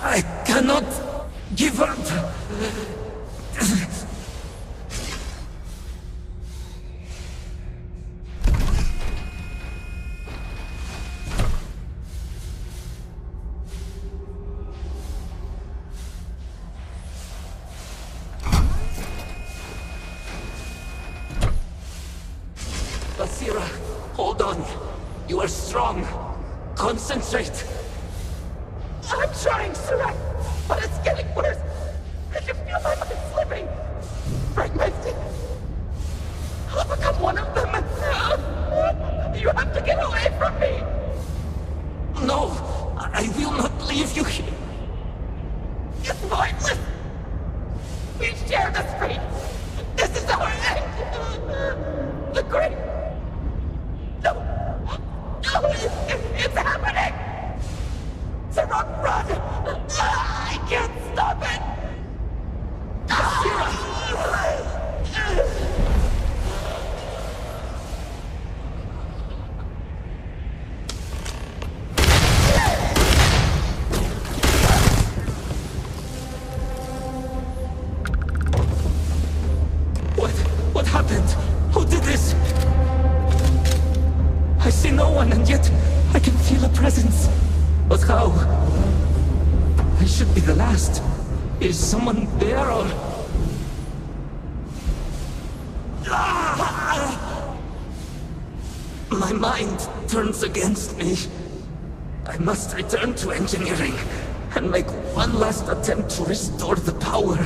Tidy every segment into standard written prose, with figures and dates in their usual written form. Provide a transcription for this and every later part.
I cannot give up. Basira, hold on. You are strong. Concentrate. I'm trying, Surak, but it's getting worse. I can feel my mind slipping. Fragmented. I'll become one of them. You have to get away from me. No, I will not leave you here. It's pointless. We share this fate. This is our end. The great... No. No, it's happening. Sarok, run! I can't stop it! What happened? Who did this? I see no one, and yet I can feel a presence. But how? I should be the last. Is someone there or... My mind turns against me. I must return to engineering and make one last attempt to restore the power.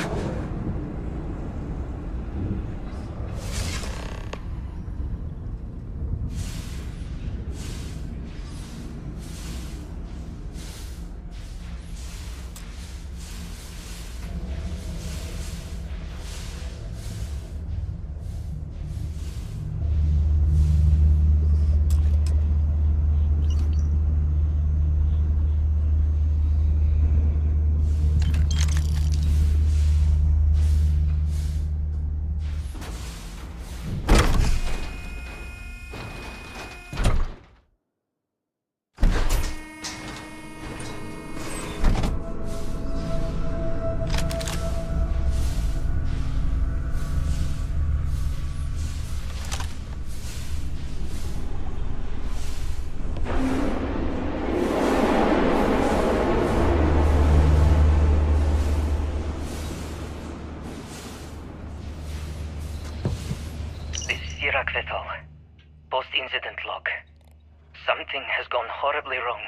Sirak Vital. Post-incident log. Something has gone horribly wrong.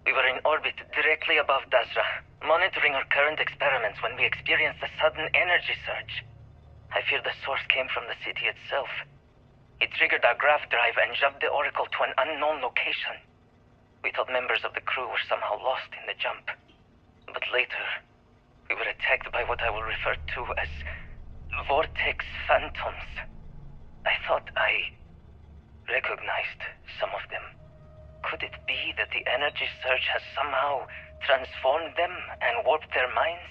We were in orbit directly above Dazra, monitoring our current experiments when we experienced a sudden energy surge. I fear the source came from the city itself. It triggered our grav drive and jumped the Oracle to an unknown location. We thought members of the crew were somehow lost in the jump. But later, we were attacked by what I will refer to as Vortex Phantoms. I thought I recognized some of them. Could it be that the energy surge has somehow transformed them and warped their minds?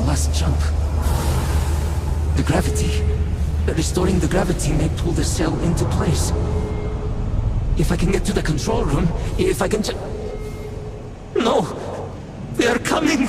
last jump. The gravity. Restoring the gravity may pull the cell into place. If I can get to the control room, if I can just... No! They are coming!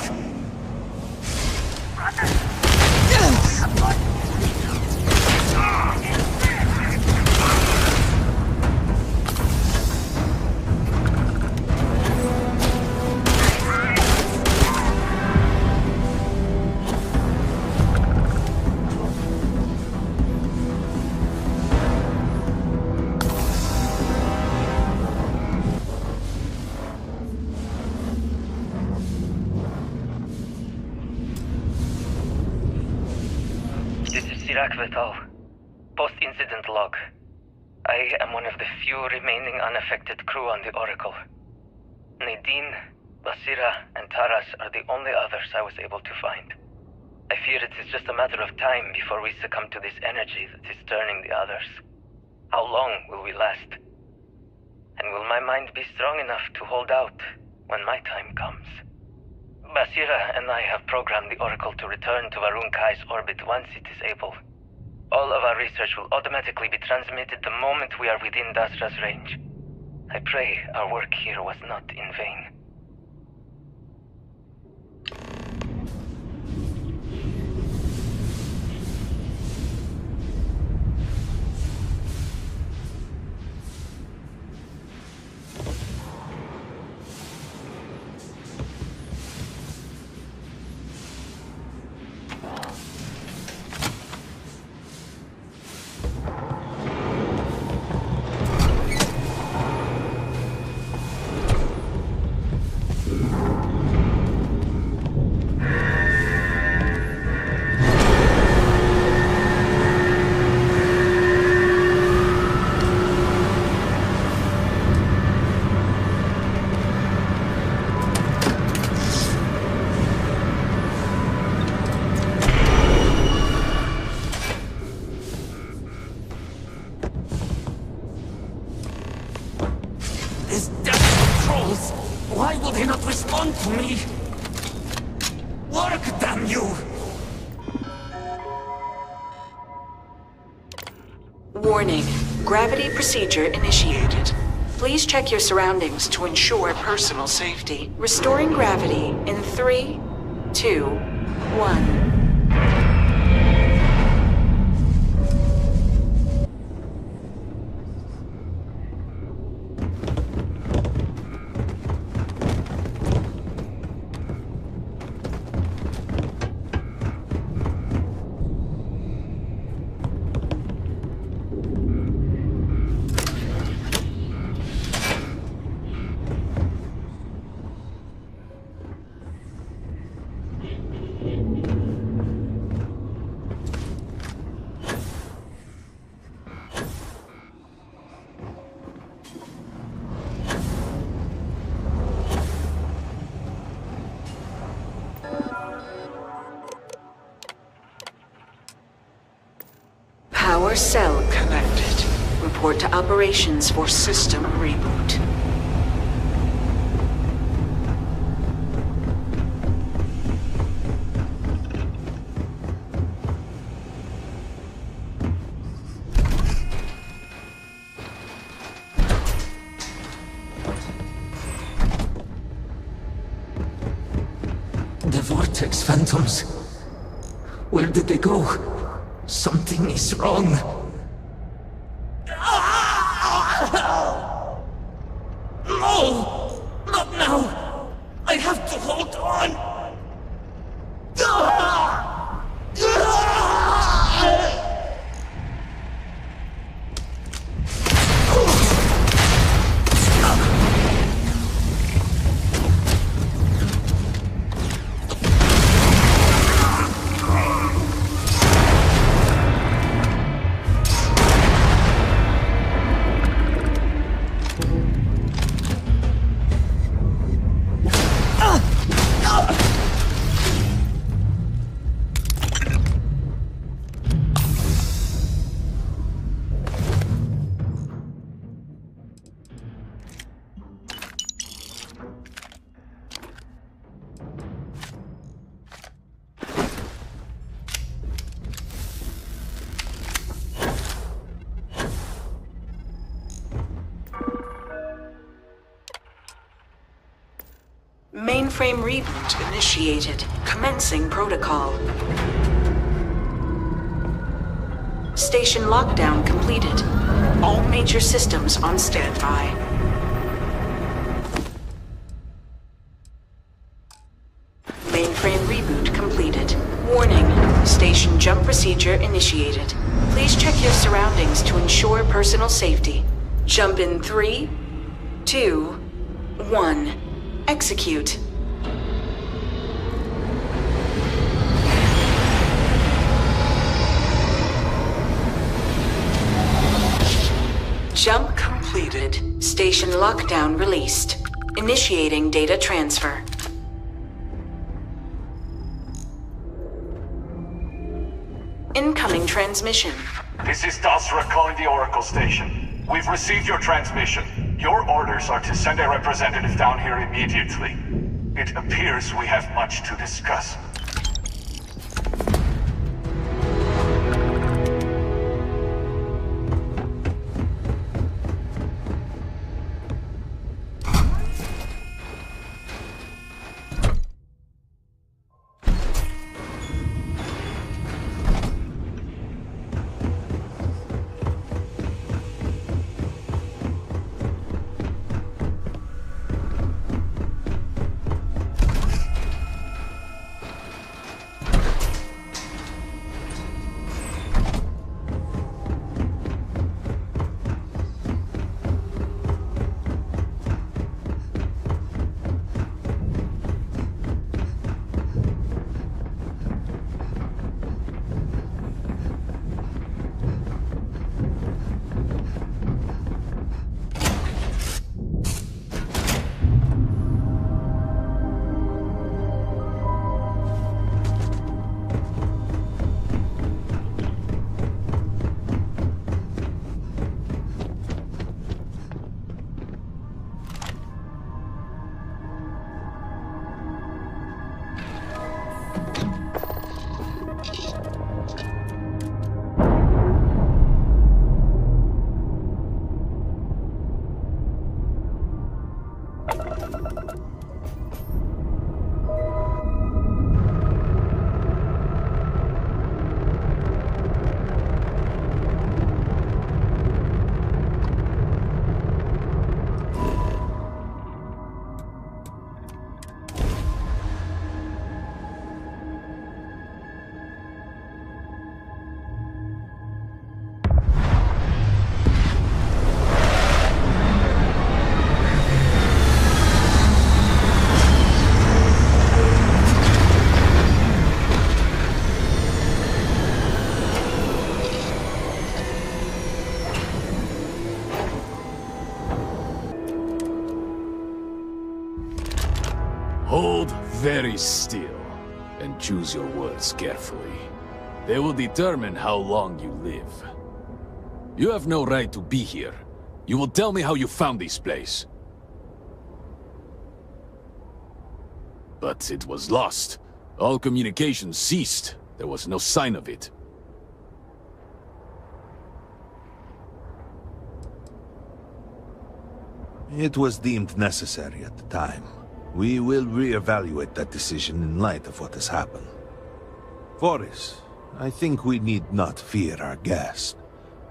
Vital. Post-incident log. I am one of the few remaining unaffected crew on the Oracle. Nadine, Basira, and Taras are the only others I was able to find. I fear it is just a matter of time before we succumb to this energy that is turning the others. How long will we last? And will my mind be strong enough to hold out when my time comes? Basira and I have programmed the Oracle to return to Varun Kai's orbit once it is able. All of our research will automatically be transmitted the moment we are within Dasra's range. I pray our work here was not in vain. To me! Work, damn you! Warning. Gravity procedure initiated. Please check your surroundings to ensure personal safety. Restoring gravity in 3, 2, 1. Power cell connected. Report to operations for system reboot. The Vortex Phantoms. Where did they go? Something is wrong. No! Not now! I have to hold on! Mainframe reboot initiated. Commencing protocol. Station lockdown completed. All major systems on standby. Mainframe reboot completed. Warning. Station jump procedure initiated. Please check your surroundings to ensure personal safety. Jump in 3, 2, 1. Execute. Jump completed. Station lockdown released. Initiating data transfer. Incoming transmission. This is Dasra calling the Oracle station. We've received your transmission. Your orders are to send a representative down here immediately. It appears we have much to discuss. Hold very still, and choose your words carefully. They will determine how long you live. You have no right to be here. You will tell me how you found this place. But it was lost. All communication ceased. There was no sign of it. It was deemed necessary at the time. We will re-evaluate that decision in light of what has happened. Voris, I think we need not fear our guest.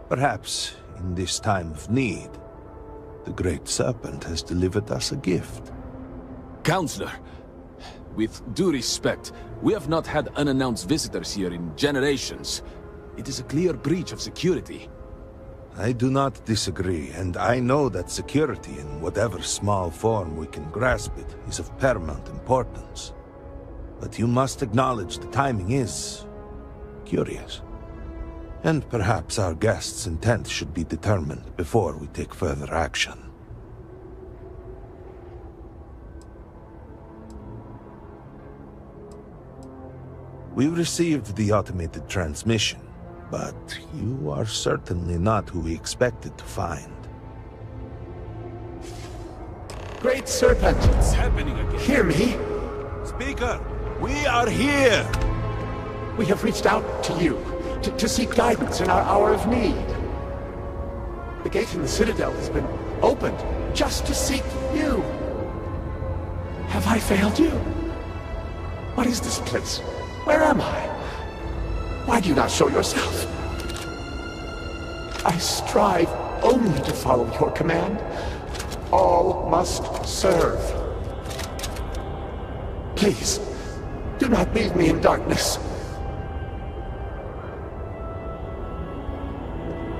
Perhaps, in this time of need, the Great Serpent has delivered us a gift. Counselor, with due respect, we have not had unannounced visitors here in generations. It is a clear breach of security. I do not disagree, and I know that security, in whatever small form we can grasp it, is of paramount importance. But you must acknowledge the timing is curious. And perhaps our guest's intent should be determined before we take further action. We received the automated transmission. But you are certainly not who we expected to find. Great Serpent! It's happening again. Hear me? Speaker, we are here! We have reached out to you, to seek guidance in our hour of need. The gate in the Citadel has been opened just to seek you. Have I failed you? What is this place? Where am I? Why do you not show yourself? I strive only to follow your command. All must serve. Please, do not leave me in darkness.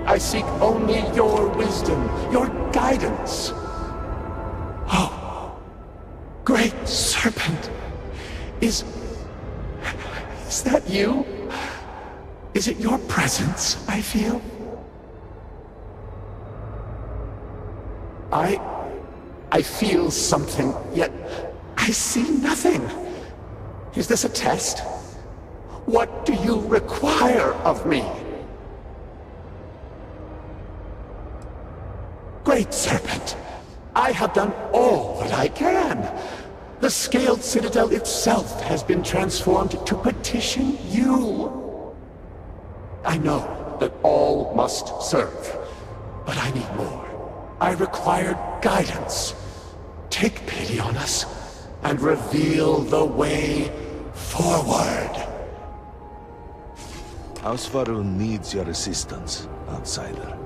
I seek only your wisdom, your guidance. Oh, Great Serpent, is that you? Is it your presence I feel? I feel something, yet I see nothing. Is this a test? What do you require of me? Great Serpent, I have done all that I can. The Scaled Citadel itself has been transformed to petition you. I know that all must serve, but I need more. I require guidance. Take pity on us and reveal the way forward. House Va'ruun needs your assistance, outsider.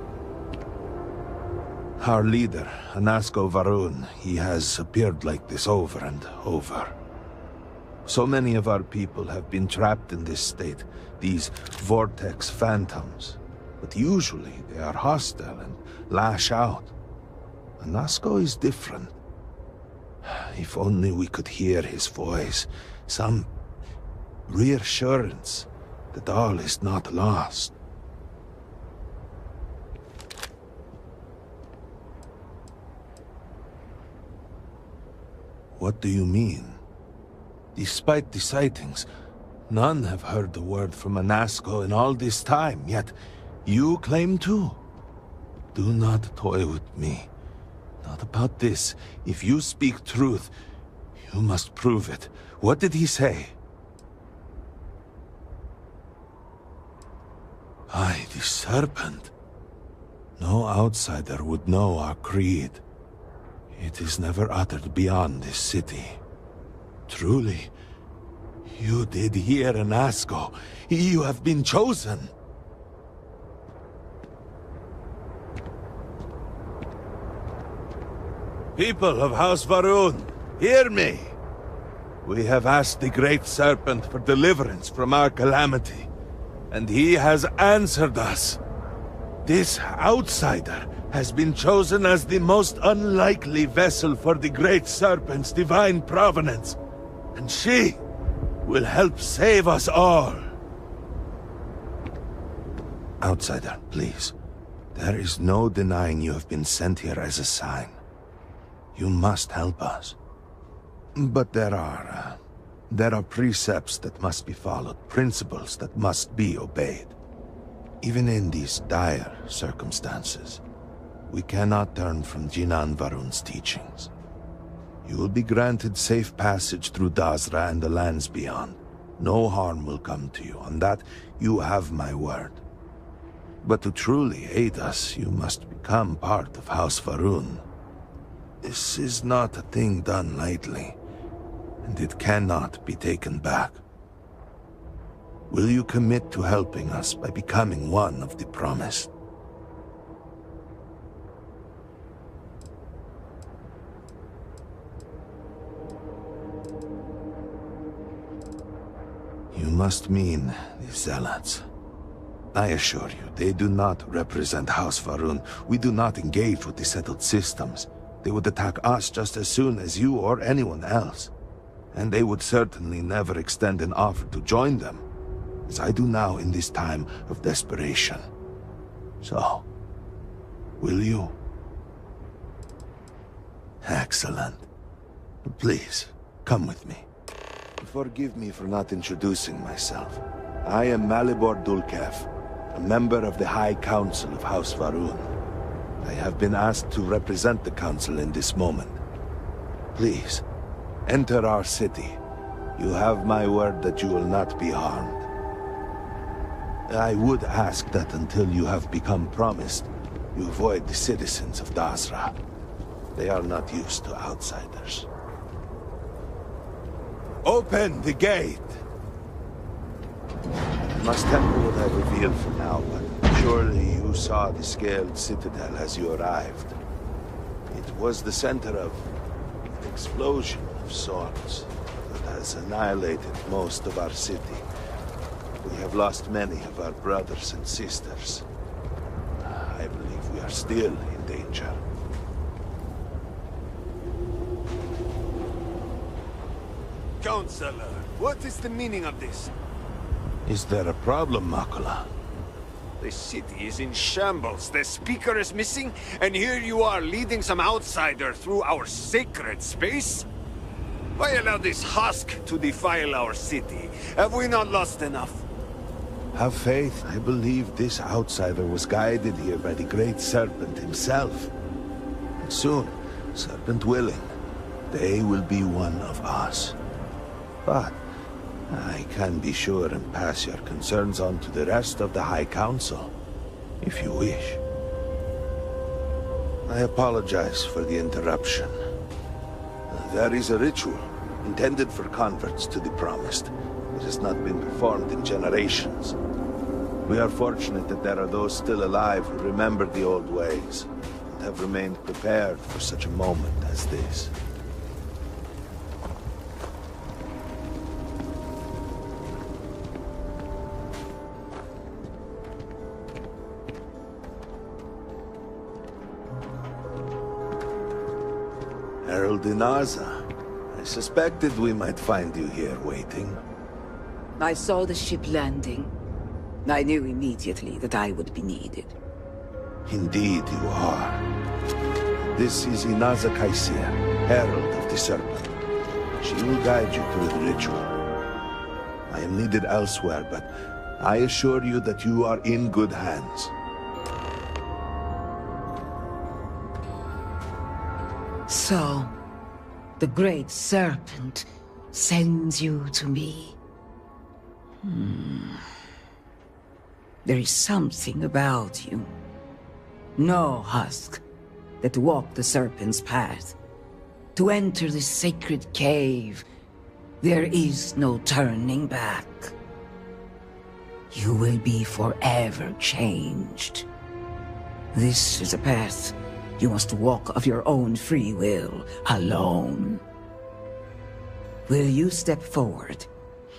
Our leader, Anasco Va'ruun, he has appeared like this over and over. So many of our people have been trapped in this state, these vortex phantoms. But usually they are hostile and lash out. Anasco is different. If only we could hear his voice, some reassurance that all is not lost. What do you mean? Despite the sightings, none have heard the word from Anasco in all this time, yet you claim to? Do not toy with me. Not about this. If you speak truth, you must prove it. What did he say? Aye, the Serpent. No outsider would know our creed. It is never uttered beyond this city. Truly, you did hear Anasco. You have been chosen. People of House Va'ruun, hear me! We have asked the Great Serpent for deliverance from our calamity, and he has answered us. This outsider has been chosen as the most unlikely vessel for the Great Serpent's divine provenance, and she will help save us all. Outsider, please. There is no denying you have been sent here as a sign. You must help us. But there are precepts that must be followed, principles that must be obeyed. Even in these dire circumstances, we cannot turn from Jinan Va'ruun's teachings. You will be granted safe passage through Dazra and the lands beyond. No harm will come to you. On that, you have my word. But to truly aid us, you must become part of House Va'ruun. This is not a thing done lightly, and it cannot be taken back. Will you commit to helping us by becoming one of the promised? You must mean the Zealots. I assure you, they do not represent House Va'ruun. We do not engage with the settled systems. They would attack us just as soon as you or anyone else. And they would certainly never extend an offer to join them, as I do now in this time of desperation. So, will you? Excellent. Please, come with me. Forgive me for not introducing myself. I am Malibor Dulkev, a member of the High Council of House Va'ruun. I have been asked to represent the Council in this moment. Please, enter our city. You have my word that you will not be harmed. I would ask that until you have become promised, you avoid the citizens of Dazra. They are not used to outsiders. Open the gate! I must temper what I reveal for now, but surely you saw the scaled citadel as you arrived. It was the center of an explosion of sorts that has annihilated most of our city. We have lost many of our brothers and sisters. I believe we are still in danger. Counselor, what is the meaning of this? Is there a problem, Makula? The city is in shambles, the speaker is missing, and here you are leading some outsider through our sacred space? Why allow this husk to defile our city? Have we not lost enough? Have faith. I believe this outsider was guided here by the Great Serpent himself. And soon, Serpent willing, they will be one of us. But I can be sure and pass your concerns on to the rest of the High Council, if you wish. I apologize for the interruption. There is a ritual intended for converts to the Promised. It has not been performed in generations. We are fortunate that there are those still alive who remember the old ways, and have remained prepared for such a moment as this. Herald Inaza, I suspected we might find you here waiting. I saw the ship landing. I knew immediately that I would be needed. Indeed you are. This is Inaza Kaisia, Herald of the Serpent. She will guide you through the ritual. I am needed elsewhere, but I assure you that you are in good hands. So, the Great Serpent sends you to me. There is something about you. No husk that walked the Serpent's path. To enter this sacred cave, there is no turning back. You will be forever changed. This is a path you must walk of your own free will, alone. Will you step forward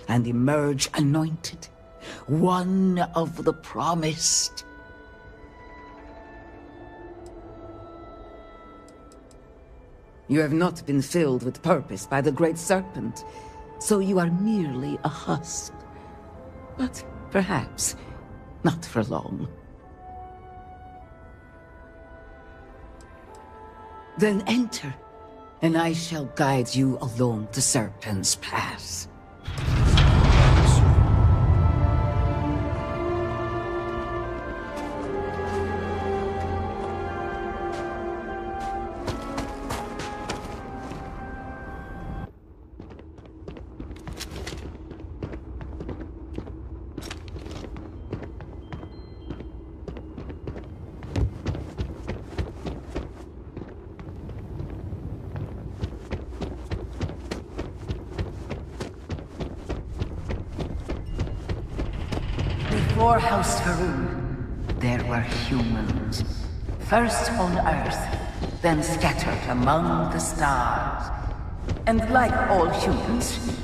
and emerge anointed, one of the Promised? You have not been filled with purpose by the Great Serpent, so you are merely a husk. But perhaps not for long. Then enter, and I shall guide you along the Serpent's path. Before House Faroon, there were humans. First on Earth, then scattered among the stars. And like all humans,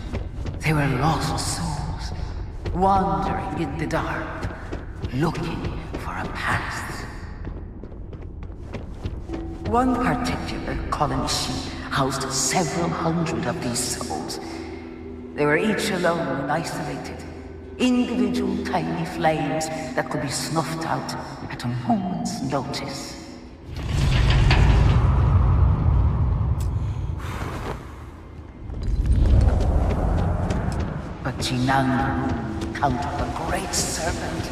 they were lost souls, wandering in the dark, looking for a path. One particular colony ship housed several hundred of these souls. They were each alone and isolated. Individual tiny flames that could be snuffed out at a moment's notice. But Jinang encountered the Great Serpent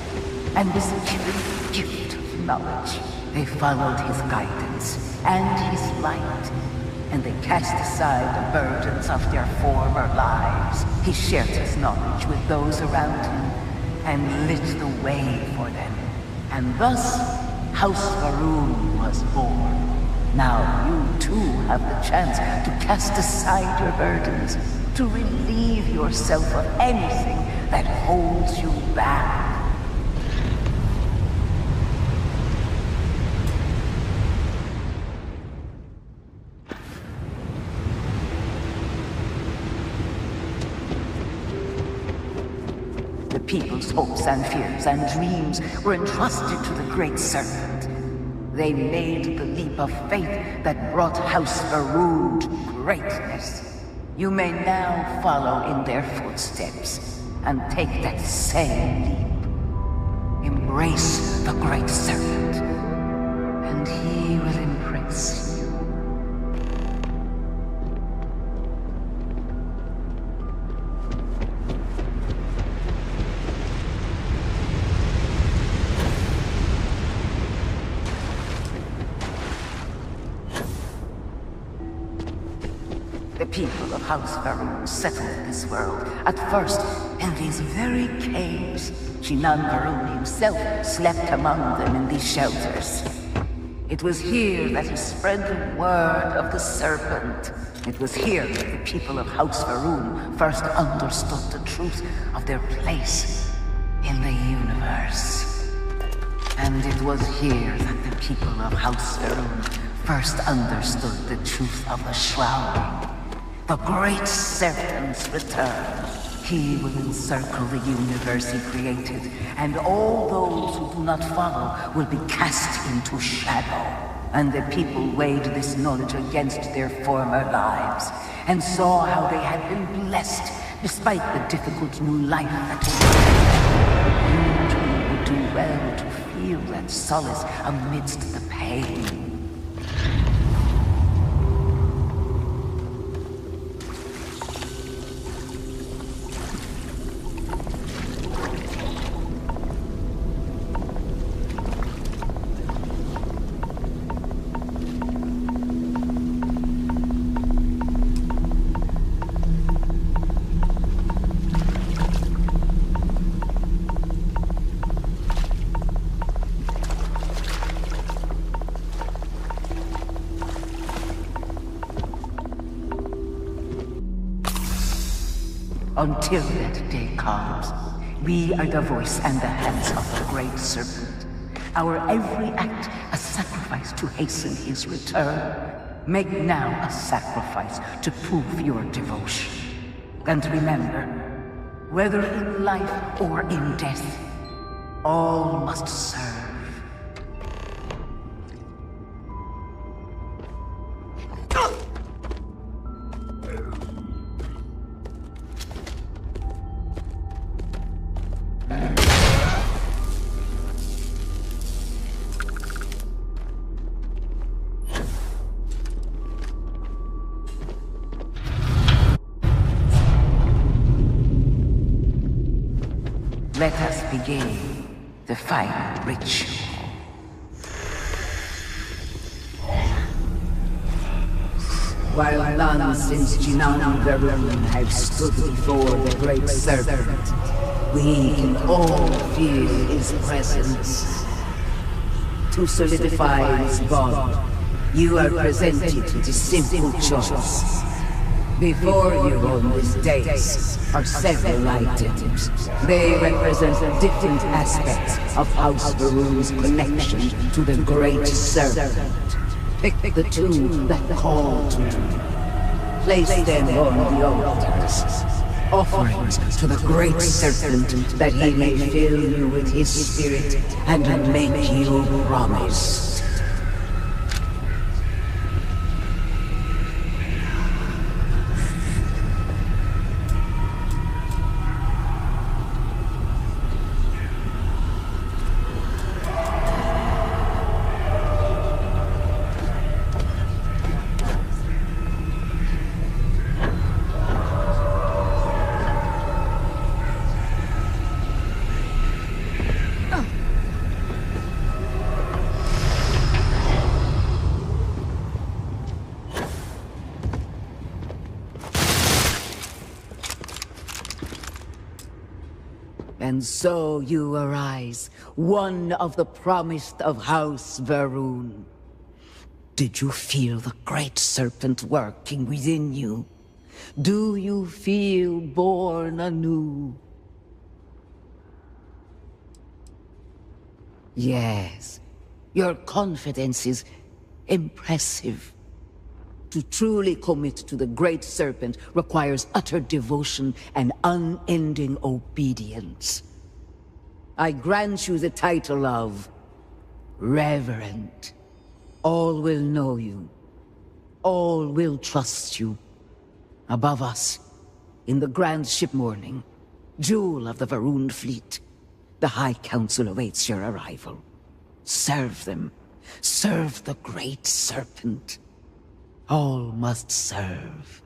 and was given the gift of knowledge. They followed his guidance and his light, and they cast aside the burdens of their former lives. He shared his knowledge with those around him and lit the way for them. And thus, House Faroon was born. Now you too have the chance to cast aside your burdens, to relieve yourself of anything that holds you back. The people's hopes and fears and dreams were entrusted to the Great Serpent. They made the leap of faith that brought House Va'ruun to greatness. You may now follow in their footsteps and take that same leap. Embrace the Great Serpent, and he will embrace you. The people of House Va'ruun settled this world, at first in these very caves. Shinan Va'ruun himself slept among them in these shelters. It was here that he spread the word of the serpent. It was here that the people of House Va'ruun first understood the truth of their place in the universe. And it was here that the people of House Va'ruun first understood the truth of the Shroud. The Great Serpent's return. He will encircle the universe he created, and all those who do not follow will be cast into shadow. And the people weighed this knowledge against their former lives, and saw how they had been blessed despite the difficult new life that was. You too would do well to feel that solace amidst the pain. Until that day comes, we are the voice and the hands of the Great Serpent. Our every act a sacrifice to hasten his return. Make now a sacrifice to prove your devotion. And remember, whether in life or in death, all must serve. Let us begin the final ritual. While none since Shinan Va'ruun have stood before the Great Serpent, we can all feel his presence. To solidify this bond, you are presented with a simple choice. Before you on this dais are several items. They represent different aspects of House Va'ruun's connection to the Great Serpent. Pick the two that call to you. Place them on the altars. Offerings to the Great Serpent that he may fill you with his spirit and make you promise. And so you arise, one of the promised of House Va'ruun. Did you feel the Great Serpent working within you? Do you feel born anew? Yes, your confidence is impressive. To truly commit to the Great Serpent requires utter devotion and unending obedience. I grant you the title of Reverend. All will know you. All will trust you. Above us, in the Grand Ship Morning, jewel of the Va'ruun fleet, the High Council awaits your arrival. Serve them. Serve the Great Serpent. All must serve.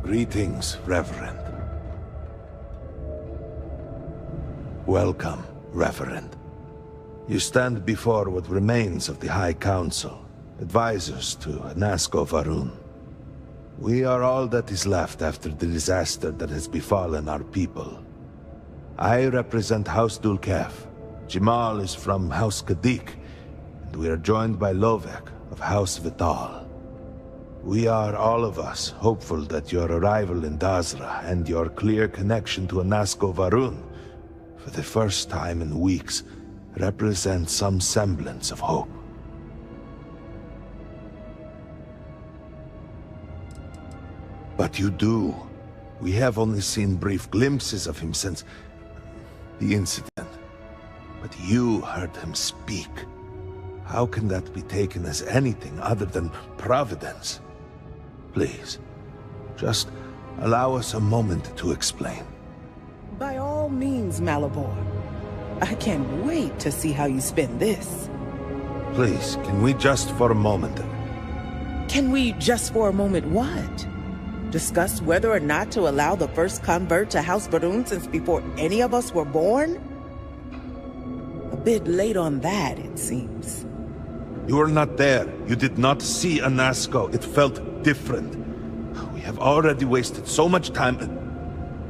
Greetings, Reverend. Welcome, Reverend. You stand before what remains of the High Council, advisors to Anasco Va'ruun. We are all that is left after the disaster that has befallen our people. I represent House Dulkef. Jamal is from House Kadik, and we are joined by Lovek of House Vital. We are, all of us, hopeful that your arrival in Dazra and your clear connection to Anasco Va'ruun, for the first time in weeks, represent some semblance of hope. But you do. We have only seen brief glimpses of him since the incident. But you heard him speak. How can that be taken as anything other than providence? Please, just allow us a moment to explain. By all means, Malabor. I can't wait to see how you spend this. Please, can we just for a moment... Can we just for a moment what? Discuss whether or not to allow the first convert to House Va'ruun since before any of us were born? A bit late on that, it seems. You were not there. You did not see Anasco. It felt different. We have already wasted so much time.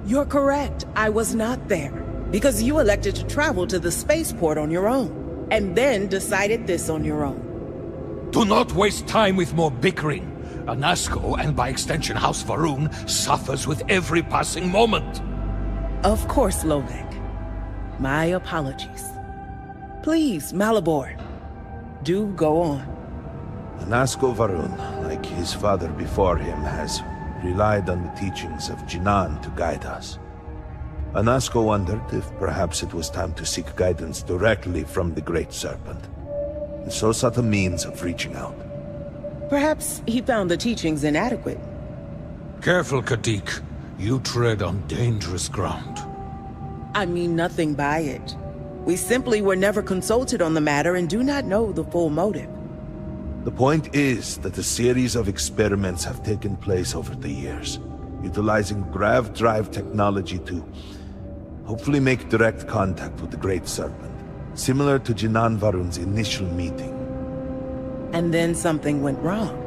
You're correct. I was not there. Because you elected to travel to the spaceport on your own. And then decided this on your own. Do not waste time with more bickering. Anasco, and by extension House Va'ruun, suffers with every passing moment. Of course, Lovek. My apologies. Please, Malabor. Do go on. Anasco Va'ruun, like his father before him, has relied on the teachings of Jinan to guide us. Anasco wondered if perhaps it was time to seek guidance directly from the Great Serpent, and so sought a means of reaching out. Perhaps he found the teachings inadequate. Careful, Kadik. You tread on dangerous ground. I mean nothing by it. We simply were never consulted on the matter and do not know the full motive. The point is that a series of experiments have taken place over the years, utilizing grav drive technology to hopefully make direct contact with the Great Serpent, similar to Jinan Va'ruun's initial meeting. And then something went wrong.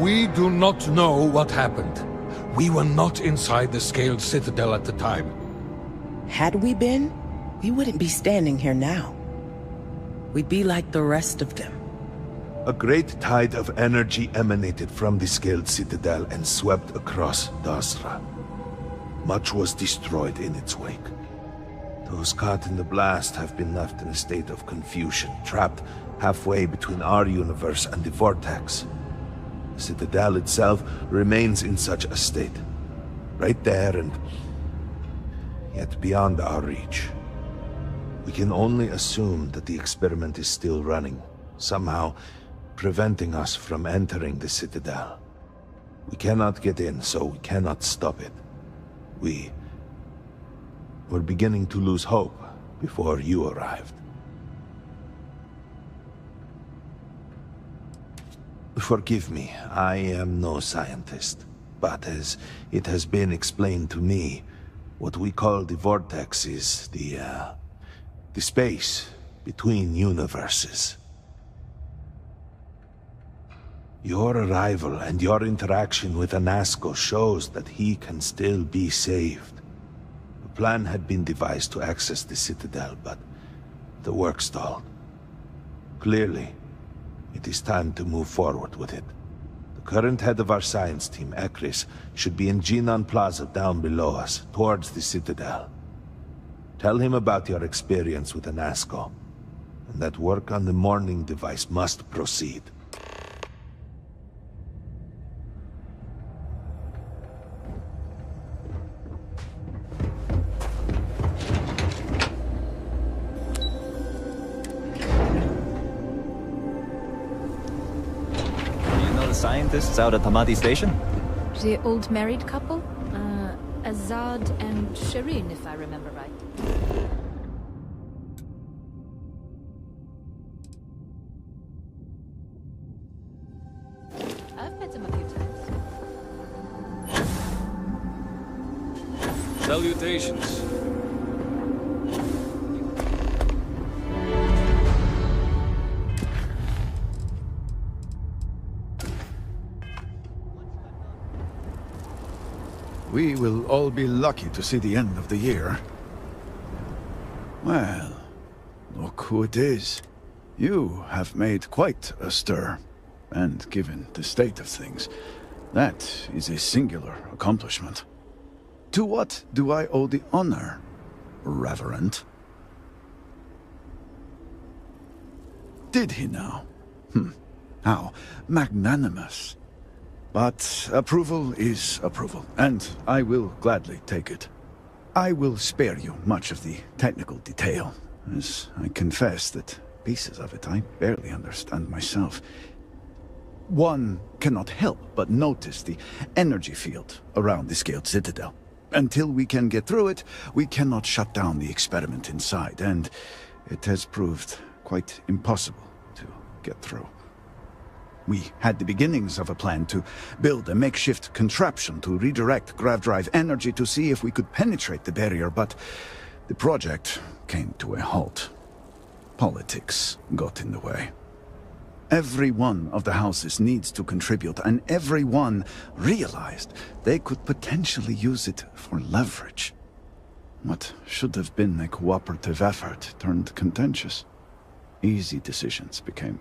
We do not know what happened. We were not inside the Scaled Citadel at the time. Had we been, we wouldn't be standing here now. We'd be like the rest of them. A great tide of energy emanated from the Scaled Citadel and swept across Dazra. Much was destroyed in its wake. Those caught in the blast have been left in a state of confusion, trapped halfway between our universe and the Vortex. The Citadel itself remains in such a state. Right there and yet beyond our reach. We can only assume that the experiment is still running, somehow preventing us from entering the Citadel. We cannot get in, so we cannot stop it. We're beginning to lose hope before you arrived. Forgive me, I am no scientist, but as it has been explained to me, what we call the Vortex is the space between universes. Your arrival and your interaction with Anasco shows that he can still be saved. A plan had been devised to access the Citadel, but the work stalled. Clearly, it is time to move forward with it. The current head of our science team, Ekris, should be in Jinan Plaza down below us, towards the Citadel. Tell him about your experience with Anasco, and that work on the morning device must proceed. Scientists out at Hamadi Station? The old married couple? Azad and Shireen, if I remember right. I've met them a few times. Salutations. We will all be lucky to see the end of the year. Well, look who it is. You have made quite a stir. And given the state of things, that is a singular accomplishment. To what do I owe the honor, Reverend? Did he now? How magnanimous. But approval is approval, and I will gladly take it. I will spare you much of the technical detail, as I confess that pieces of it I barely understand myself. One cannot help but notice the energy field around the Scaled Citadel. Until we can get through it, we cannot shut down the experiment inside, and it has proved quite impossible to get through. We had the beginnings of a plan to build a makeshift contraption to redirect grav-drive energy to see if we could penetrate the barrier, but the project came to a halt. Politics got in the way. Every one of the houses needs to contribute, and every one realized they could potentially use it for leverage. What should have been a cooperative effort turned contentious. Easy decisions became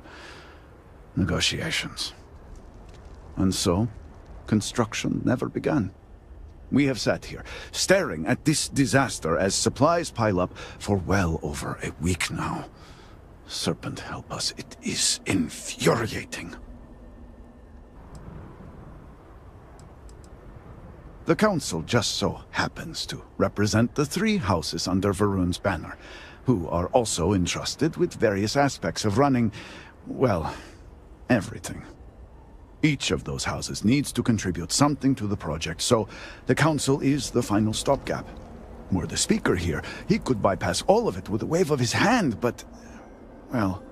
negotiations. And so, construction never began. We have sat here, staring at this disaster as supplies pile up for well over a week now. Serpent help us, it is infuriating. The Council just so happens to represent the 3 houses under Va'ruun's banner, who are also entrusted with various aspects of running, well, everything. Each of those houses needs to contribute something to the project, so the Council is the final stopgap. Were the Speaker here, he could bypass all of it with a wave of his hand, but, well,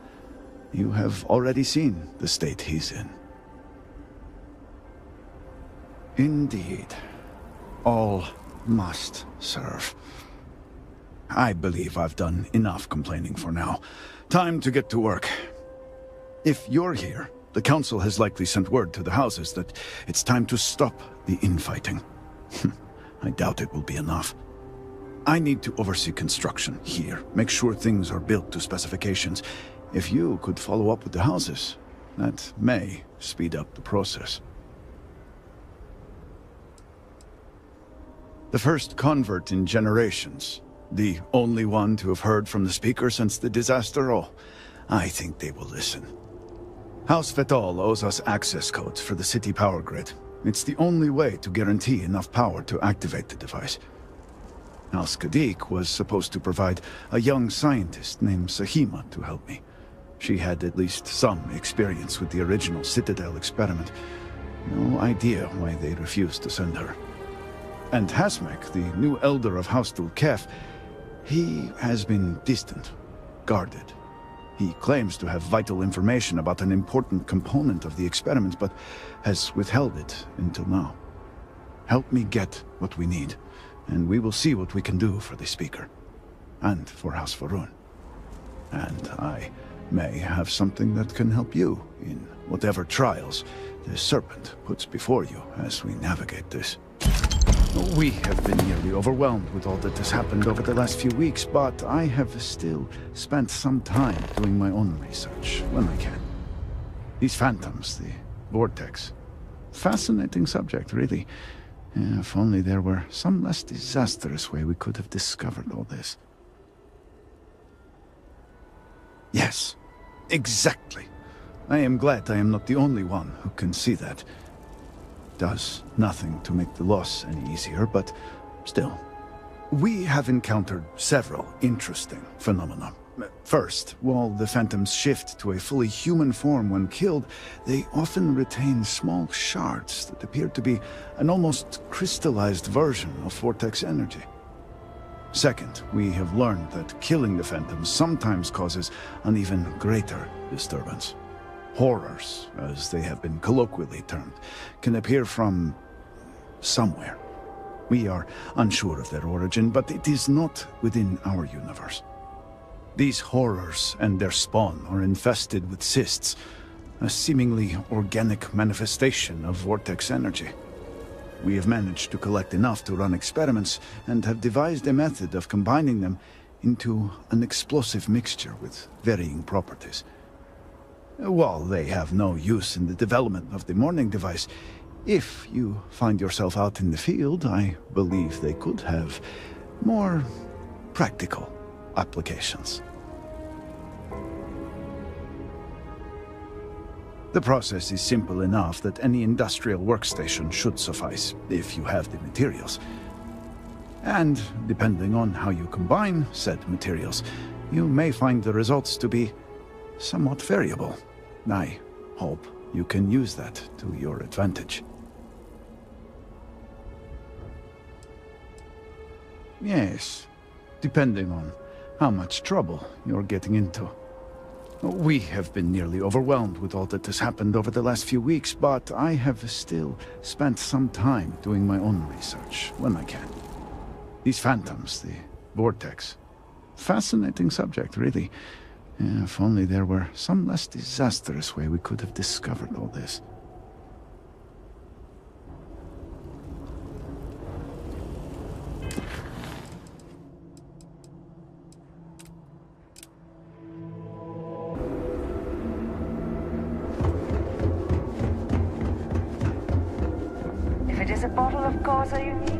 you have already seen the state he's in. Indeed. All must serve. I believe I've done enough complaining for now. Time to get to work. If you're here, the Council has likely sent word to the houses that it's time to stop the infighting. I doubt it will be enough. I need to oversee construction here, make sure things are built to specifications. If you could follow up with the houses, That may speed up the process. The first convert in generations. The only one to have heard from the Speaker since the disaster. Oh, I think they will listen. House Vetol owes us access codes for the city power grid. It's the only way to guarantee enough power to activate the device. House Kadik was supposed to provide a young scientist named Sahima to help me. She had at least some experience with the original Citadel experiment. No idea why they refused to send her. And Hasmek, the new elder of House Dulkef, he has been distant, guarded. He claims to have vital information about an important component of the experiment, but has withheld it until now. Help me get what we need, and we will see what we can do for the Speaker, and for House Va'ruun. And I may have something that can help you in whatever trials the Serpent puts before you as we navigate this. We have been nearly overwhelmed with all that has happened over the last few weeks, but I have still spent some time doing my own research when I can. These phantoms, the vortex. Fascinating subject, really. If only there were some less disastrous way we could have discovered all this. Yes, exactly. I am glad I am not the only one who can see that. Does nothing to make the loss any easier, but still. We have encountered several interesting phenomena. First, while the phantoms shift to a fully human form when killed, they often retain small shards that appear to be an almost crystallized version of vortex energy. Second, we have learned that killing the phantoms sometimes causes an even greater disturbance. Horrors, as they have been colloquially termed, can appear from somewhere. We are unsure of their origin, but it is not within our universe. These horrors and their spawn are infested with cysts, a seemingly organic manifestation of vortex energy. We have managed to collect enough to run experiments and have devised a method of combining them into an explosive mixture with varying properties. While they have no use in the development of the morning device, if you find yourself out in the field, I believe they could have more practical applications. The process is simple enough that any industrial workstation should suffice, if you have the materials. And depending on how you combine said materials, you may find the results to be somewhat variable. I hope you can use that to your advantage. Yes, depending on how much trouble you're getting into. We have been nearly overwhelmed with all that has happened over the last few weeks, but I have still spent some time doing my own research when I can. These phantoms, the vortex. Fascinating subject, really. If only there were some less disastrous way we could have discovered all this. If it is a bottle of Gaza you need,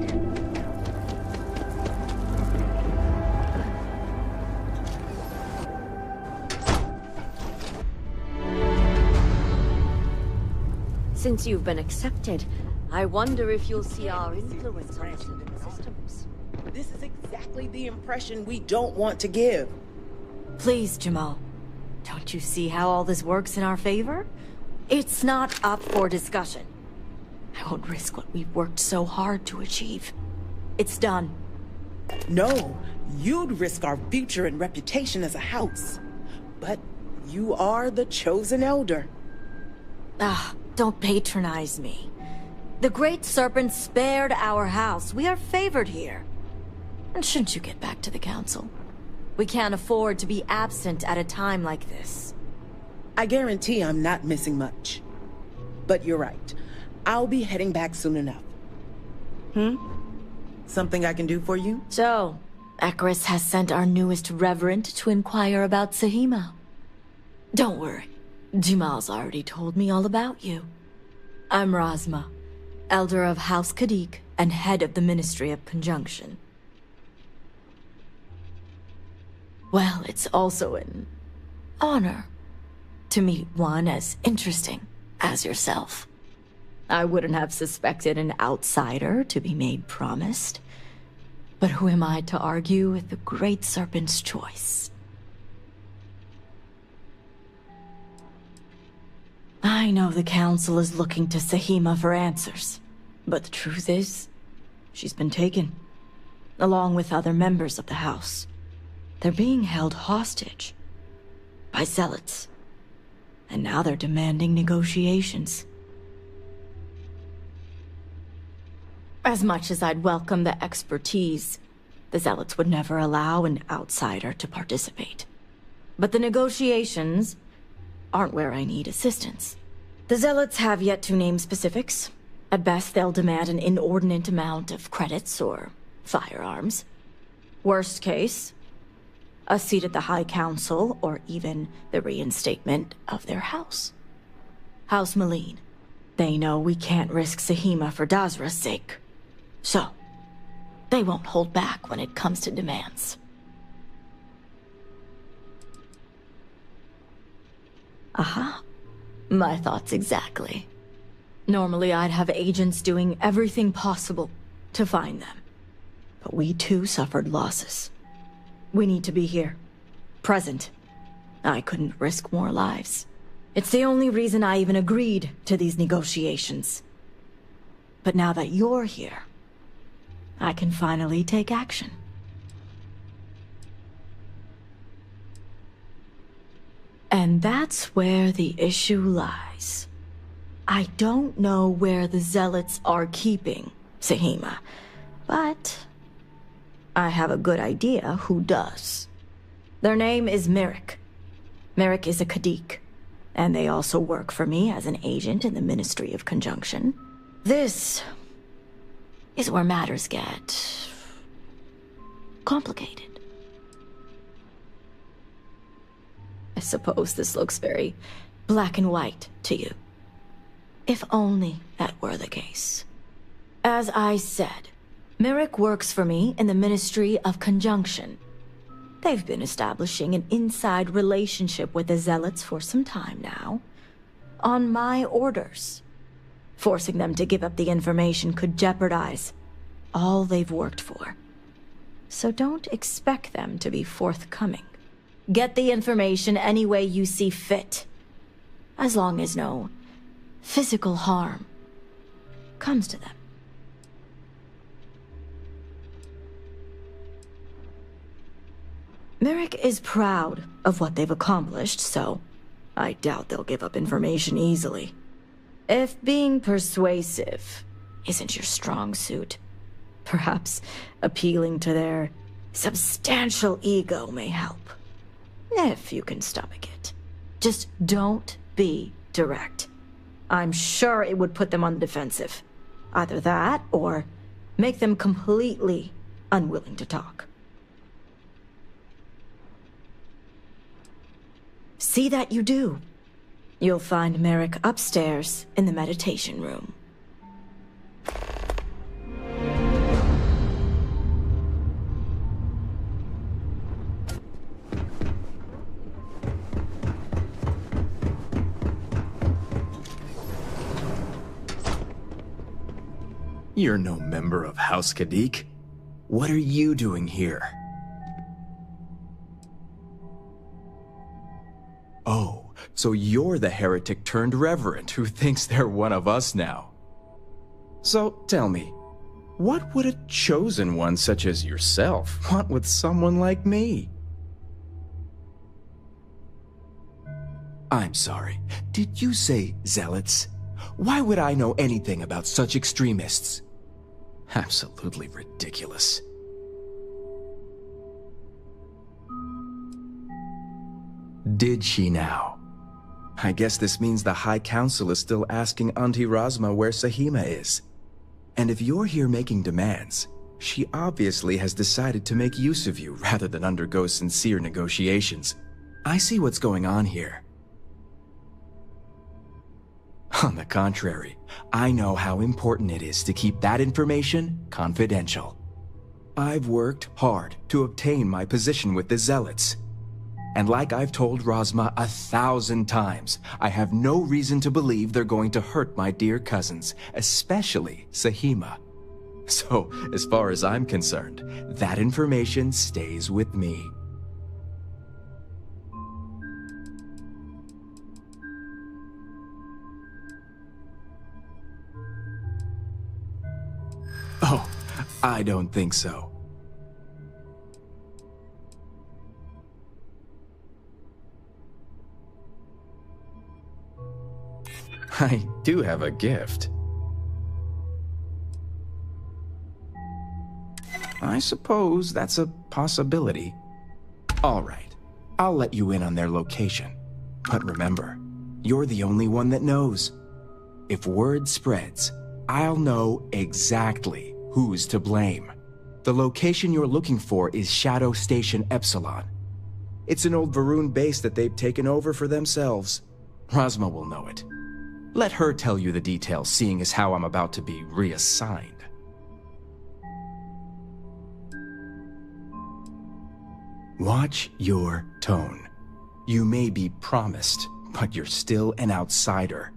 since you've been accepted, I wonder if you'll see our influence on the systems. This is exactly the impression we don't want to give. Please, Jamal. Don't you see how all this works in our favor? It's not up for discussion. I won't risk what we've worked so hard to achieve. It's done. No, you'd risk our future and reputation as a house. But you are the chosen elder. Don't patronize me. The Great Serpent spared our house. We are favored here. And shouldn't you get back to the council? We can't afford to be absent at a time like this. I guarantee I'm not missing much. But you're right. I'll be heading back soon enough. Something I can do for you? So, Ekris has sent our newest reverend to inquire about Sahima. Don't worry. Jimal's already told me all about you. I'm Razma, Elder of House Kadik and head of the Ministry of Conjunction. Well, it's also an honor to meet one as interesting as yourself. I wouldn't have suspected an outsider to be made promised. But who am I to argue with the Great Serpent's choice? I know the Council is looking to Sahima for answers, but the truth is, she's been taken, along with other members of the House. They're being held hostage by Zealots, and now they're demanding negotiations. As much as I'd welcome the expertise, the Zealots would never allow an outsider to participate. But the negotiations aren't where I need assistance. The Zealots have yet to name specifics. At best, they'll demand an inordinate amount of credits or firearms. Worst case, a seat at the High Council or even the reinstatement of their house. House Maleen. They know we can't risk Sahima for Dazra's sake. So, they won't hold back when it comes to demands. Aha. My thoughts exactly. Normally I'd have agents doing everything possible to find them. But we too suffered losses. We need to be here. Present. I couldn't risk more lives. It's the only reason I even agreed to these negotiations. But now that you're here, I can finally take action. And that's where the issue lies. I don't know where the Zealots are keeping Sahima, but I have a good idea who does. Their name is Merrick. Merrick is a Kadik, and they also work for me as an agent in the Ministry of Conjunction. This is where matters get complicated. I suppose this looks very black and white to you. If only that were the case. As I said, Merrick works for me in the Ministry of Conjunction. They've been establishing an inside relationship with the Zealots for some time now, on my orders. Forcing them to give up the information could jeopardize all they've worked for. So don't expect them to be forthcoming. Get the information any way you see fit, as long as no physical harm comes to them. Merrick is proud of what they've accomplished, so I doubt they'll give up information easily. If being persuasive isn't your strong suit, perhaps appealing to their substantial ego may help. If you can stomach it. Just don't be direct. I'm sure it would put them on the defensive. Either that, or make them completely unwilling to talk. See that you do. You'll find Merrick upstairs in the meditation room. You're no member of House Kadik. What are you doing here? Oh, so you're the heretic turned reverend who thinks they're one of us now. So tell me, what would a chosen one such as yourself want with someone like me? I'm sorry, did you say zealots? Why would I know anything about such extremists? Absolutely ridiculous. Did she now? I guess this means the High Council is still asking Auntie Razma where Sahima is. And if you're here making demands, she obviously has decided to make use of you rather than undergo sincere negotiations. I see what's going on here. On the contrary, I know how important it is to keep that information confidential. I've worked hard to obtain my position with the Zealots. And like I've told Razma 1,000 times, I have no reason to believe they're going to hurt my dear cousins, especially Saheema. So, as far as I'm concerned, that information stays with me. Oh, I don't think so. I do have a gift. I suppose that's a possibility. All right, I'll let you in on their location. But remember, you're the only one that knows. If word spreads, I'll know exactly who's to blame. The location you're looking for is Shadow Station Epsilon. It's an old Varun base that they've taken over for themselves. Razma will know it. Let her tell you the details, seeing as how I'm about to be reassigned. Watch your tone. You may be promised, but you're still an outsider.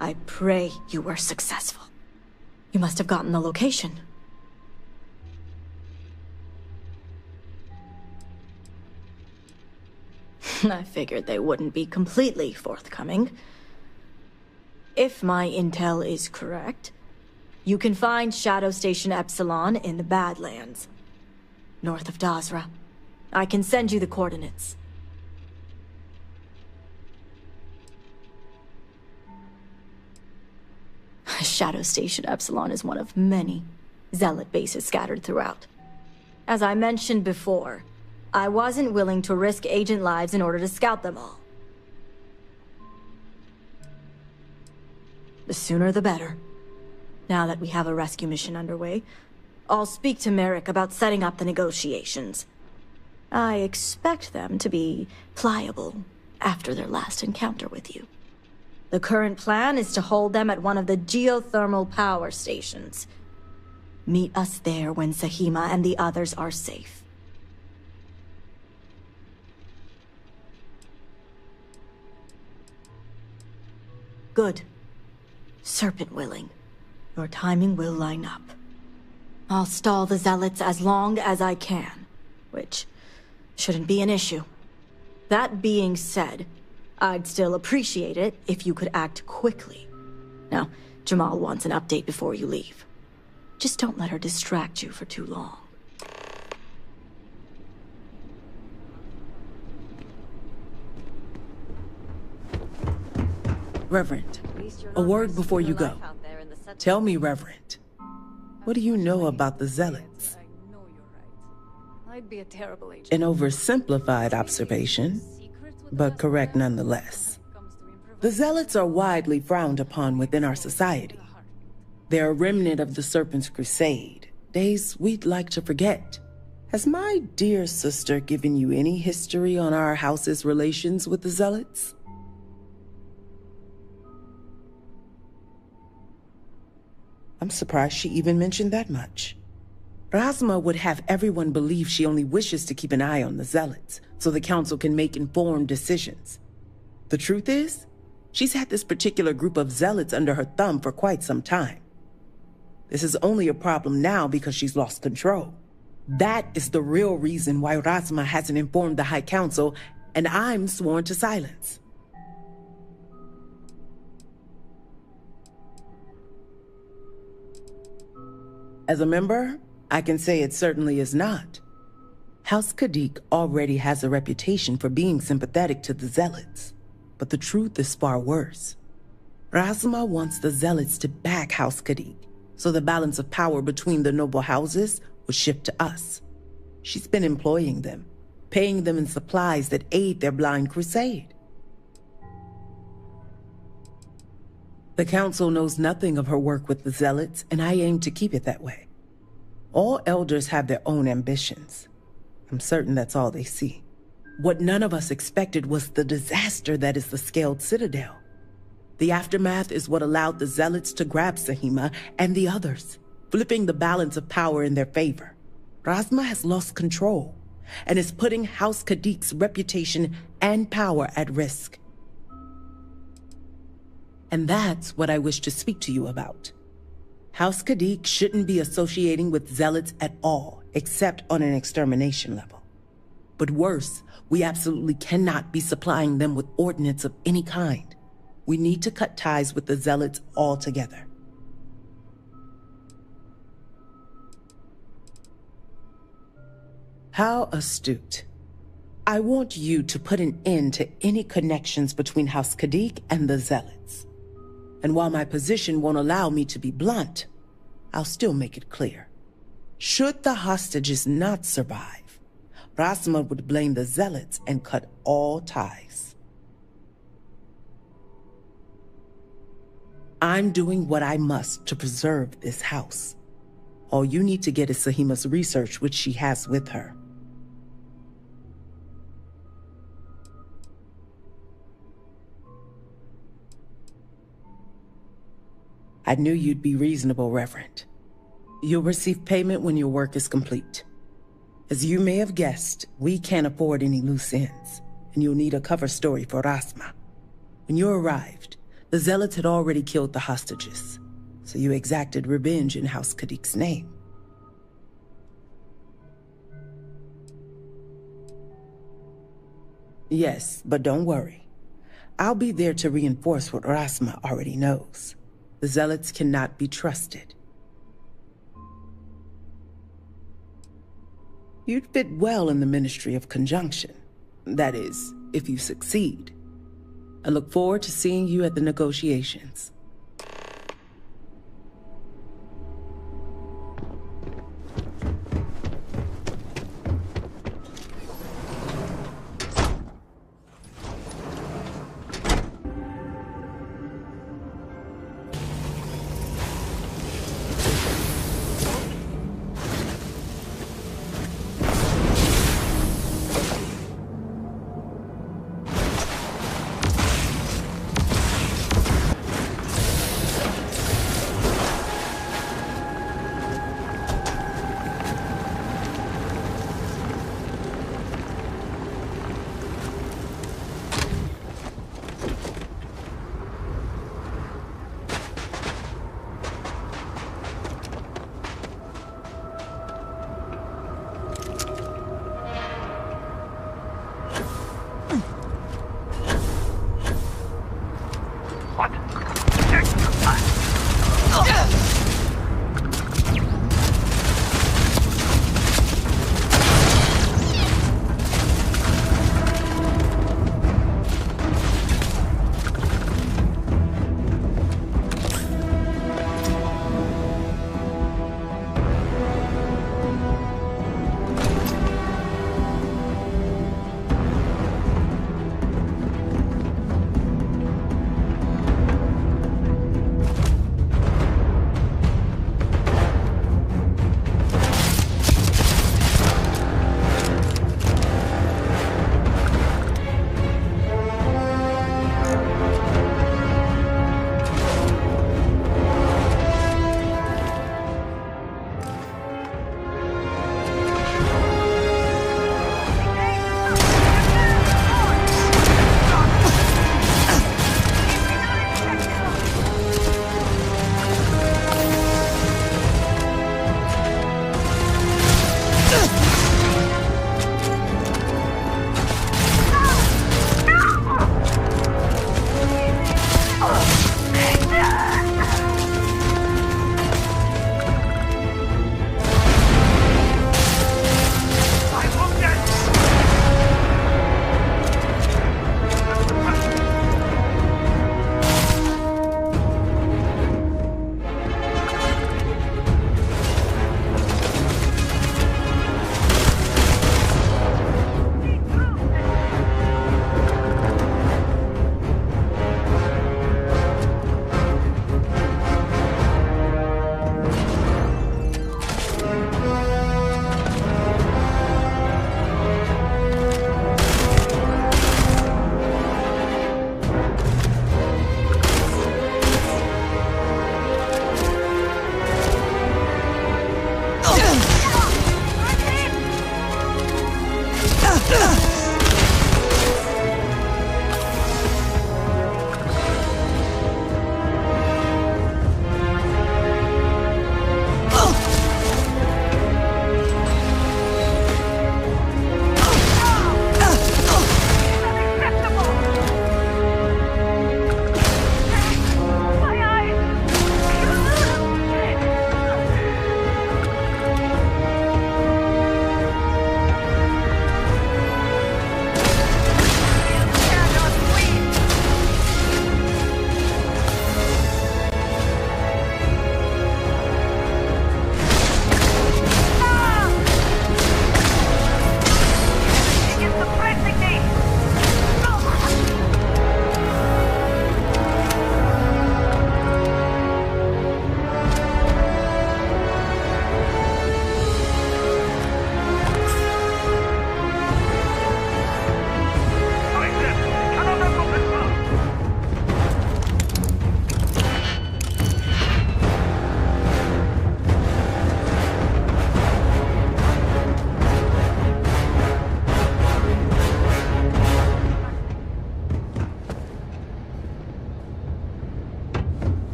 I pray you were successful. You must have gotten the location. I figured they wouldn't be completely forthcoming. If my intel is correct, you can find Shadow Station Epsilon in the Badlands, north of Dazra. I can send you the coordinates. Shadow Station Epsilon is one of many Zealot bases scattered throughout. As I mentioned before, I wasn't willing to risk agent lives in order to scout them all. The sooner the better. Now that we have a rescue mission underway, I'll speak to Merrick about setting up the negotiations. I expect them to be pliable after their last encounter with you. The current plan is to hold them at one of the geothermal power stations. Meet us there when Saheema and the others are safe. Good. Serpent willing, your timing will line up. I'll stall the Zealots as long as I can, which shouldn't be an issue. That being said, I'd still appreciate it if you could act quickly. Now, Jamal wants an update before you leave. Just don't let her distract you for too long. Reverend, a word before you go. Tell me, Reverend, what do you know about the Zealots? I'd be a terrible agent. An oversimplified observation, but correct nonetheless. The Zealots are widely frowned upon within our society. They're a remnant of the Serpent's Crusade, days we'd like to forget. Has my dear sister given you any history on our house's relations with the Zealots? I'm surprised she even mentioned that much. Razma would have everyone believe she only wishes to keep an eye on the Zealots, so the Council can make informed decisions. The truth is, she's had this particular group of Zealots under her thumb for quite some time. This is only a problem now because she's lost control. That is the real reason why Razma hasn't informed the High Council, and I'm sworn to silence. As a member, I can say it certainly is not. House Khadik already has a reputation for being sympathetic to the Zealots, but the truth is far worse. Razma wants the Zealots to back House Khadik, so the balance of power between the noble houses would shift to us. She's been employing them, paying them in supplies that aid their blind crusade. The Council knows nothing of her work with the Zealots, and I aim to keep it that way. All elders have their own ambitions. I'm certain that's all they see. What none of us expected was the disaster that is the Scaled Citadel. The aftermath is what allowed the Zealots to grab Saheema and the others, flipping the balance of power in their favor. Razma has lost control and is putting House Kadiq's reputation and power at risk. And that's what I wish to speak to you about. House Kadiq shouldn't be associating with Zealots at all, except on an extermination level. But worse, we absolutely cannot be supplying them with ordnance of any kind. We need to cut ties with the Zealots altogether. How astute. I want you to put an end to any connections between House Kadiq and the Zealots. And while my position won't allow me to be blunt, I'll still make it clear. Should the hostages not survive, Razma would blame the Zealots and cut all ties. I'm doing what I must to preserve this house. All you need to get is Saheema's research, which she has with her. I knew you'd be reasonable, Reverend. You'll receive payment when your work is complete. As you may have guessed, we can't afford any loose ends, and you'll need a cover story for Razma. When you arrived, the Zealots had already killed the hostages, so you exacted revenge in House Kadiq's name. Yes, but don't worry. I'll be there to reinforce what Razma already knows. The Zealots cannot be trusted. You'd fit well in the Ministry of Conjunction. That is, if you succeed. I look forward to seeing you at the negotiations.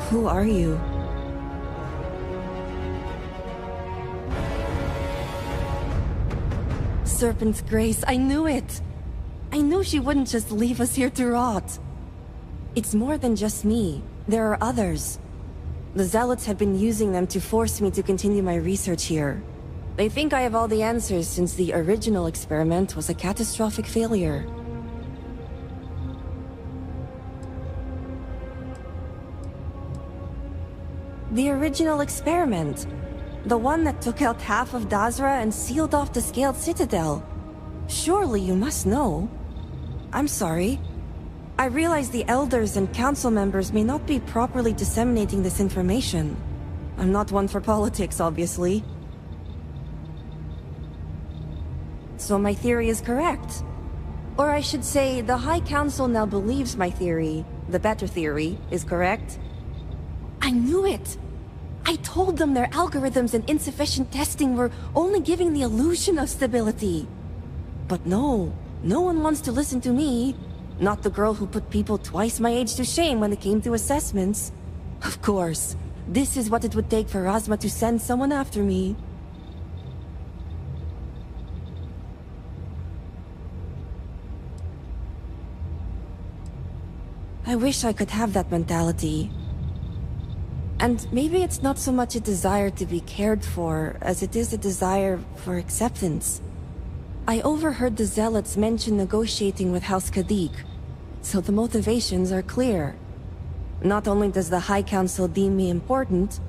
Who are you? Serpent's Grace, I knew it! I knew she wouldn't just leave us here to rot. It's more than just me. There are others. The Zealots have been using them to force me to continue my research here. They think I have all the answers since the original experiment was a catastrophic failure. The original experiment. The one that took out half of Dazra and sealed off the Scaled Citadel. Surely you must know. I'm sorry. I realize the Elders and Council members may not be properly disseminating this information. I'm not one for politics, obviously. So my theory is correct. Or I should say, the High Council now believes my theory, the better theory, is correct. I knew it! I told them their algorithms and insufficient testing were only giving the illusion of stability. But no one wants to listen to me. Not the girl who put people twice my age to shame when it came to assessments. Of course, this is what it would take for Razma to send someone after me. I wish I could have that mentality. And maybe it's not so much a desire to be cared for, as it is a desire for acceptance. I overheard the Zealots mention negotiating with House Khadik, so the motivations are clear. Not only does the High Council deem me important,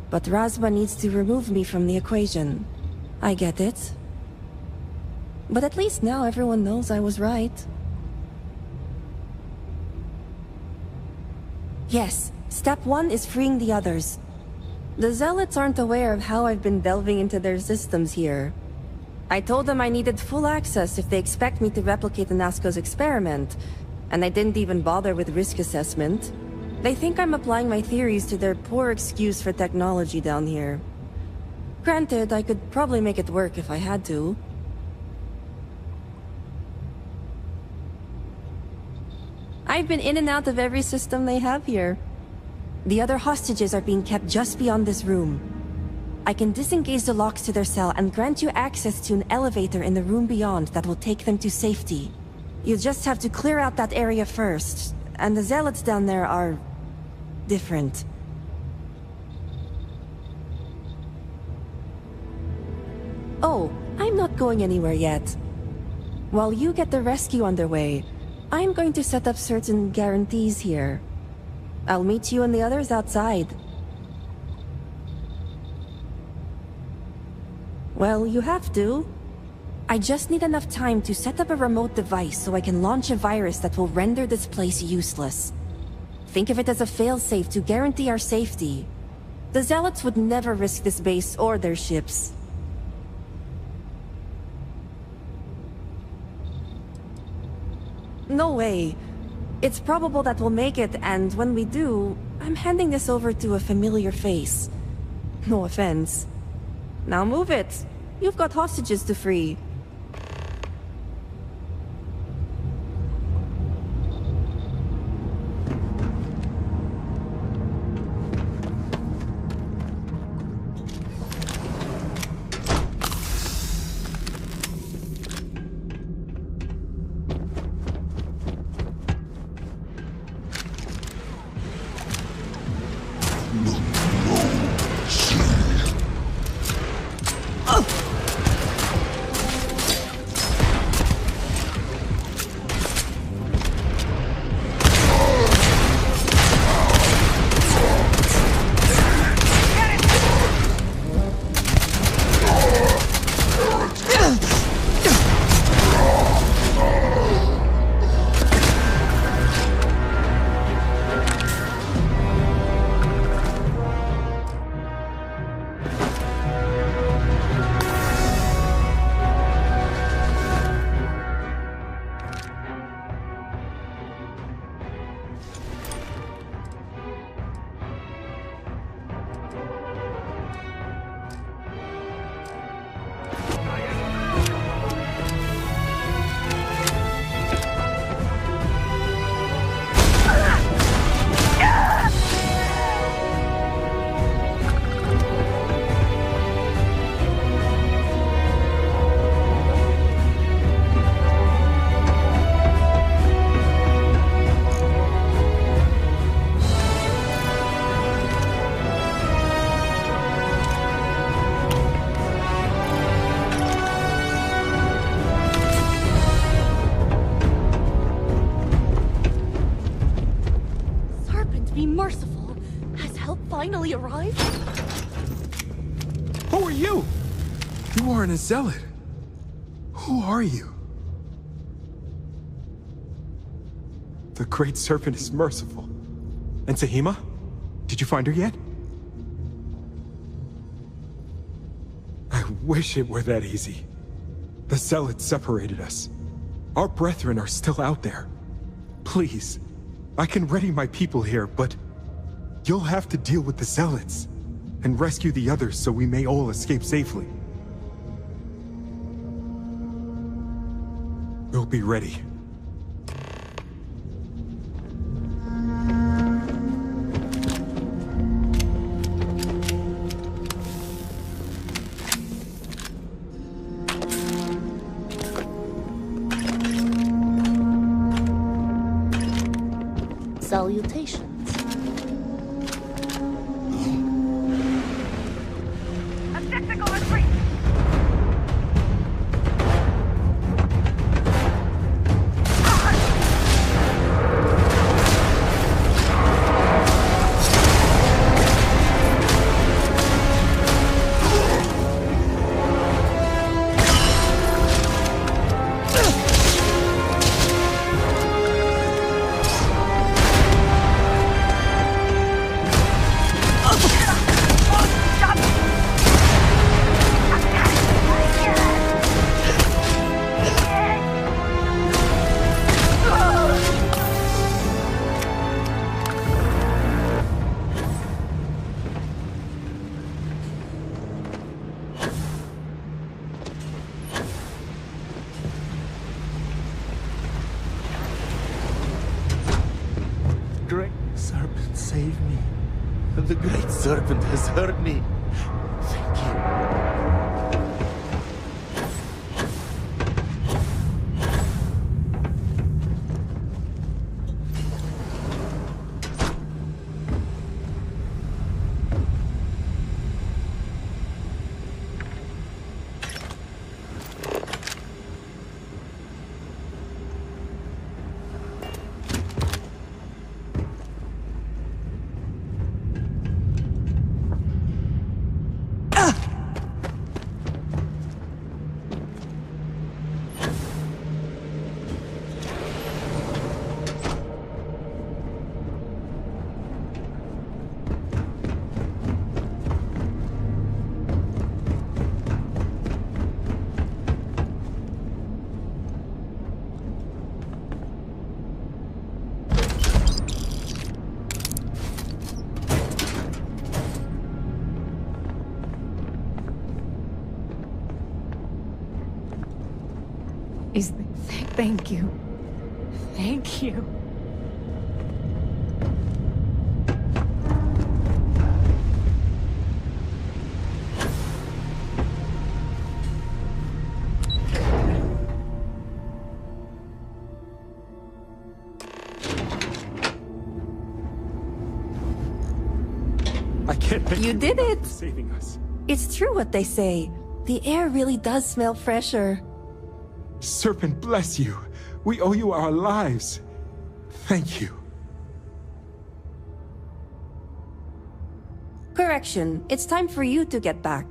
but Razma needs to remove me from the equation. I get it. But at least now everyone knows I was right. Yes. Step 1 is freeing the others. The Zealots aren't aware of how I've been delving into their systems here. I told them I needed full access if they expect me to replicate the Nazco's experiment, and I didn't even bother with risk assessment. They think I'm applying my theories to their poor excuse for technology down here. Granted, I could probably make it work if I had to. I've been in and out of every system they have here. The other hostages are being kept just beyond this room. I can disengage the locks to their cell and grant you access to an elevator in the room beyond that will take them to safety. You just have to clear out that area first, and the Zealots down there are... different. Oh, I'm not going anywhere yet. While you get the rescue underway, I'm going to set up certain guarantees here. I'll meet you and the others outside. Well, you have to. I just need enough time to set up a remote device so I can launch a virus that will render this place useless. Think of it as a failsafe to guarantee our safety. The Zealots would never risk this base or their ships. No way. It's probable that we'll make it, and when we do, I'm handing this over to a familiar face. No offense. Now move it. You've got hostages to free. Finally arrived? Who are you? You aren't a zealot. Who are you? The Great Serpent is merciful. And Saheema? Did you find her yet? I wish it were that easy. The zealots separated us. Our brethren are still out there. Please, I can ready my people here, but you'll have to deal with the zealots and rescue the others so we may all escape safely. We'll be ready. Salutations. Great Serpent, save me. The Great Serpent has hurt me. Thank you. Thank you. Thank you. I can't thank You did it! for saving us. It's true what they say. The air really does smell fresher. Serpent bless you. We owe you our lives. Thank you. Correction, it's time for you to get back.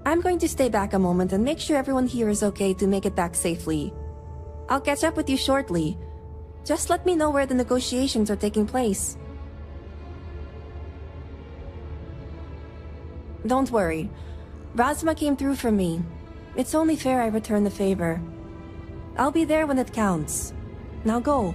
I'm going to stay back a moment and make sure everyone here is okay to make it back safely. I'll catch up with you shortly. Just let me know where the negotiations are taking place. Don't worry. Razma came through for me. It's only fair I return the favor. I'll be there when it counts. Now go.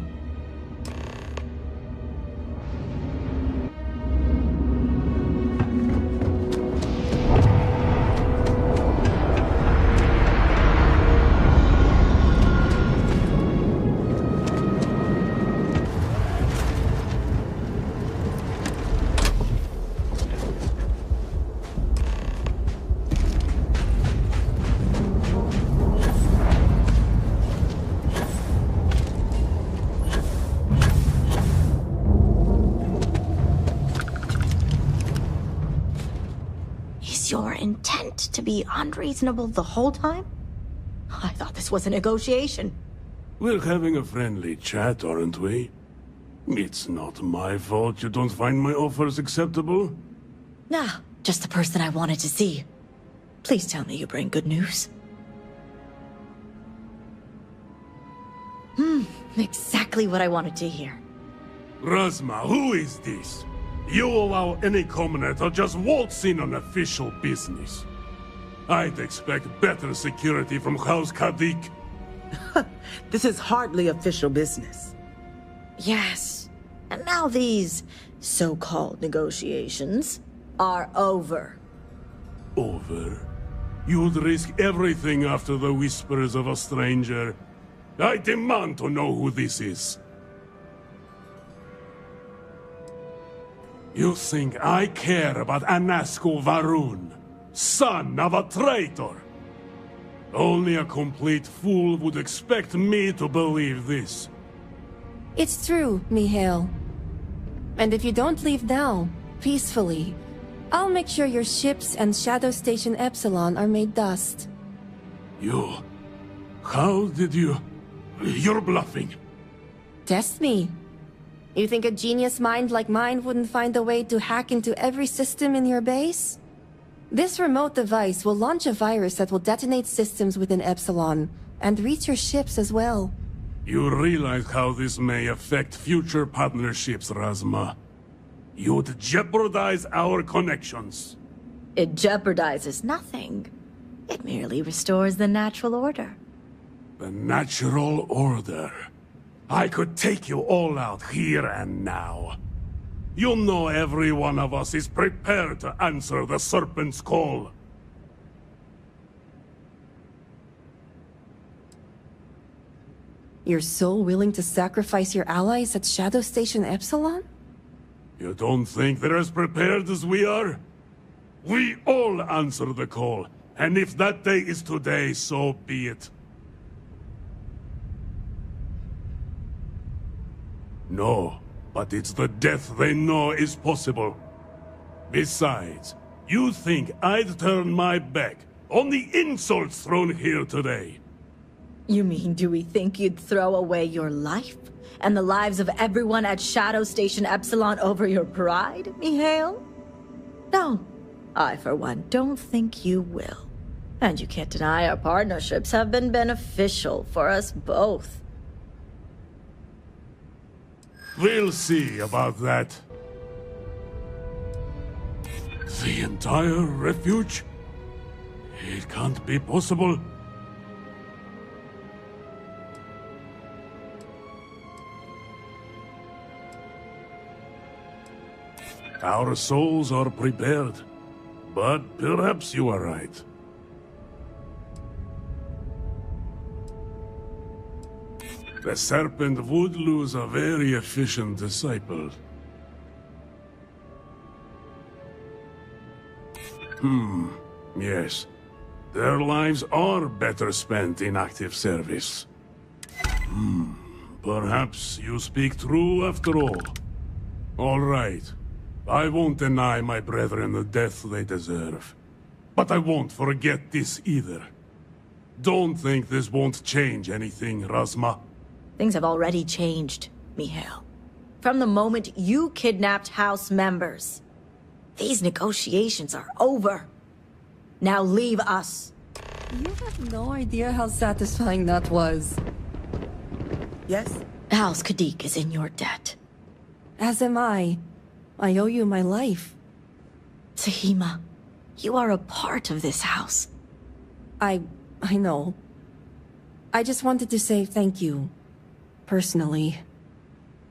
Your intent to be unreasonable the whole time? I thought this was a negotiation. We're having a friendly chat, aren't we? It's not my fault you don't find my offers acceptable. Nah, just the person I wanted to see. Please tell me you bring good news. Exactly what I wanted to hear. Razma, who is this? You allow any commoner to just waltz in on official business. I'd expect better security from House Kadik. This is hardly official business. Yes. And now these so-called negotiations are over. Over? You'd risk everything after the whispers of a stranger. I demand to know who this is. You think I care about Anasco Varun, son of a traitor? Only a complete fool would expect me to believe this. It's true, Mihail. And if you don't leave now, peacefully, I'll make sure your ships and Shadow Station Epsilon are made dust. You... How did you... You're bluffing. Test me. You think a genius mind like mine wouldn't find a way to hack into every system in your base? This remote device will launch a virus that will detonate systems within Epsilon, and reach your ships as well. You realize how this may affect future partnerships, Razma. You'd jeopardize our connections. It jeopardizes nothing. It merely restores the natural order. The natural order. I could take you all out here and now. You know every one of us is prepared to answer the Serpent's call. You're so willing to sacrifice your allies at Shadow Station Epsilon? You don't think they're as prepared as we are? We all answer the call, and if that day is today, so be it. No, but it's the death they know is possible. Besides, you think I'd turn my back on the insults thrown here today? You mean, do we think you'd throw away your life and the lives of everyone at Shadow Station Epsilon over your pride, Mihail? No, I for one don't think you will. And you can't deny our partnerships have been beneficial for us both. We'll see about that. The entire refuge? It can't be possible. Our souls are prepared, but perhaps you are right. The Serpent would lose a very efficient disciple. Yes. Their lives are better spent in active service. Perhaps you speak true after all. All right. I won't deny my brethren the death they deserve. But I won't forget this either. Don't think this won't change anything, Razma. Things have already changed, Mihail. From the moment you kidnapped House members. These negotiations are over. Now leave us. You have no idea how satisfying that was. Yes? House Khadik is in your debt. As am I. I owe you my life. Saheema, you are a part of this house. I know. I just wanted to say thank you. Personally.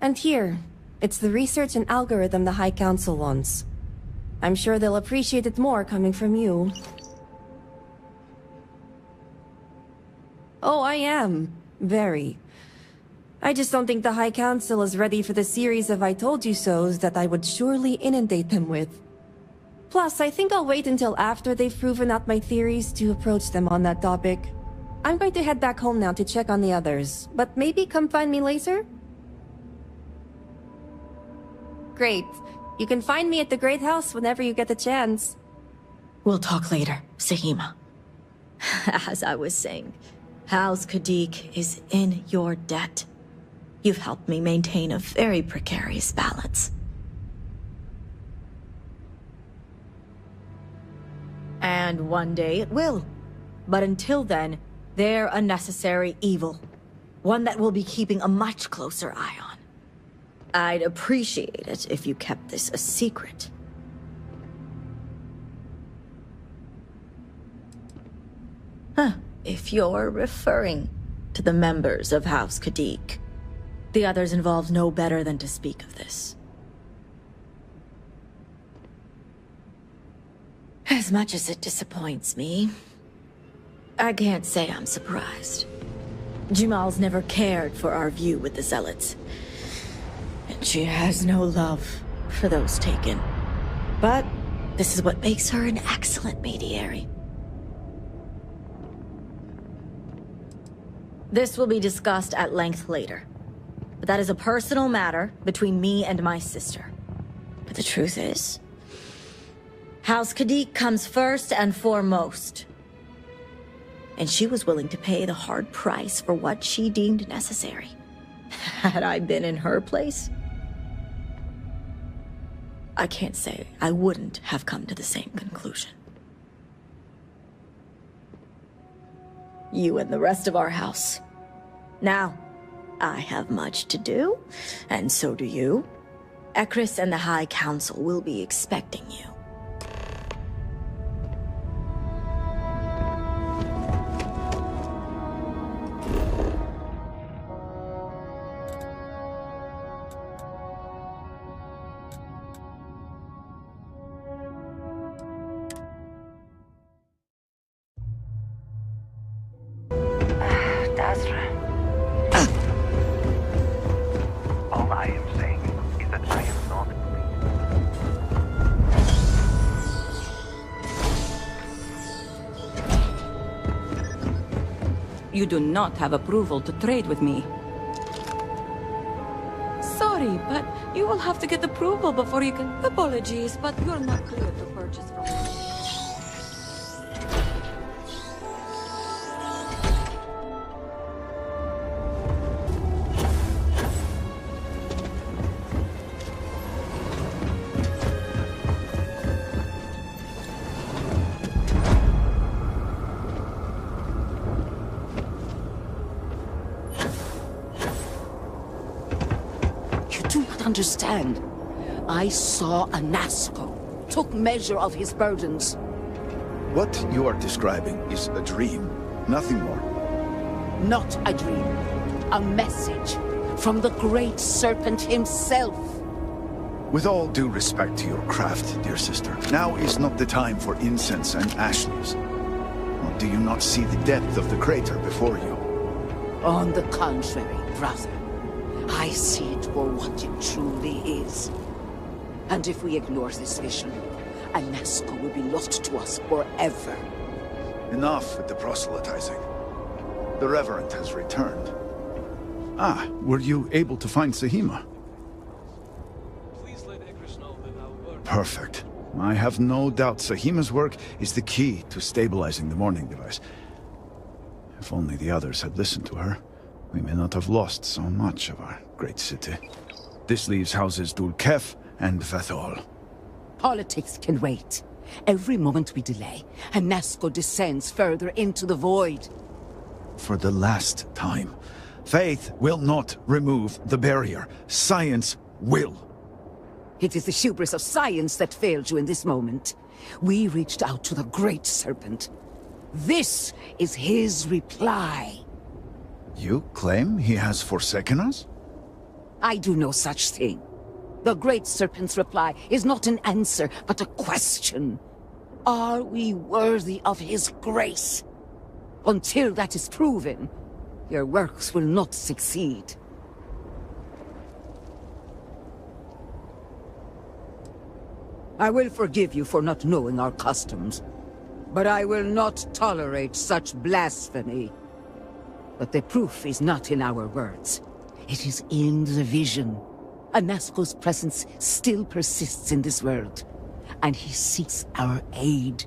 And here, it's the research and algorithm the High Council wants. I'm sure they'll appreciate it more coming from you. Oh, I am. Very. I just don't think the High Council is ready for the series of I told you so's that I would surely inundate them with. Plus, I think I'll wait until after they've proven out my theories to approach them on that topic. I'm going to head back home now to check on the others, but maybe come find me later? Great. You can find me at the Great House whenever you get the chance. We'll talk later, Saheema. As I was saying, House Khadik is in your debt. You've helped me maintain a very precarious balance. And one day it will. But until then, they're a necessary evil. One that we'll be keeping a much closer eye on. I'd appreciate it if you kept this a secret. If you're referring to the members of House Khadik. The others involved know better than to speak of this. As much as it disappoints me, I can't say I'm surprised. Jamal's never cared for our view with the Zealots. And she has no love for those taken. But this is what makes her an excellent mediary. This will be discussed at length later. But that is a personal matter between me and my sister. But the truth is, House Khadik comes first and foremost. And she was willing to pay the hard price for what she deemed necessary. Had I been in her place, I can't say I wouldn't have come to the same conclusion. You and the rest of our house. Now, I have much to do, and so do you. Ekris and the High Council will be expecting you. All I am saying is that I am not pleased. You do not have approval to trade with me. Sorry, but you will have to get approval before you can... Apologies, but you're not clear to purchase from me. Understand. I saw a Nazco, took measure of his burdens. What you are describing is a dream, nothing more. Not a dream. A message from the Great Serpent himself. With all due respect to your craft, dear sister, now is not the time for incense and ash leaves. Do you not see the depth of the crater before you? On the contrary, brother. I see it for what it truly is. And if we ignore this vision, Anasco will be lost to us forever. Enough with the proselytizing. The Reverend has returned. Ah, were you able to find Sahima? Perfect. I have no doubt Sahima's work is the key to stabilizing the Mourning device. If only the others had listened to her, we may not have lost so much of our great city. This leaves houses Dul Kef and Vathol. Politics can wait. Every moment we delay, Anasco descends further into the void. For the last time, faith will not remove the barrier. Science will. It is the hubris of science that failed you in this moment. We reached out to the Great Serpent. This is his reply. You claim he has forsaken us? I do no such thing. The Great Serpent's reply is not an answer, but a question. Are we worthy of his grace? Until that is proven, your works will not succeed. I will forgive you for not knowing our customs, but I will not tolerate such blasphemy. But the proof is not in our words. It is in the vision. Anasco's presence still persists in this world, and he seeks our aid.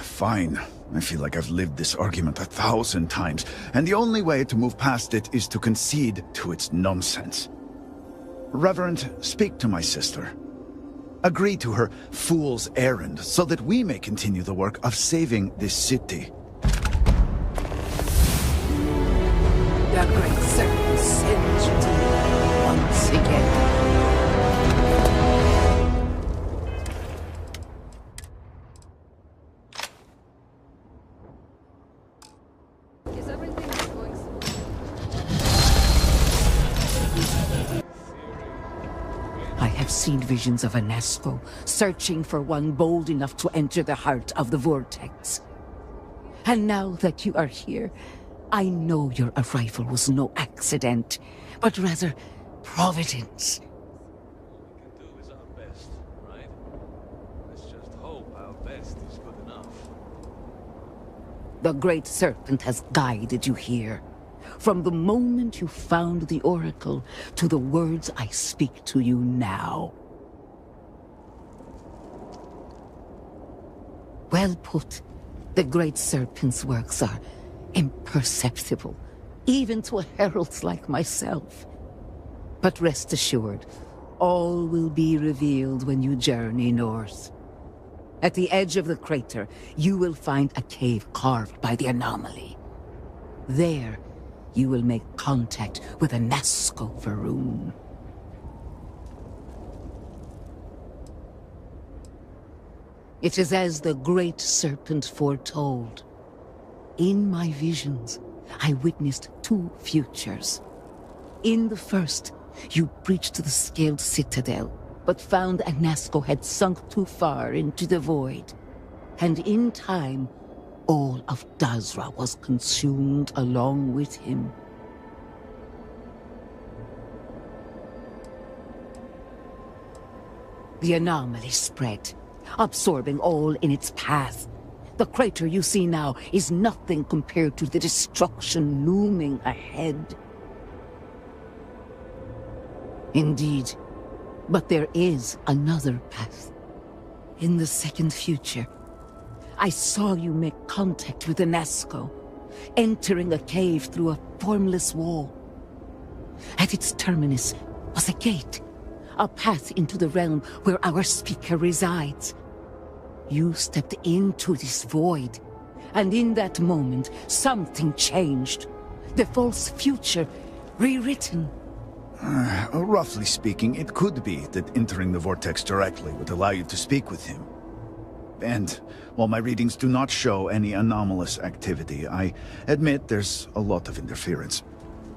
Fine. I feel like I've lived this argument 1,000 times, and the only way to move past it is to concede to its nonsense. Reverend, speak to my sister. Agree to her fool's errand so that we may continue the work of saving this city. The Great Serpent sends you to me once again. Is everything going I have seen visions of Anasco, searching for one bold enough to enter the heart of the Vortex. And now that you are here, I know your arrival was no accident, but rather providence. The Great Serpent has guided you here. From the moment you found the Oracle to the words I speak to you now. Well put. The Great Serpent's works are imperceptible, even to heralds like myself. But rest assured, all will be revealed when you journey north. At the edge of the crater, you will find a cave carved by the anomaly. There, you will make contact with Anasco Va'ruun. It is as the Great Serpent foretold. In my visions, I witnessed two futures. In the first, you breached the Scaled Citadel, but found Anasco had sunk too far into the void. And in time, all of Dazra was consumed along with him. The anomaly spread, absorbing all in its path. The crater you see now is nothing compared to the destruction looming ahead. Indeed, but there is another path. In the second future, I saw you make contact with Anasco, entering a cave through a formless wall. At its terminus was a gate, a path into the realm where our speaker resides. You stepped into this void, and in that moment, something changed. The false future, rewritten. Roughly speaking, it could be that entering the Vortex directly would allow you to speak with him. And while my readings do not show any anomalous activity, I admit there's a lot of interference.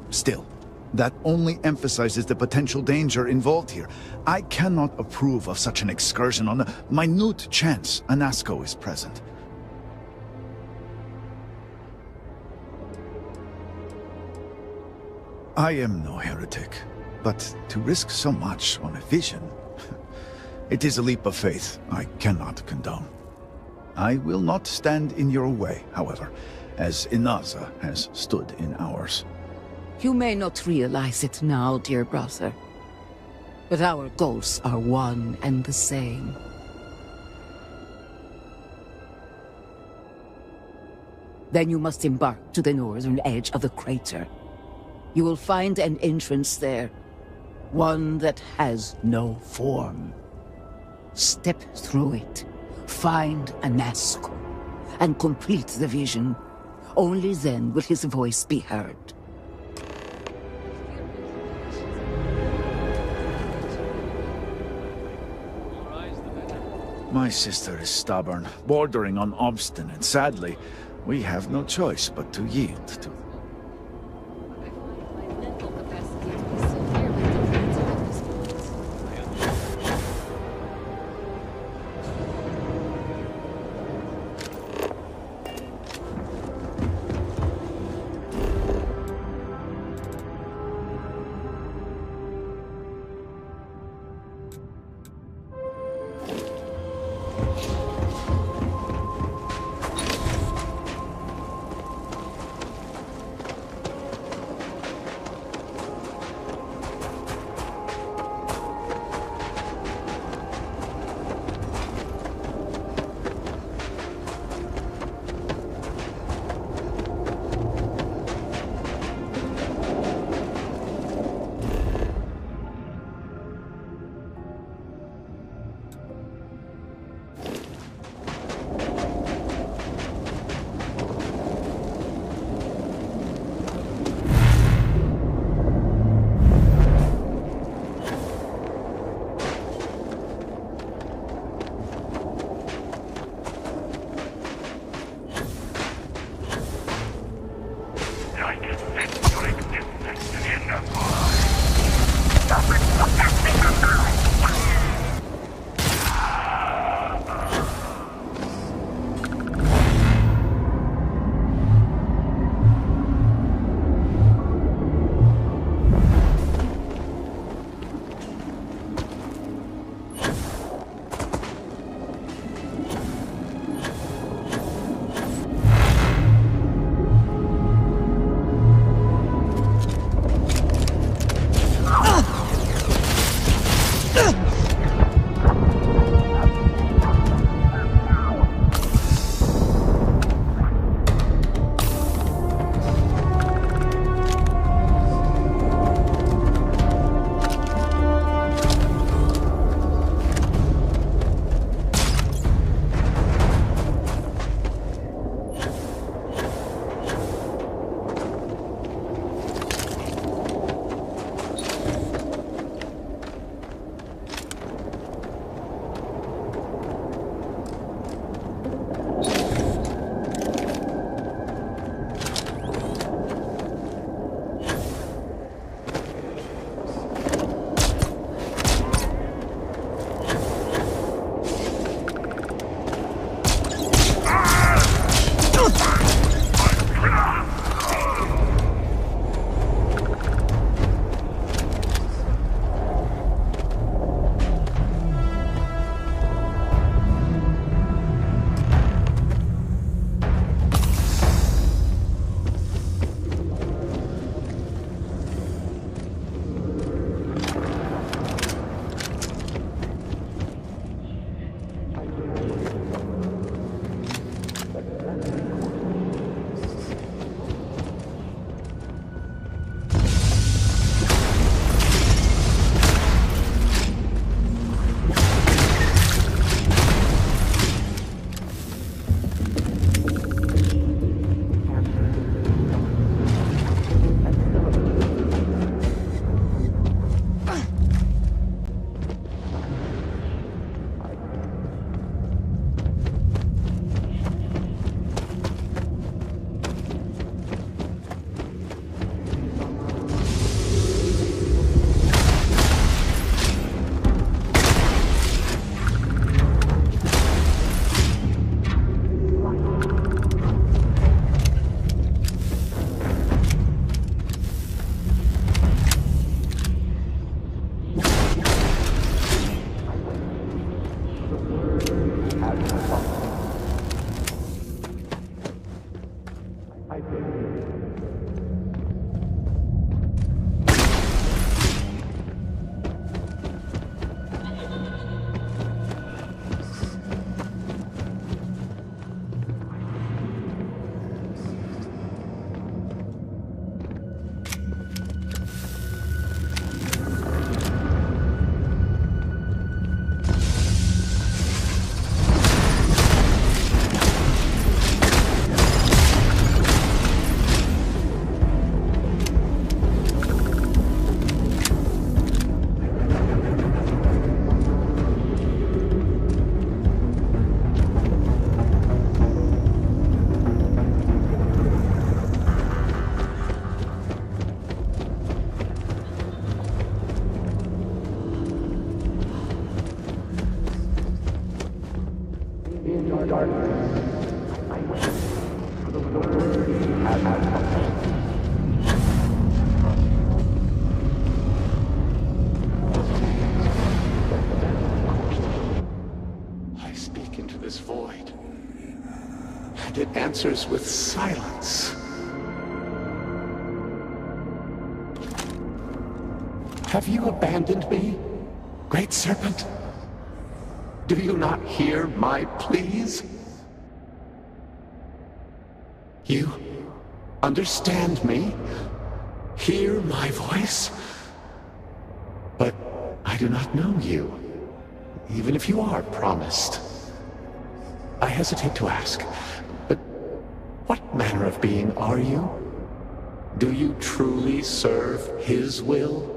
Still, that only emphasizes the potential danger involved here. I cannot approve of such an excursion on the minute chance Anasco is present. I am no heretic, but to risk so much on a vision, it is a leap of faith I cannot condone. I will not stand in your way, however, as Inaza has stood in ours. You may not realize it now, dear brother, but our goals are one and the same. Then you must embark to the northern edge of the crater. You will find an entrance there, one that has no form. Step through it, find a Nazgul, and complete the vision. Only then will his voice be heard. My sister is stubborn, bordering on obstinate. Sadly, we have no choice but to yield to. I wait for the word he has. I speak into this void, and it answers with silence. Have you abandoned me, Great Serpent? Do you not hear my pleas? You understand me? Hear my voice? But I do not know you, even if you are promised. I hesitate to ask, but what manner of being are you? Do you truly serve his will?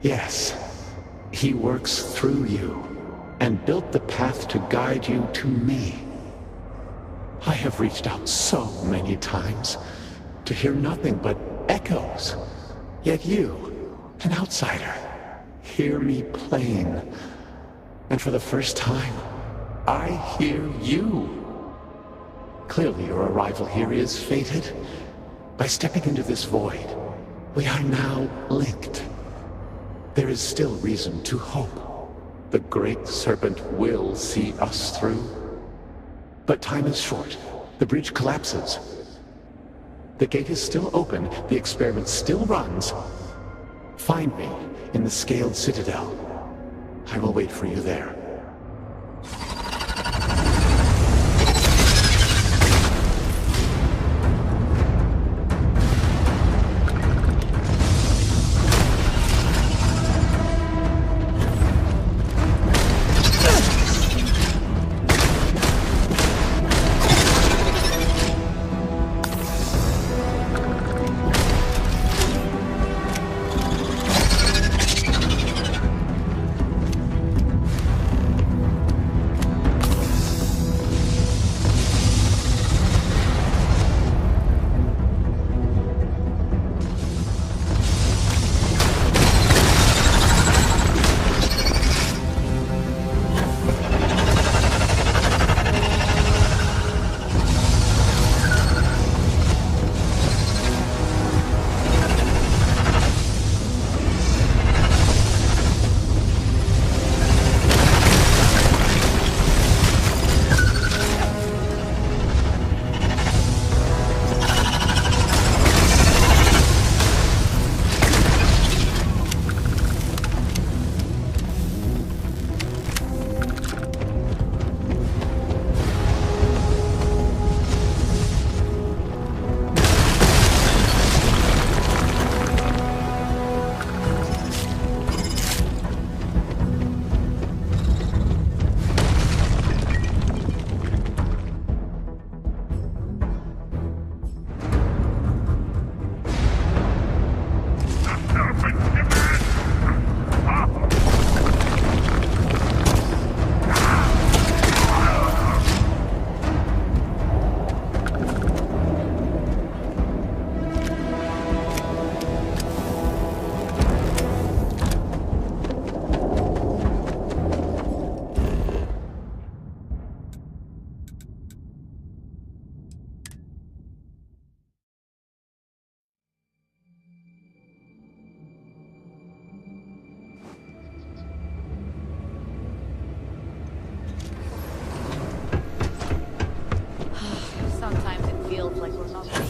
Yes, he works through you, and built the path to guide you to me. I have reached out so many times, to hear nothing but echoes. Yet you, an outsider, hear me plain. And for the first time, I hear you. Clearly your arrival here is fated. By stepping into this void, we are now linked. There is still reason to hope. The Great Serpent will see us through. But time is short. The bridge collapses. The gate is still open. The experiment still runs. Find me in the Scaled Citadel. I will wait for you there. Sometimes it feels like we're not being.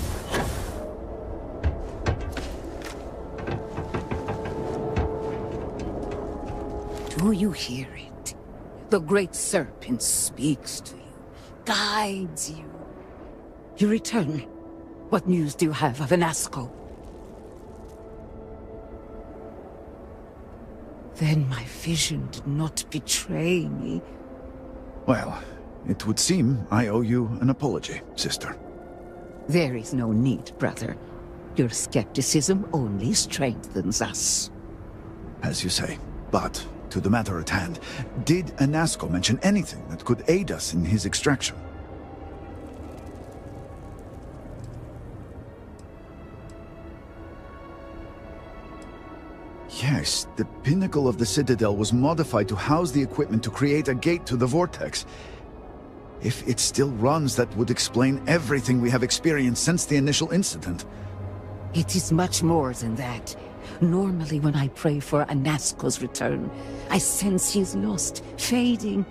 Do you hear it? The Great Serpent speaks to you, guides you. You return. What news do you have of Anasco? Then my vision did not betray me. Well, it would seem I owe you an apology, sister. There is no need, brother. Your skepticism only strengthens us. As you say. But, to the matter at hand, did Anasco mention anything that could aid us in his extraction? Yes, the pinnacle of the Citadel was modified to house the equipment to create a gate to the Vortex. If it still runs, that would explain everything we have experienced since the initial incident. It is much more than that. Normally when I pray for Anasco's return, I sense he is lost, fading.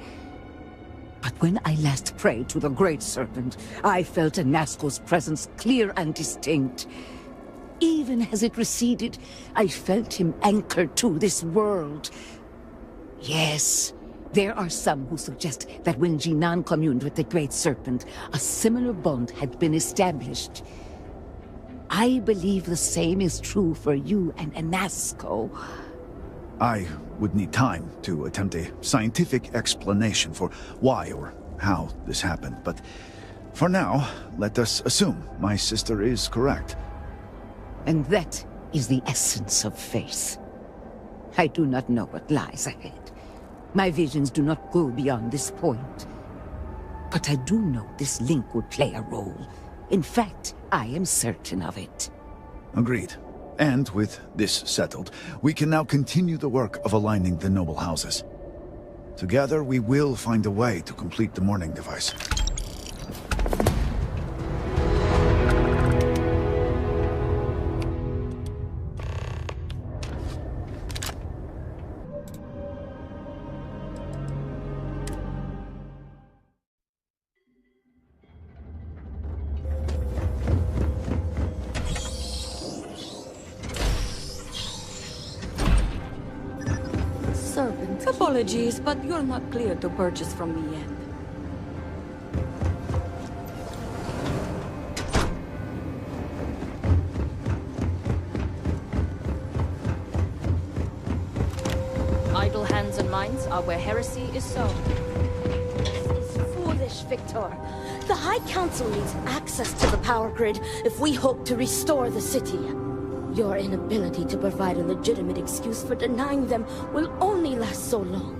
But when I last prayed to the Great Serpent, I felt Anasco's presence clear and distinct. Even as it receded, I felt him anchored to this world. Yes, there are some who suggest that when Jinan communed with the Great Serpent, a similar bond had been established. I believe the same is true for you and Anasco. I would need time to attempt a scientific explanation for why or how this happened, but for now, let us assume my sister is correct. And that is the essence of faith. I do not know what lies ahead. My visions do not go beyond this point. But I do know this link would play a role. In fact, I am certain of it. Agreed. And with this settled, we can now continue the work of aligning the noble houses. Together, we will find a way to complete the mourning device. Apologies, but you're not clear to purchase from me yet. Idle hands and minds are where heresy is sown. This is foolish, Victor. The High Council needs access to the power grid if we hope to restore the city. Your inability to provide a legitimate excuse for denying them will only last so long.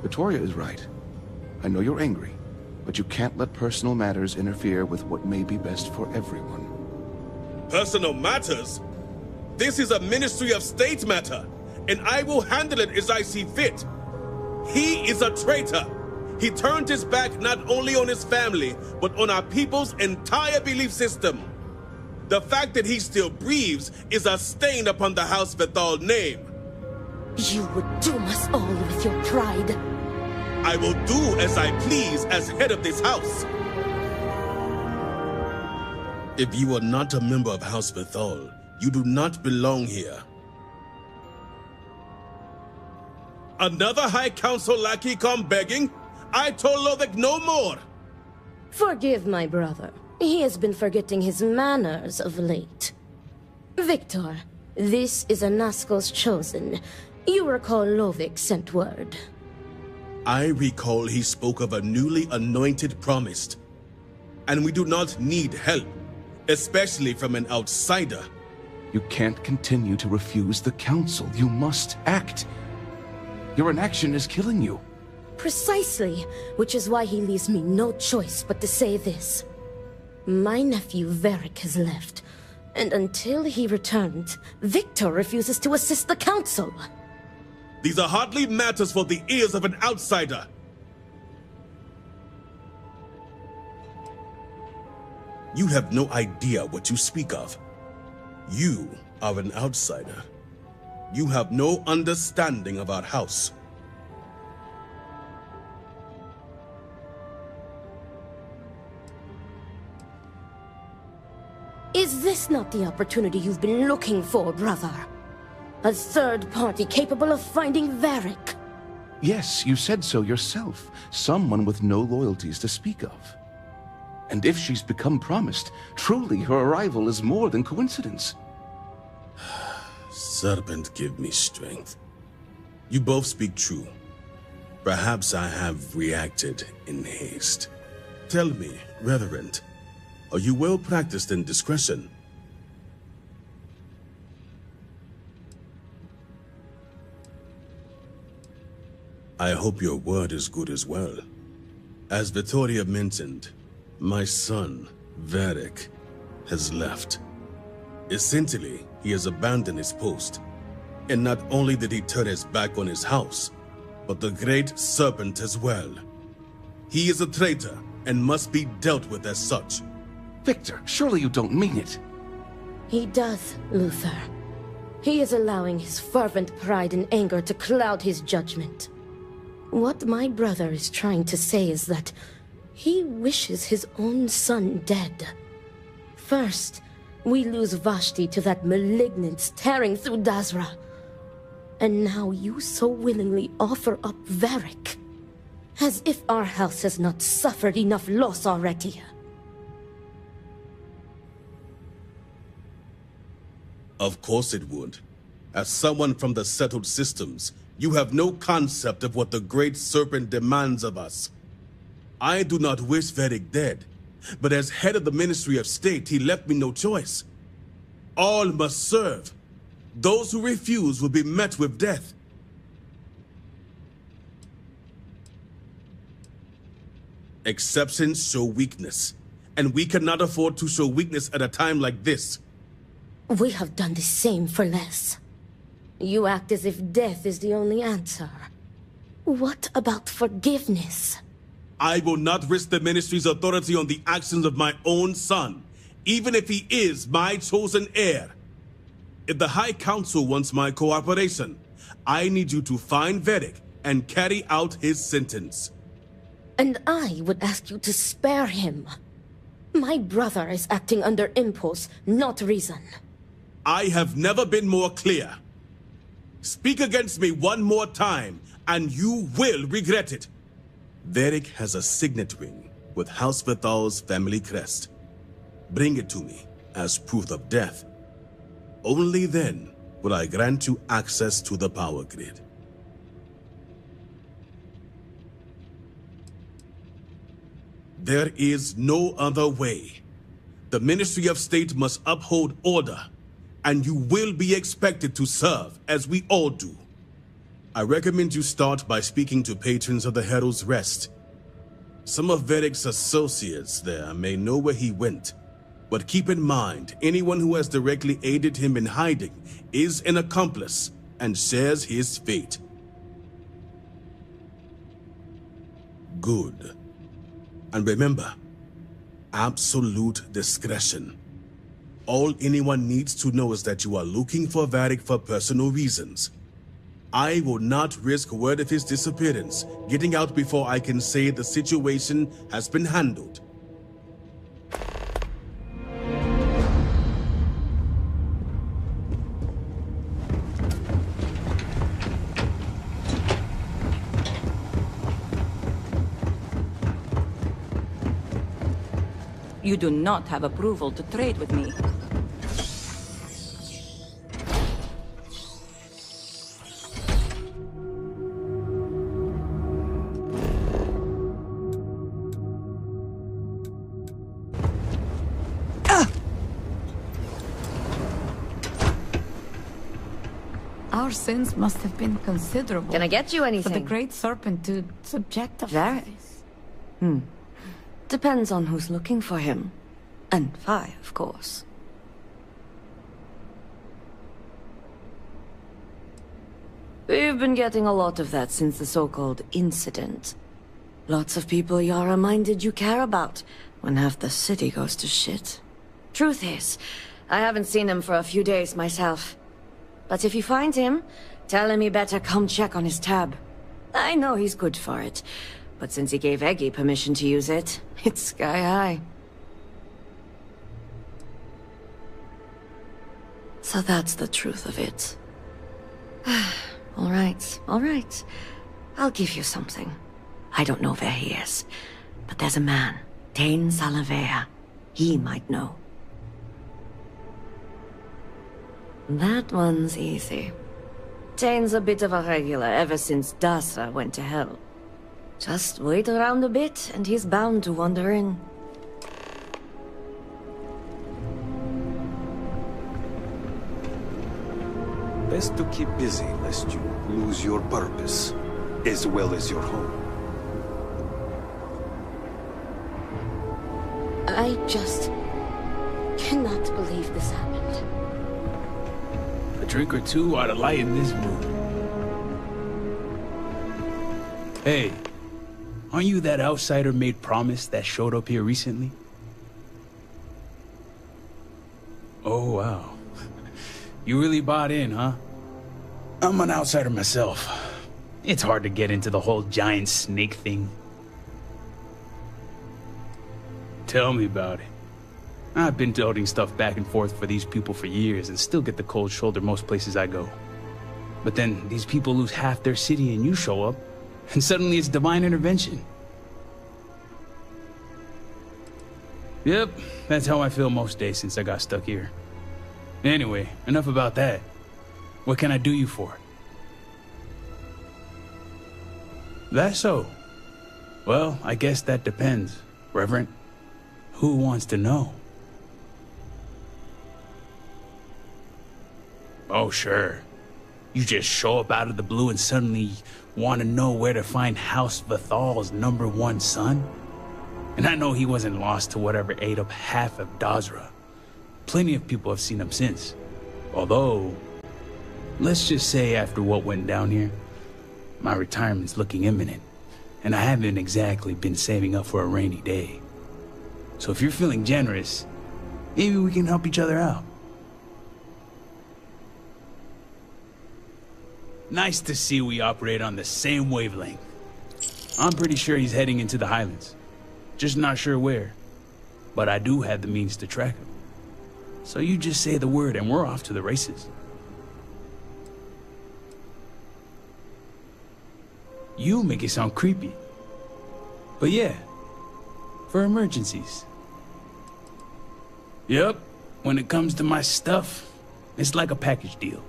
Victoria is right. I know you're angry, but you can't let personal matters interfere with what may be best for everyone. Personal matters? This is a Ministry of State matter, and I will handle it as I see fit. He is a traitor. He turned his back not only on his family, but on our people's entire belief system. The fact that he still breathes is a stain upon the House Vethal name. You would doom us all with your pride. I will do as I please as head of this house. If you are not a member of House Vethal, you do not belong here. Another High Council lackey come begging? I told Lothric no more. Forgive my brother. He has been forgetting his manners of late. Victor, this is Anasco's chosen. You recall Lothric sent word. I recall he spoke of a newly anointed promised. And we do not need help, especially from an outsider. You can't continue to refuse the council. You must act. Your inaction is killing you. Precisely, which is why he leaves me no choice but to say this. My nephew Varric has left, and until he returns, Victor refuses to assist the council. These are hardly matters for the ears of an outsider. You have no idea what you speak of. You are an outsider. You have no understanding of our house. Is this not the opportunity you've been looking for, brother? A third party capable of finding Varric? Yes, you said so yourself. Someone with no loyalties to speak of. And if she's become promised, truly her arrival is more than coincidence. Serpent, give me strength. You both speak true. Perhaps I have reacted in haste. Tell me, Reverend, are you well practiced in discretion? I hope your word is good as well. As Vittoria mentioned, my son, Varric, has left. Essentially, he has abandoned his post. And not only did he turn his back on his house, but the Great Serpent as well. He is a traitor and must be dealt with as such. Victor, surely you don't mean it. He does, Luther. He is allowing his fervent pride and anger to cloud his judgment. What my brother is trying to say is that he wishes his own son dead. First, we lose Vashti to that malignance tearing through Dazra. And now you so willingly offer up Varric. As if our house has not suffered enough loss already. Of course it would. As someone from the settled systems, you have no concept of what the Great Serpent demands of us. I do not wish Varric dead, but as head of the Ministry of State, he left me no choice. All must serve. Those who refuse will be met with death. Exceptions show weakness, and we cannot afford to show weakness at a time like this. We have done the same for less. You act as if death is the only answer. What about forgiveness? I will not risk the Ministry's authority on the actions of my own son, even if he is my chosen heir. If the High Council wants my cooperation, I need you to find Varric and carry out his sentence. And I would ask you to spare him. My brother is acting under impulse, not reason. I have never been more clear. Speak against me one more time, and you will regret it. Varric has a signet ring with House Vithal's family crest. Bring it to me as proof of death. Only then will I grant you access to the power grid. There is no other way. The Ministry of State must uphold order, and you will be expected to serve as we all do. I recommend you start by speaking to patrons of the Herald's Rest. Some of Varric's associates there may know where he went, but keep in mind, anyone who has directly aided him in hiding is an accomplice and shares his fate. Good. And remember, absolute discretion. All anyone needs to know is that you are looking for Varric for personal reasons. I will not risk word of his disappearance getting out before I can say the situation has been handled. You do not have approval to trade with me. Our sins must have been considerable. Can I get you anything? For the Great Serpent to subject us to this. Depends on who's looking for him. And Vi, of course. We've been getting a lot of that since the so-called incident. Lots of people Yara minded you care about, when half the city goes to shit. Truth is, I haven't seen him for a few days myself. But if you find him, tell him he better come check on his tab. I know he's good for it, but since he gave Eggy permission to use it, it's sky high. So that's the truth of it. All right. I'll give you something. I don't know where he is, but there's a man, Tain Salavea. He might know. That one's easy. Tain's a bit of a regular ever since Dasa went to hell. Just wait around a bit, and he's bound to wander in. Best to keep busy, lest you lose your purpose, as well as your home. I just cannot believe this happened. drink or two ought to lighten this mood. Hey, aren't you that outsider made promise that showed up here recently? Oh, wow. You really bought in, huh? I'm an outsider myself. It's hard to get into the whole giant snake thing. Tell me about it. I've been toting stuff back and forth for these people for years and still get the cold shoulder most places I go. But then these people lose half their city and you show up, and suddenly it's divine intervention. Yep, that's how I feel most days since I got stuck here. Anyway, enough about that. What can I do you for? That's so. Well, I guess that depends, Reverend. Who wants to know? Oh, sure. You just show up out of the blue and suddenly want to know where to find House Vathal's #1 son? And I know he wasn't lost to whatever ate up half of Dazra. Plenty of people have seen him since. Although, let's just say after what went down here, my retirement's looking imminent, and I haven't exactly been saving up for a rainy day. So if you're feeling generous, maybe we can help each other out. Nice to see we operate on the same wavelength. I'm pretty sure he's heading into the Highlands. Just not sure where. But I do have the means to track him. So you just say the word and we're off to the races. You make it sound creepy. But yeah, for emergencies. Yep, when it comes to my stuff, it's like a package deal.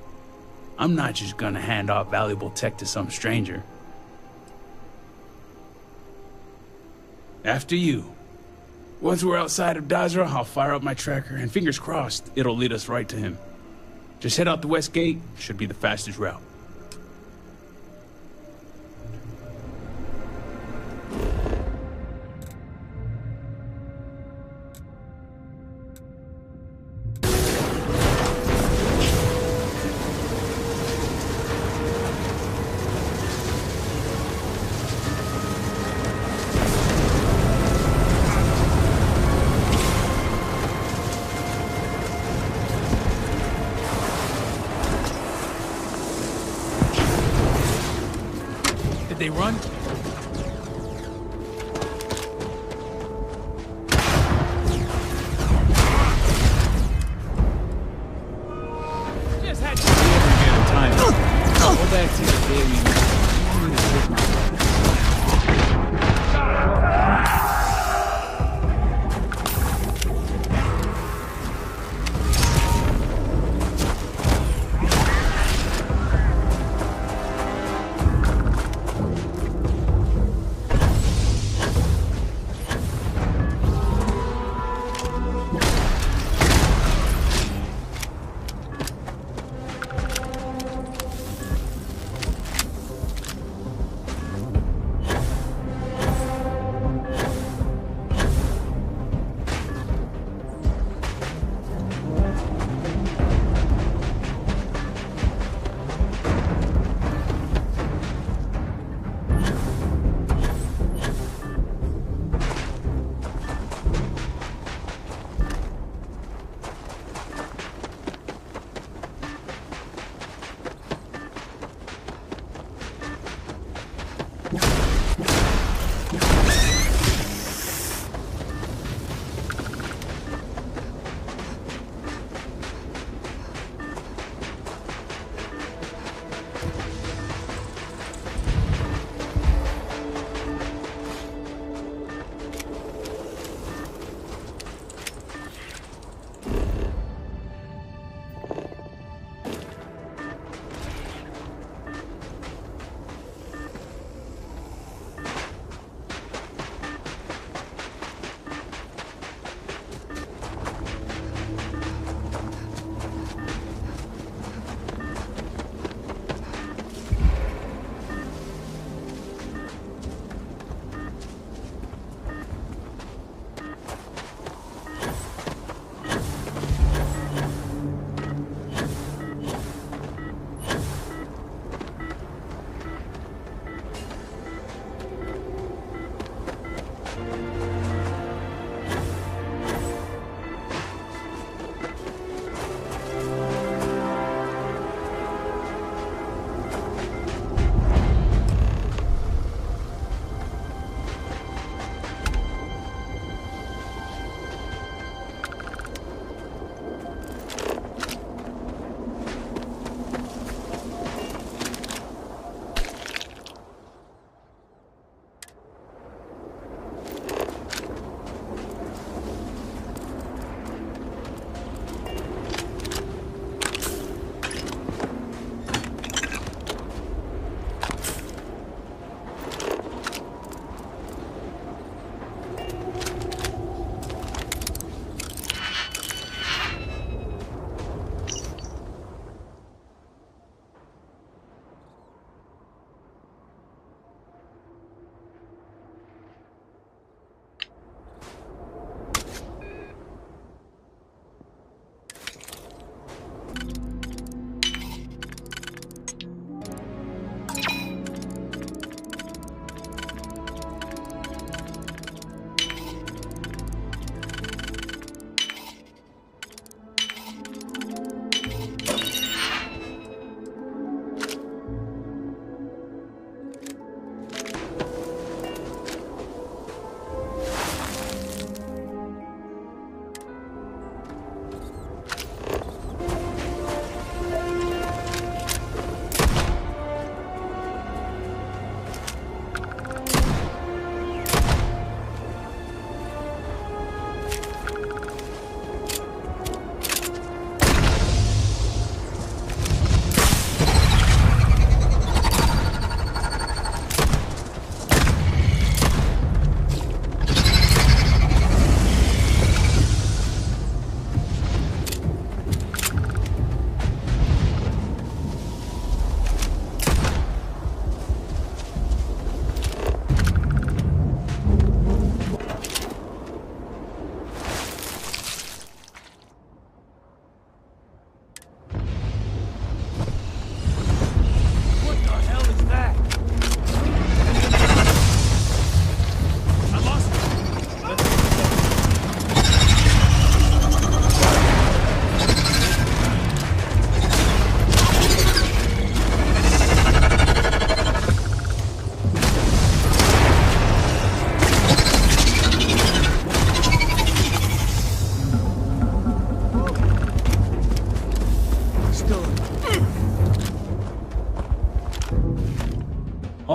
I'm not just gonna hand off valuable tech to some stranger. After you. Once we're outside of Dazra, I'll fire up my tracker, and fingers crossed, it'll lead us right to him. Just head out the west gate, should be the fastest route. They run? Just had to be every bit of time. Go back to the day we met.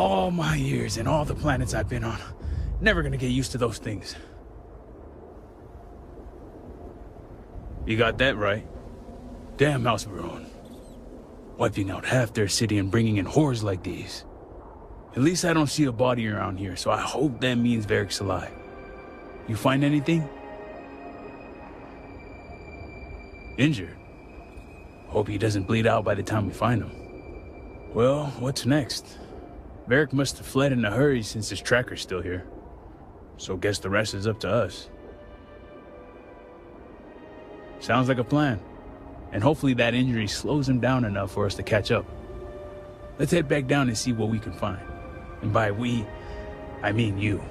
all my years and all the planets I've been on, never gonna get used to those things. You got that right. Damn House Va'ruun. Wiping out half their city and bringing in horrors like these. At least I don't see a body around here, so I hope that means Varric's alive. You find anything? Injured? Hope he doesn't bleed out by the time we find him. Well, what's next? Varric must have fled in a hurry since his tracker's still here. So guess the rest is up to us. Sounds like a plan. And hopefully that injury slows him down enough for us to catch up. Let's head back down and see what we can find. And by we, I mean you.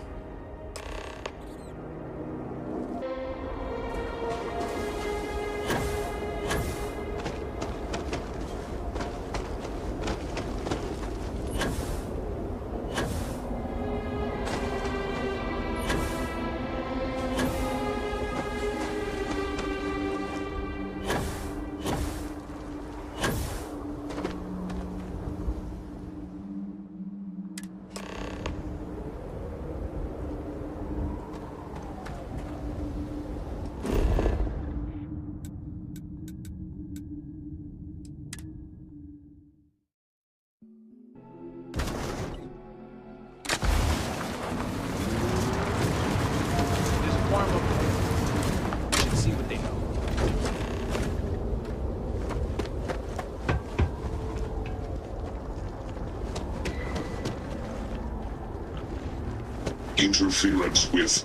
Interference with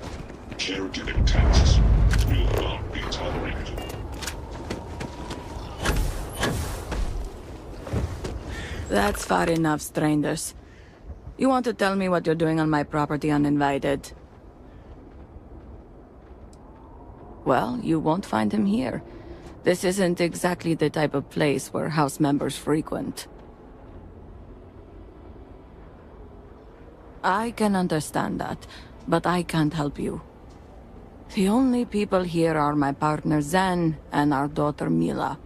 caregiving tasks will not be tolerated. That's far enough, strangers. You want to tell me what you're doing on my property uninvited? Well, you won't find him here. This isn't exactly the type of place where house members frequent. I can understand that, but I can't help you. The only people here are my partner Zen and our daughter Mila.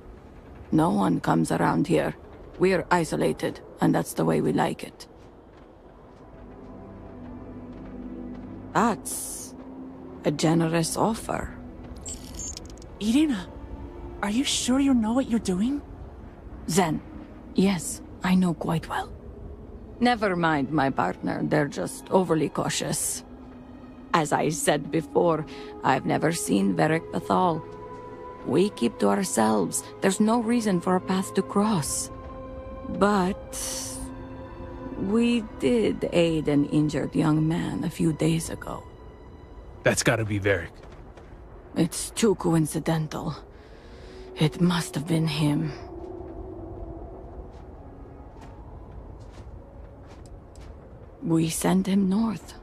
No one comes around here. We're isolated, and that's the way we like it. That's a generous offer. Irina, are you sure you know what you're doing? Zen, yes, I know quite well. Never mind my partner, they're just overly cautious. As I said before, I've never seen Varric Bethal. We keep to ourselves. There's no reason for a path to cross. But we did aid an injured young man a few days ago. That's gotta be Varric. It's too coincidental. It must have been him. We sent him north.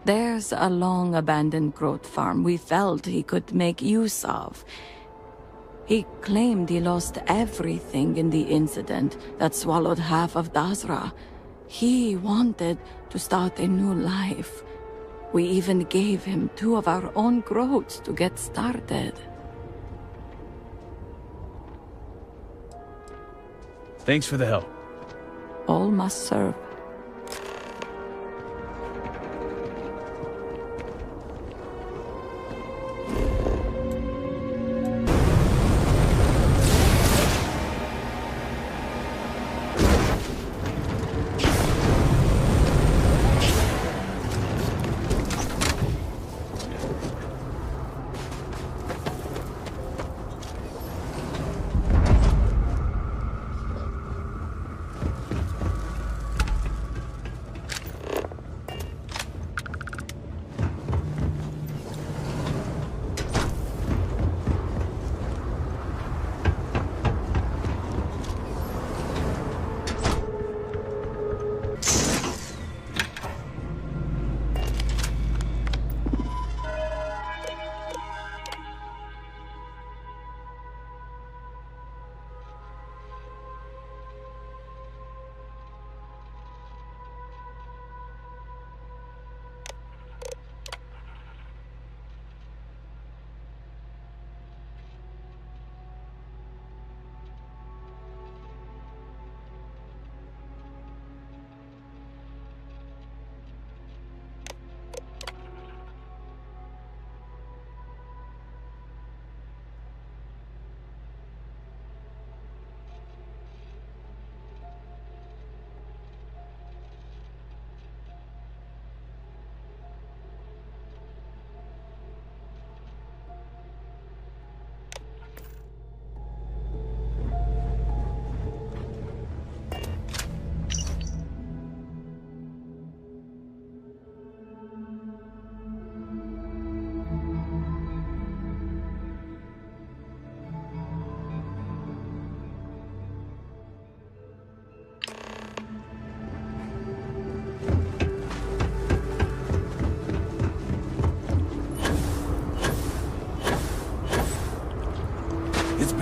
There's a long-abandoned growth farm we felt he could make use of. He claimed he lost everything in the incident that swallowed half of Dazra. He wanted to start a new life. We even gave him 2 of our own growths to get started. Thanks for the help. All must serve.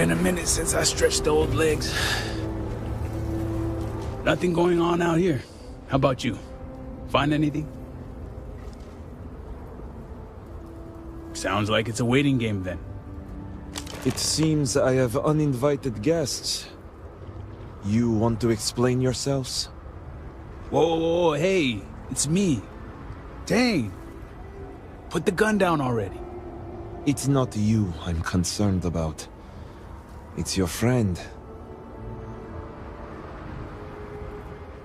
Been a minute since I stretched the old legs. Nothing going on out here. How about you? Find anything? Sounds like it's a waiting game then. It seems I have uninvited guests. You want to explain yourselves? Whoa, hey, it's me. Dang. Put the gun down already. It's not you I'm concerned about. It's your friend.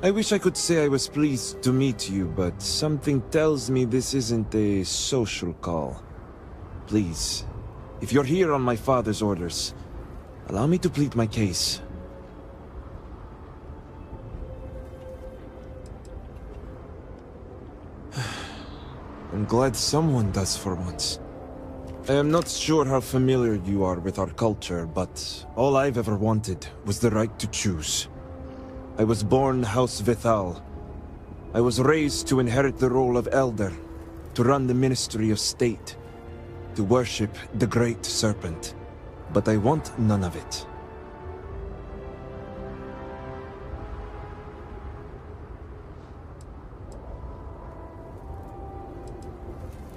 I wish I could say I was pleased to meet you, but something tells me this isn't a social call. Please, if you're here on my father's orders, allow me to plead my case. I'm glad someone does for once. I am not sure how familiar you are with our culture, but all I've ever wanted was the right to choose. I was born House Vithal. I was raised to inherit the role of Elder, to run the Ministry of State, to worship the Great Serpent. But I want none of it.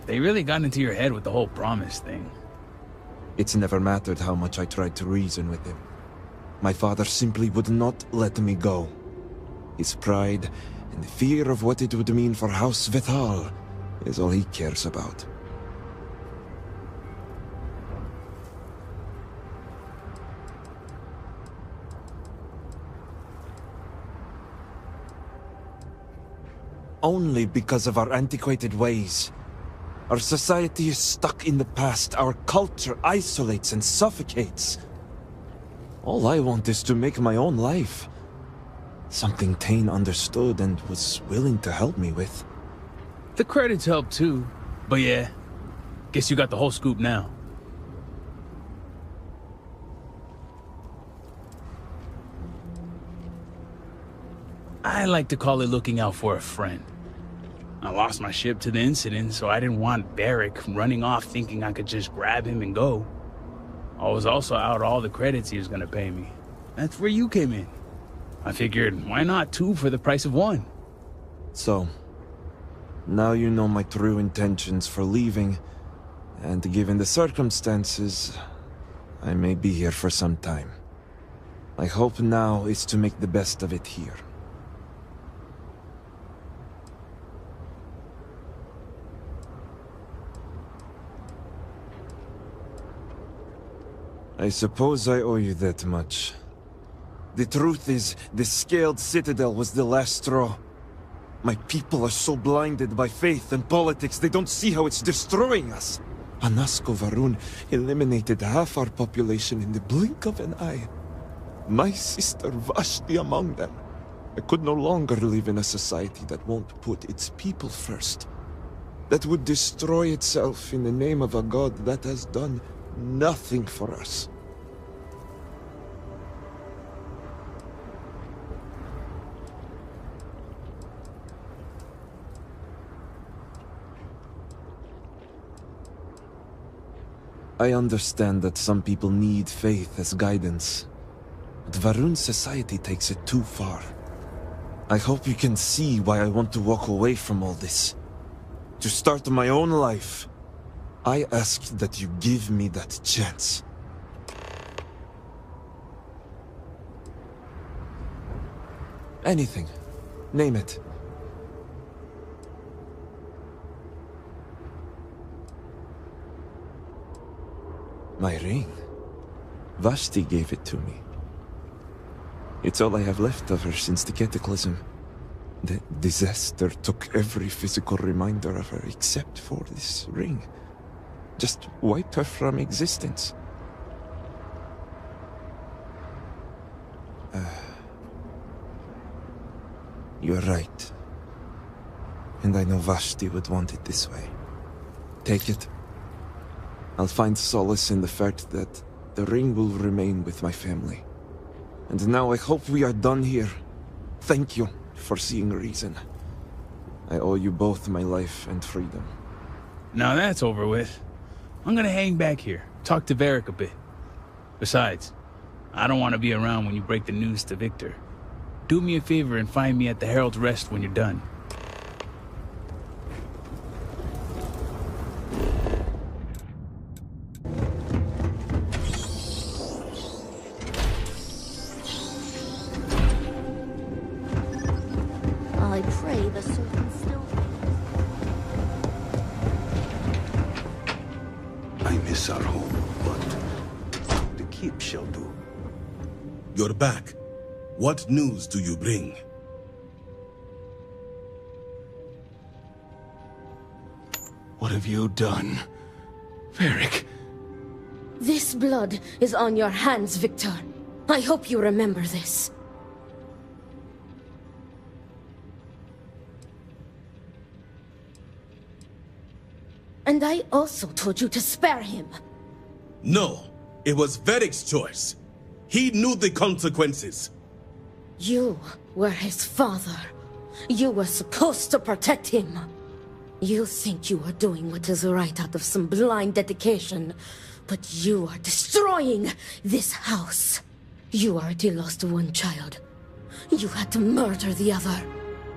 They really got into your head with the whole promise thing. It's never mattered how much I tried to reason with him. My father simply would not let me go. His pride and the fear of what it would mean for House Vithal is all he cares about. Only because of our antiquated ways. Our society is stuck in the past. Our culture isolates and suffocates. All I want is to make my own life. Something Tane understood and was willing to help me with. The credits help too. But yeah, guess you got the whole scoop now. I like to call it looking out for a friend. I lost my ship to the incident, so I didn't want Barrick running off thinking I could just grab him and go. I was also out all the credits he was gonna pay me. That's where you came in. I figured, why not 2 for the price of 1? So, now you know my true intentions for leaving, and given the circumstances, I may be here for some time. My hope now is to make the best of it here. I suppose I owe you that much. The truth is, the Scaled Citadel was the last straw. My people are so blinded by faith and politics, they don't see how it's destroying us. Anasco Varun eliminated half our population in the blink of an eye. My sister Vashti among them. I could no longer live in a society that won't put its people first. That would destroy itself in the name of a god that has done nothing for us. I understand that some people need faith as guidance, but Varun's society takes it too far. I hope you can see why I want to walk away from all this. To start my own life. I ask that you give me that chance. Anything. Name it. My ring. Vashti gave it to me. It's all I have left of her since the Cataclysm. The disaster took every physical reminder of her except for this ring. Just wiped her from existence. You're right. And I know Vashti would want it this way. Take it. I'll find solace in the fact that the ring will remain with my family. And now I hope we are done here. Thank you for seeing reason. I owe you both my life and freedom. Now that's over with. I'm gonna hang back here, talk to Varric a bit. Besides, I don't want to be around when you break the news to Victor. Do me a favor and find me at the Herald's Rest when you're done. I pray the serpent still... I miss our home, but the keep shall do. You're back. What news do you bring? What have you done? Varric. This blood is on your hands, Victor. I hope you remember this. And I also told you to spare him. No, it was Varric's choice. He knew the consequences. You were his father. You were supposed to protect him. You think you are doing what is right out of some blind dedication, but you are destroying this house. You already lost one child. You had to murder the other.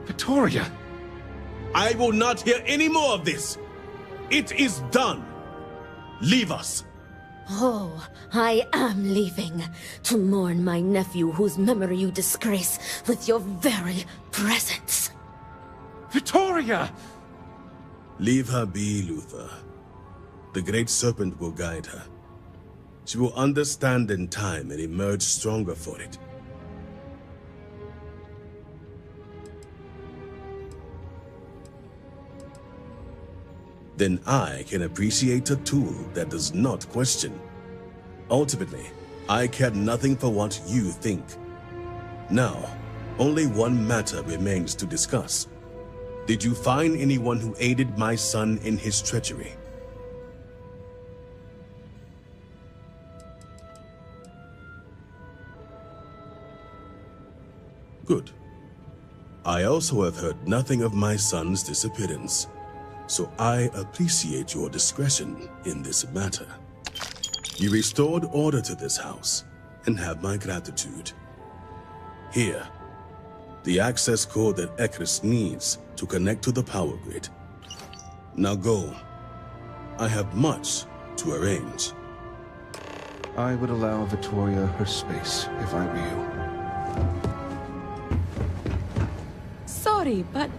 Victoria! I will not hear any more of this. It is done. Leave us. Oh, I am leaving to mourn my nephew whose memory you disgrace with your very presence. Victoria! Leave her be, Luther. The Great Serpent will guide her. She will understand in time and emerge stronger for it. Then I can appreciate a tool that does not question. Ultimately, I care nothing for what you think. Now, only one matter remains to discuss. Did you find anyone who aided my son in his treachery? Good. I also have heard nothing of my son's disappearance, so I appreciate your discretion in this matter. You restored order to this house, and have my gratitude. Here, the access code that Ekris needs to connect to the power grid. Now go. I have much to arrange. I would allow Victoria her space if I were you. Sorry, but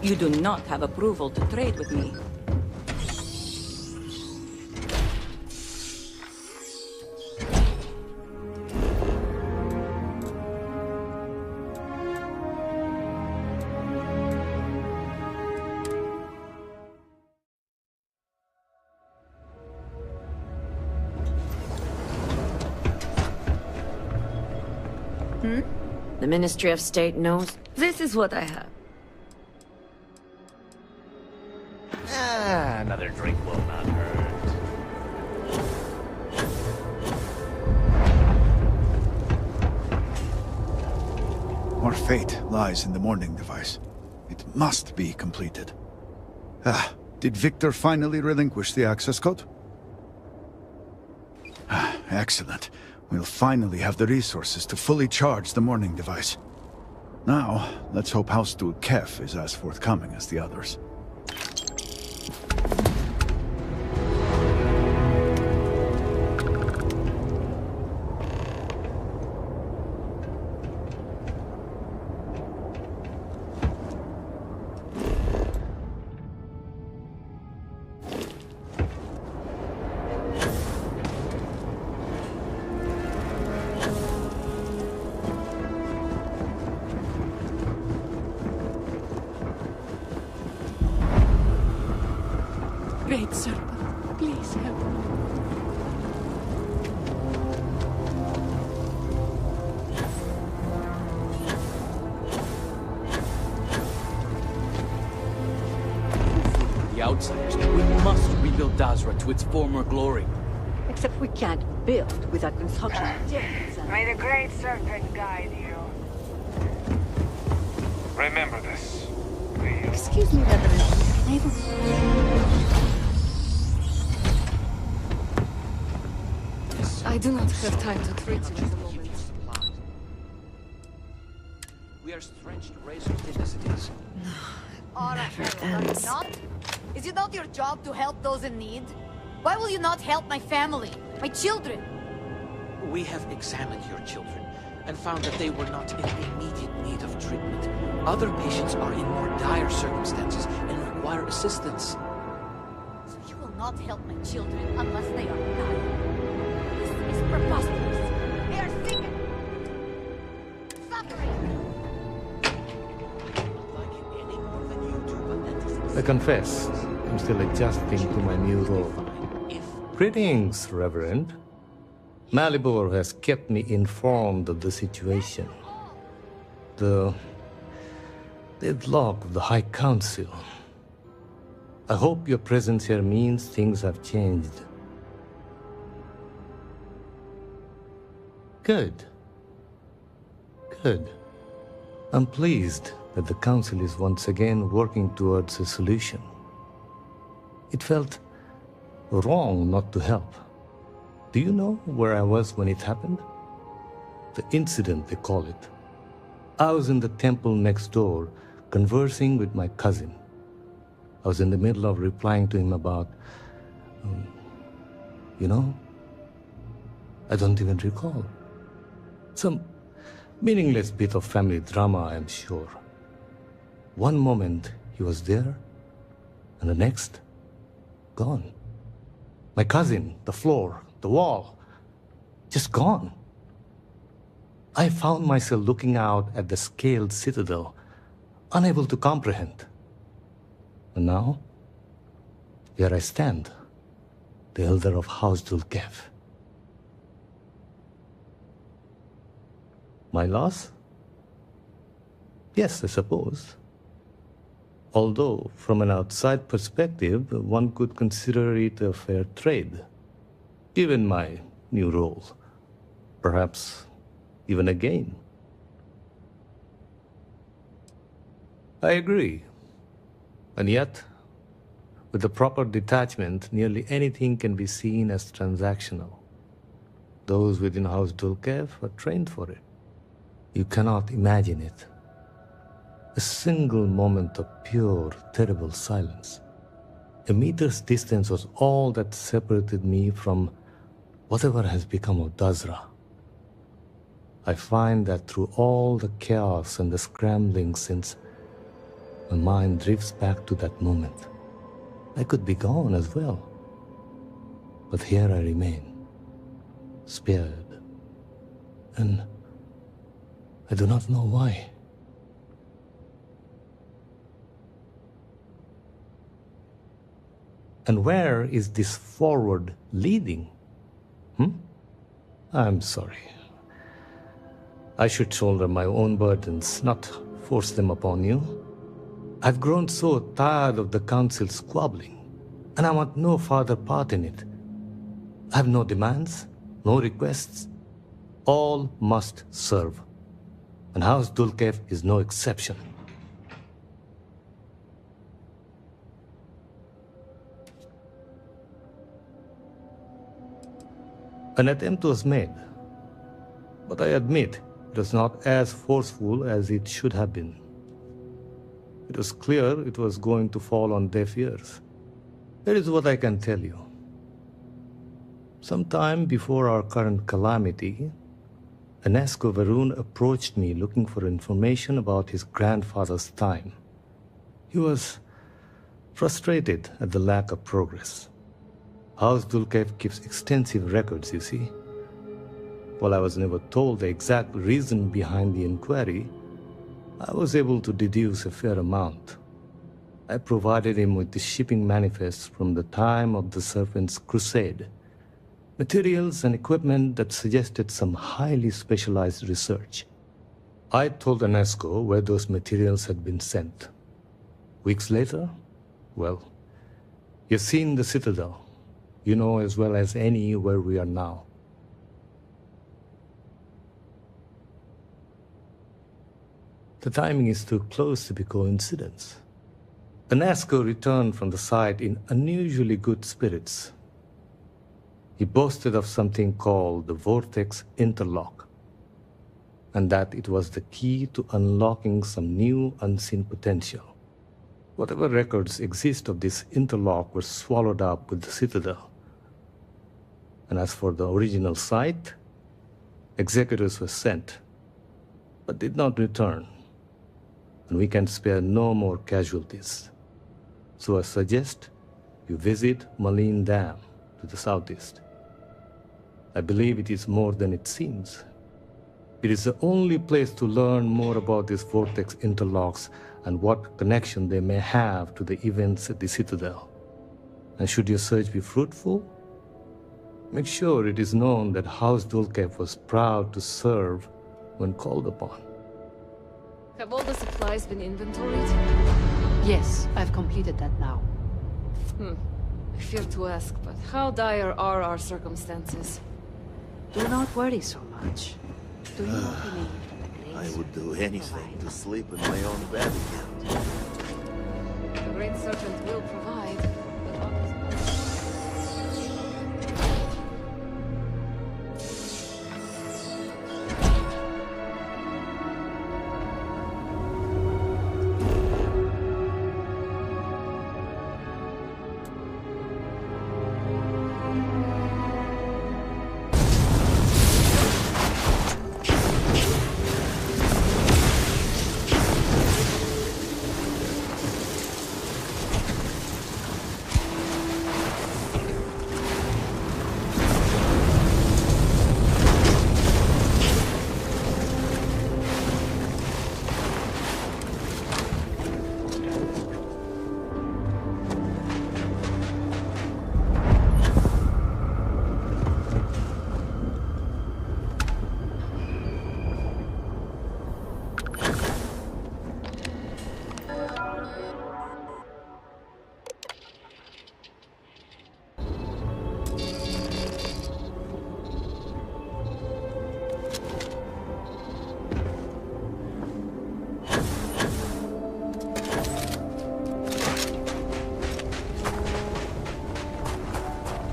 you do not have approval to trade with me. The Ministry of State knows. This is what I have. Another drink will not hurt. Our fate lies in the mourning device. It must be completed. Did Victor finally relinquish the access code? Excellent. We'll finally have the resources to fully charge the mourning device. Now, let's hope House Steward Kef is as forthcoming as the others. Great Serpent, please help me. The outsiders, we must rebuild Dazra to its former glory. Except we can't build without construction materials. May the Great Serpent guide you. Remember this. Excuse me, Reverend. I do not have time to treat you at the moment. We are stretched razor thin as it is. Never ends. Is it not your job to help those in need? Why will you not help my family, my children? We have examined your children and found that they were not in immediate need of treatment. Other patients are in more dire circumstances and require assistance. So you will not help my children unless they are dying. This is preposterous. They are sick and suffering. I confess, I'm still adjusting to my new role. Greetings, Reverend. Malibor has kept me informed of the situation. The deadlock of the High Council. I hope your presence here means things have changed. Good. Good. I'm pleased that the Council is once again working towards a solution. It felt wrong not to help. Do you know where I was when it happened? The incident, they call it. I was in the temple next door, conversing with my cousin. I was in the middle of replying to him about... you know? I don't even recall. Some meaningless bit of family drama, I'm sure. One moment, he was there, and the next, gone. My cousin, the floor, the wall, just gone. I found myself looking out at the scaled citadel, unable to comprehend. And now, here I stand, the elder of House Dulkev. My loss? Yes, I suppose. Although, from an outside perspective, one could consider it a fair trade. Given my new role, perhaps even a gain. I agree. And yet, with the proper detachment, nearly anything can be seen as transactional. Those within House Dulkev are trained for it. You cannot imagine it. A single moment of pure, terrible silence. A meter's distance was all that separated me from whatever has become of Dazra. I find that through all the chaos and the scrambling since, my mind drifts back to that moment. I could be gone as well. But here I remain, spared. And I do not know why. And where is this forward leading? I'm sorry. I should shoulder my own burdens, not force them upon you. I've grown so tired of the Council squabbling, and I want no further part in it. I have no demands, no requests. All must serve. And House Dulkev is no exception. An attempt was made, but I admit it was not as forceful as it should have been. It was clear it was going to fall on deaf ears. Here is what I can tell you. Sometime before our current calamity, Enesco Varun approached me looking for information about his grandfather's time. He was frustrated at the lack of progress. House Dulkev keeps extensive records, you see. While I was never told the exact reason behind the inquiry, I was able to deduce a fair amount. I provided him with the shipping manifests from the time of the Serpent's Crusade, materials and equipment that suggested some highly specialized research. I told Enesco where those materials had been sent. Weeks later, well, you've seen the Citadel. You know as well as any where we are now. The timing is too close to be coincidence. Enesco returned from the site in unusually good spirits. He boasted of something called the Vortex Interlock, and that it was the key to unlocking some new unseen potential. Whatever records exist of this interlock were swallowed up with the Citadel. And as for the original site, executors were sent, but did not return. And we can spare no more casualties. So I suggest you visit Malin Dam to the southeast. I believe it is more than it seems. It is the only place to learn more about these vortex interlocks and what connection they may have to the events at the Citadel. And should your search be fruitful, make sure it is known that House Dulcev was proud to serve when called upon. Have all the supplies been inventoried? Yes, I've completed that now. I fear to ask, but how dire are our circumstances? Do not worry so much. Do you not believe that the Great I would do anything to sleep in my own bed again. The Great Serpent will provide, but others...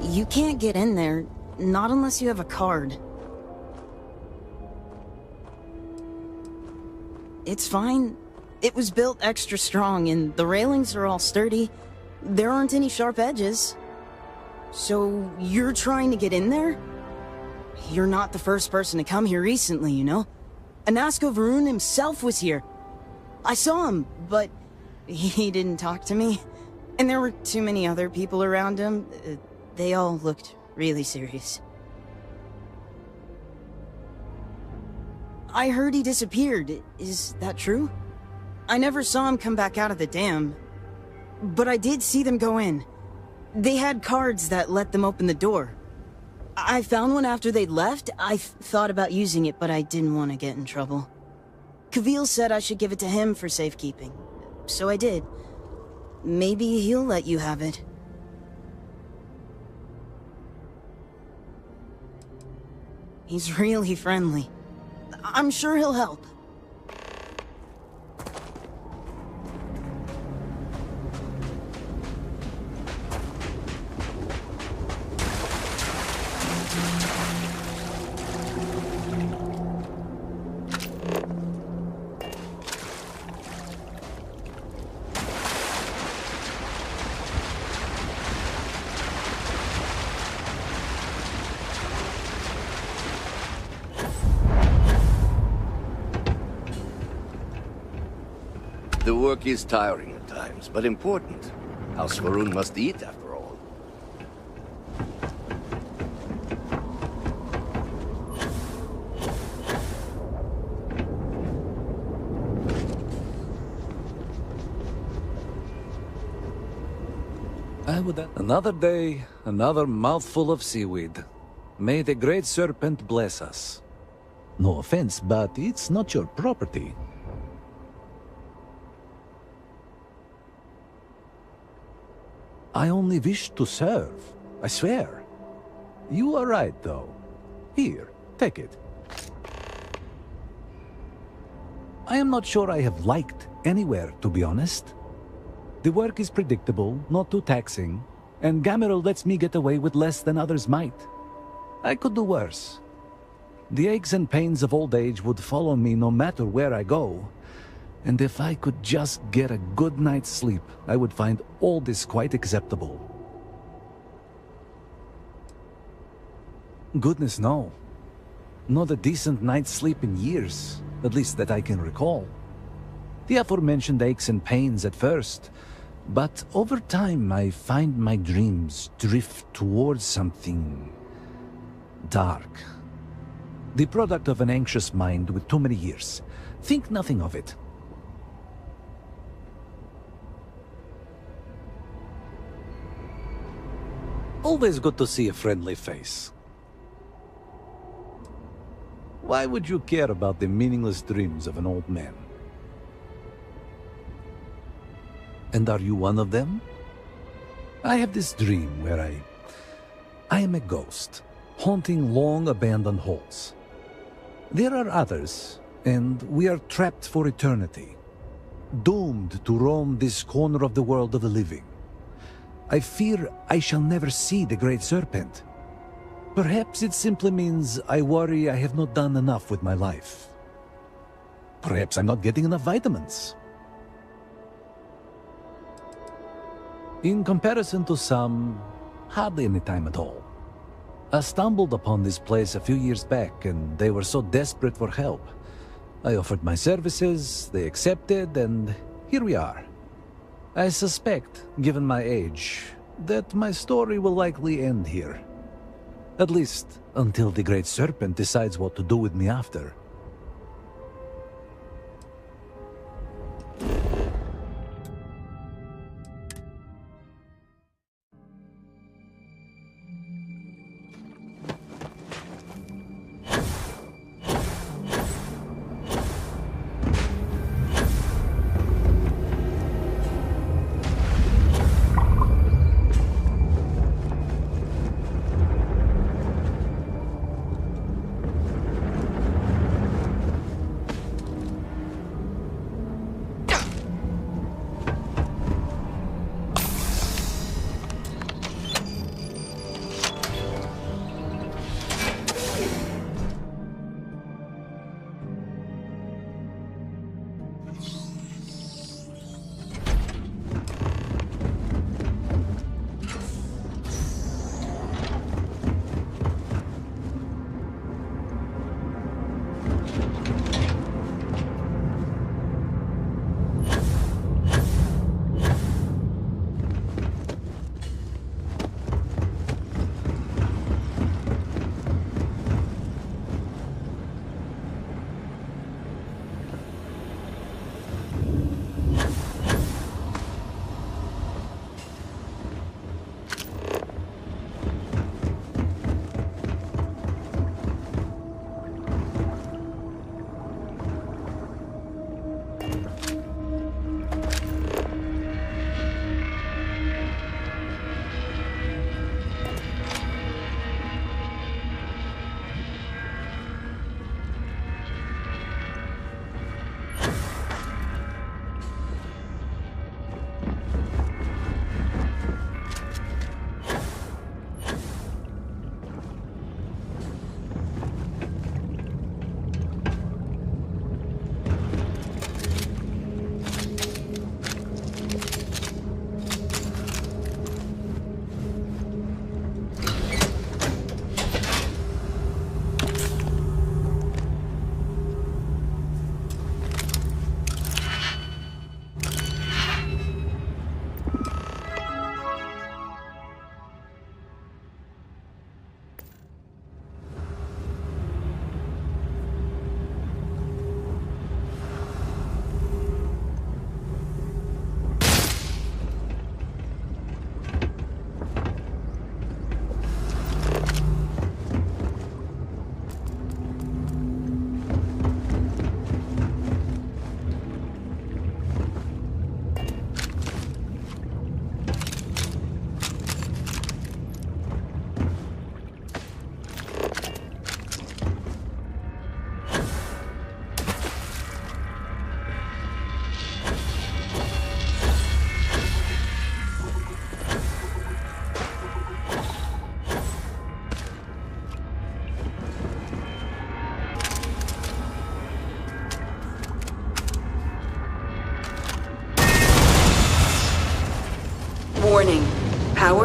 You can't get in there, not unless you have a card. It's fine. It was built extra strong, and the railings are all sturdy. There aren't any sharp edges. So, you're trying to get in there? You're not the first person to come here recently, you know? Anasco Varun himself was here. I saw him, but he didn't talk to me. And there were too many other people around him. They all looked really serious. I heard he disappeared. Is that true? I never saw him come back out of the dam. But I did see them go in. They had cards that let them open the door. I found one after they'd left. I thought about using it, but I didn't want to get in trouble. Kavil said I should give it to him for safekeeping. So I did. Maybe he'll let you have it. He's really friendly. I'm sure he'll help. The work is tiring at times, but important. House Varun must eat, after all. Another day, another mouthful of seaweed. May the Great Serpent bless us. No offense, but it's not your property. I only wish to serve, I swear. You are right, though. Here, take it. I am not sure I have liked anywhere, to be honest. The work is predictable, not too taxing, and Gamerl lets me get away with less than others might. I could do worse. The aches and pains of old age would follow me no matter where I go. And if I could just get a good night's sleep, I would find all this quite acceptable. Goodness, no. Not a decent night's sleep in years, at least that I can recall. The aforementioned aches and pains at first, but over time I find my dreams drift towards something dark. The product of an anxious mind with too many years. Think nothing of it. Always good to see a friendly face. Why would you care about the meaningless dreams of an old man? And are you one of them? I have this dream where I am a ghost, haunting long-abandoned halls. There are others, and we are trapped for eternity, doomed to roam this corner of the world of the living. I fear I shall never see the Great Serpent. Perhaps it simply means I worry I have not done enough with my life. Perhaps I'm not getting enough vitamins. In comparison to some, hardly any time at all. I stumbled upon this place a few years back, and they were so desperate for help. I offered my services, they accepted, and here we are. I suspect, given my age, that my story will likely end here. At least, until the Great Serpent decides what to do with me after.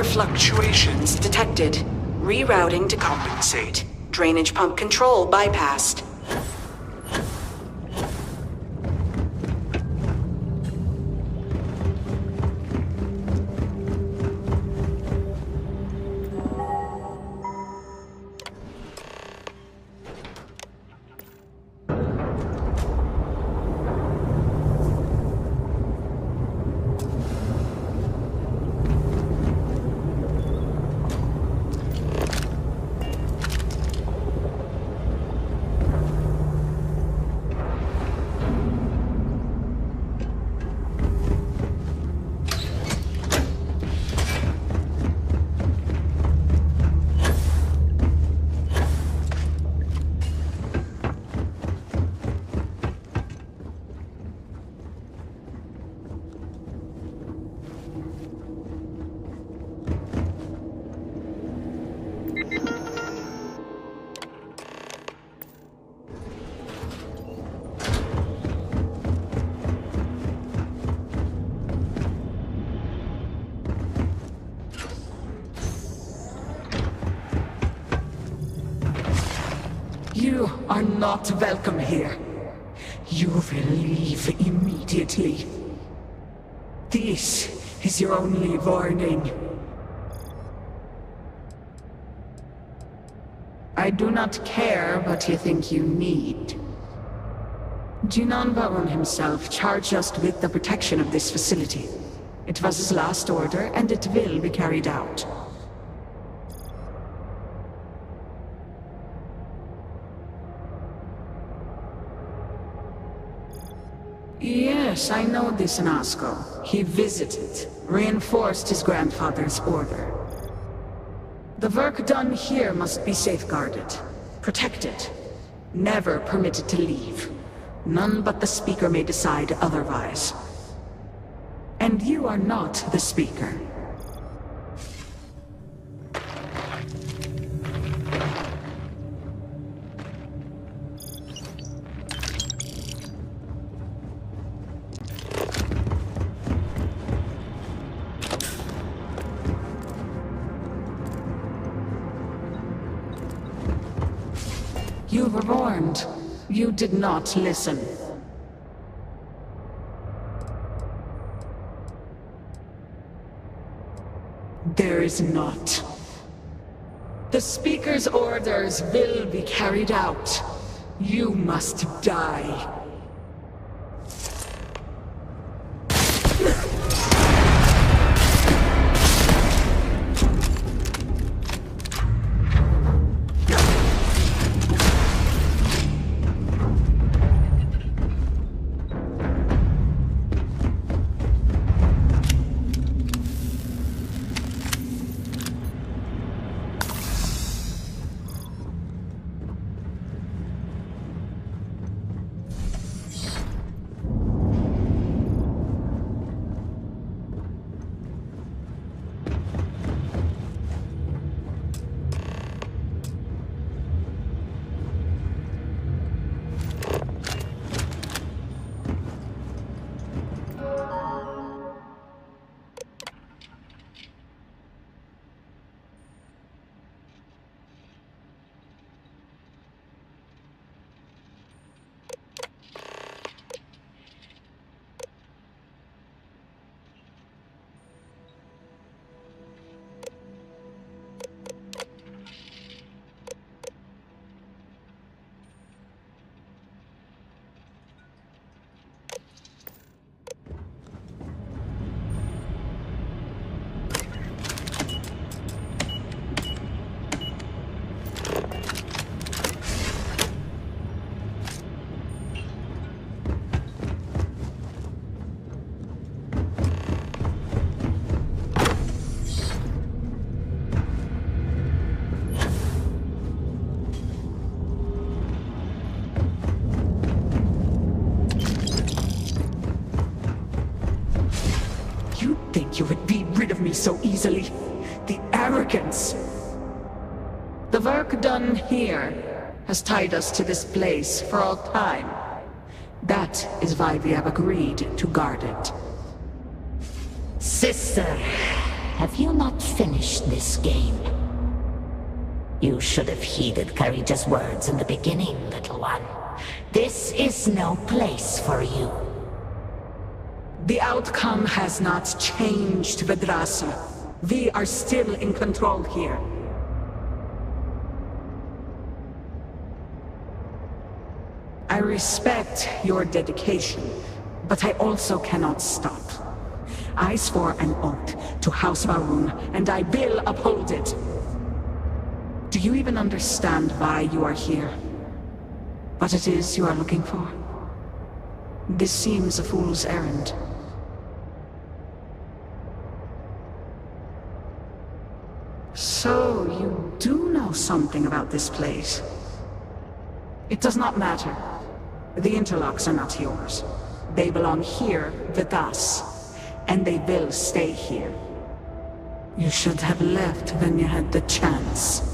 Power fluctuations detected. Rerouting to compensate. Drainage pump control bypassed. You are not welcome here. You will leave immediately. This is your only warning. I do not care what you think you need. Junon Baron himself charged us with the protection of this facility. It was his last order, and it will be carried out. Yes, I know this Nazco. He visited, reinforced his grandfather's order. The work done here must be safeguarded, protected, never permitted to leave. None but the Speaker may decide otherwise. And you are not the Speaker. You were warned. You did not listen. There is not. The Speaker's orders will be carried out. You must die. You would be rid of me so easily. The arrogance. The work done here has tied us to this place for all time. That is why we have agreed to guard it. Sister, have you not finished this game? You should have heeded Kharija's words in the beginning, little one. This is no place for you. The outcome has not changed, Vedrasa. We are still in control here. I respect your dedication, but I also cannot stop. I swore an oath to House Va'ruun, and I will uphold it. Do you even understand why you are here? What it is you are looking for? This seems a fool's errand. So, you do know something about this place. It does not matter. The interlocks are not yours. They belong here with us, and they will stay here. You should have left when you had the chance.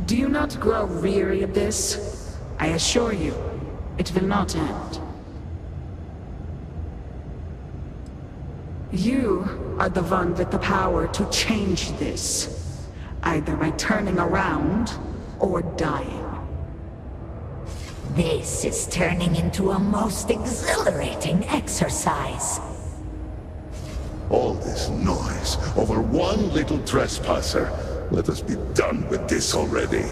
Do you not grow weary of this? I assure you, it will not end. You are the one with the power to change this, either by turning around or dying. This is turning into a most exhilarating exercise. All this noise over one little trespasser. Let us be done with this already.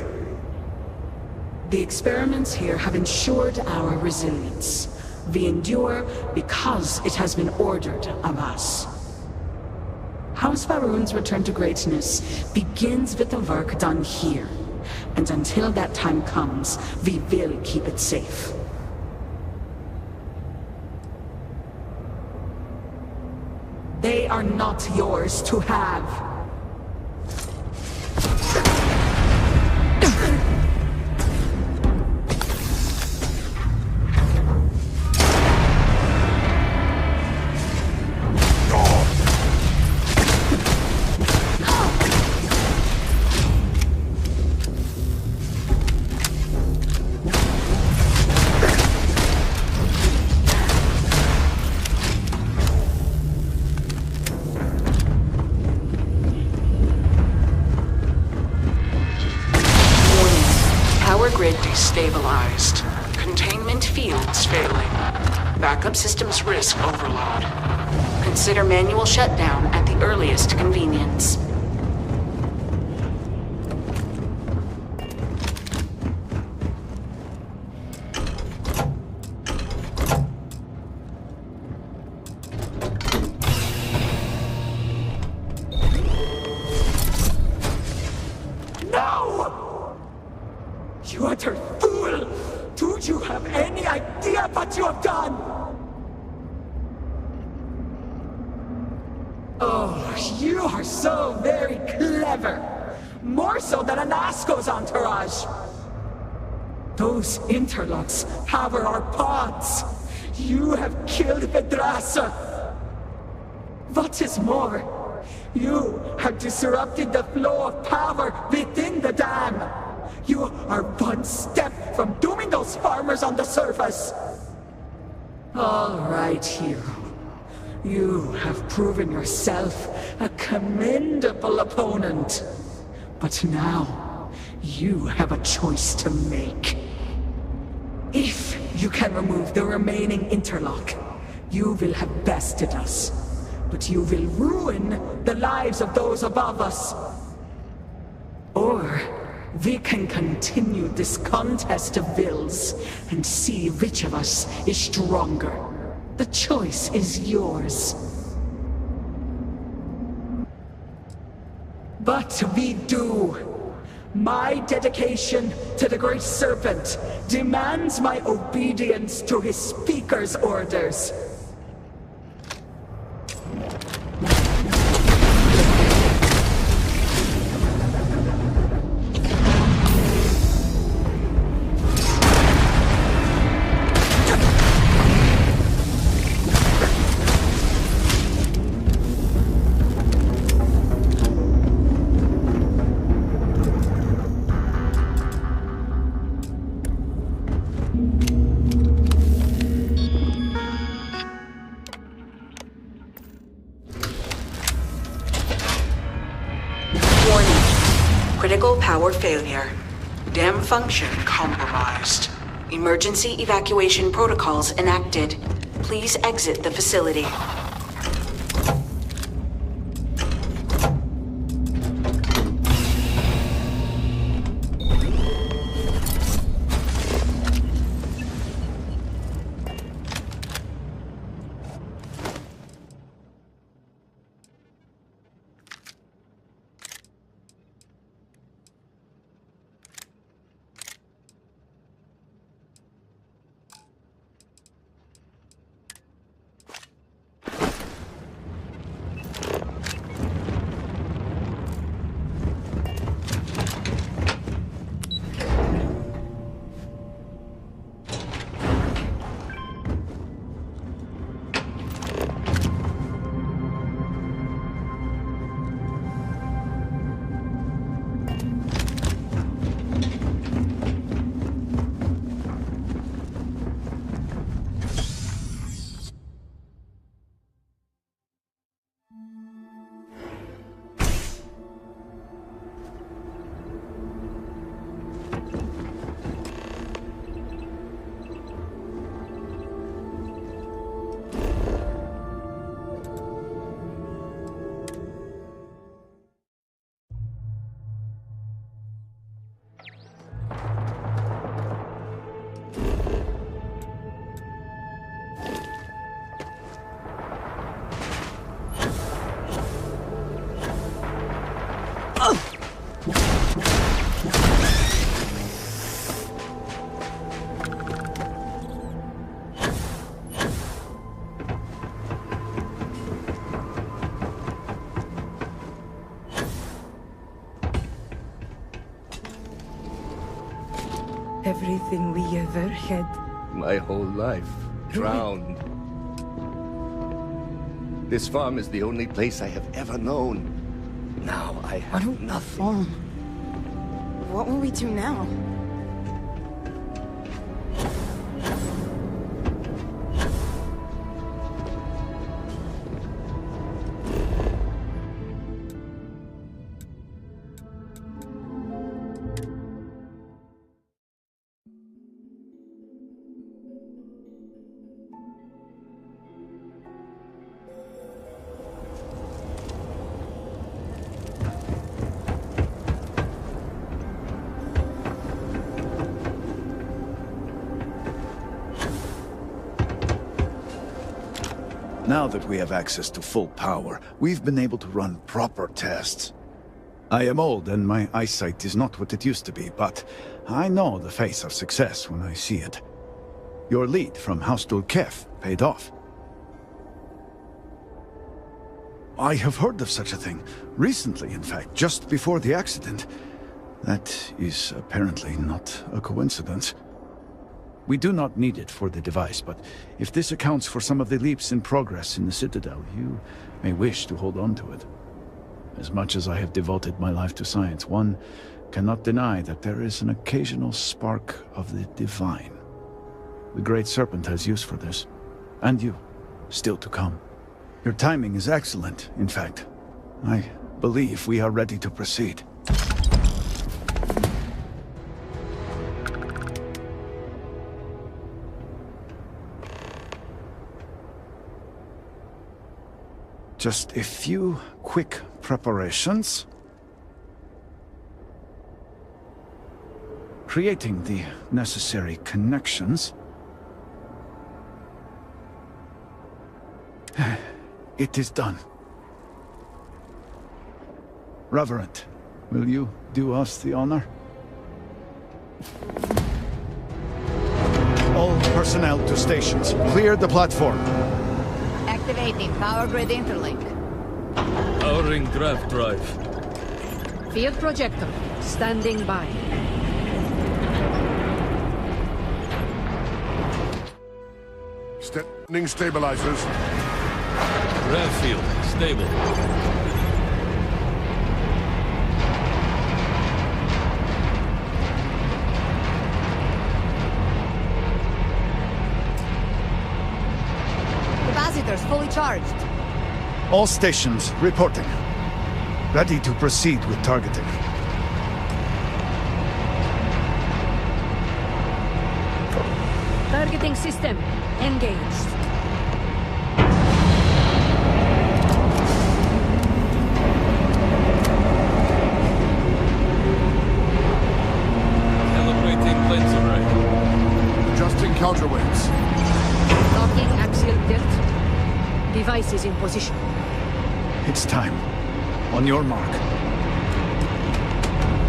The experiments here have ensured our resilience. We endure because it has been ordered of us. House Va'ruun's return to greatness begins with the work done here. And until that time comes, we will keep it safe. They are not yours to have. Power grid destabilized. Containment fields failing. Backup systems risk overload. Consider manual shutdown at the earliest convenience. No! You utter fool! Do you have any idea what you have done? Oh, you are so very clever. More so than Anasco's entourage. Those interlocks power our pods. You have killed Vedrasa. What is more, you have disrupted the flow of power within the dam. You are one step from dooming those farmers on the surface. All right, hero. You have proven yourself a commendable opponent. But now, you have a choice to make. If you can remove the remaining interlock, you will have bested us. But you will ruin the lives of those above us. Or we can continue this contest of wills and see which of us is stronger. The choice is yours. But we do. My dedication to the Great Serpent demands my obedience to his Speaker's orders. Critical power failure. Dam function compromised. Emergency evacuation protocols enacted. Please exit the facility. Everything we ever had. My whole life, drowned. This farm is the only place I have ever known. Now I have nothing. What will we do now? Now that we have access to full power, we've been able to run proper tests. I am old and my eyesight is not what it used to be, but I know the face of success when I see it. Your lead from House Dulkef paid off. I have heard of such a thing. Recently, in fact, just before the accident. That is apparently not a coincidence. We do not need it for the device, but if this accounts for some of the leaps in progress in the Citadel, you may wish to hold on to it. As much as I have devoted my life to science, one cannot deny that there is an occasional spark of the divine. The Great Serpent has use for this. And you, still to come. Your timing is excellent, in fact. I believe we are ready to proceed. Just a few quick preparations. Creating the necessary connections. It is done. Reverend, will you do us the honor? All personnel to stations. Clear the platform. Activating power grid interlink. Powering draft drive. Field projector, standing by. Standing stabilizers. Grav field, stable. Capacitors fully charged. All stations reporting. Ready to proceed with targeting. Targeting system engaged. Calibrating lens array. Adjusting counterweights. Locking axial tilt. Device is in position. It's time. On your mark.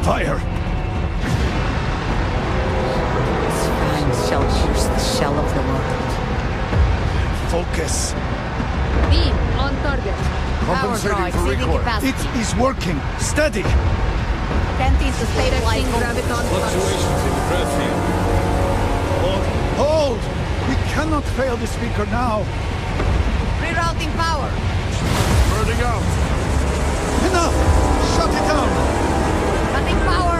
Fire! This fine shall pierce the shell of the world. Focus. Beam on target. Power draw exceeding capacity. It is working. Steady. Attempting to stabilize graviton. Fluctuations in grav field. Hold! We cannot fail the speaker now. Rerouting power. Burning out. Enough! Shut it down! Cutting power.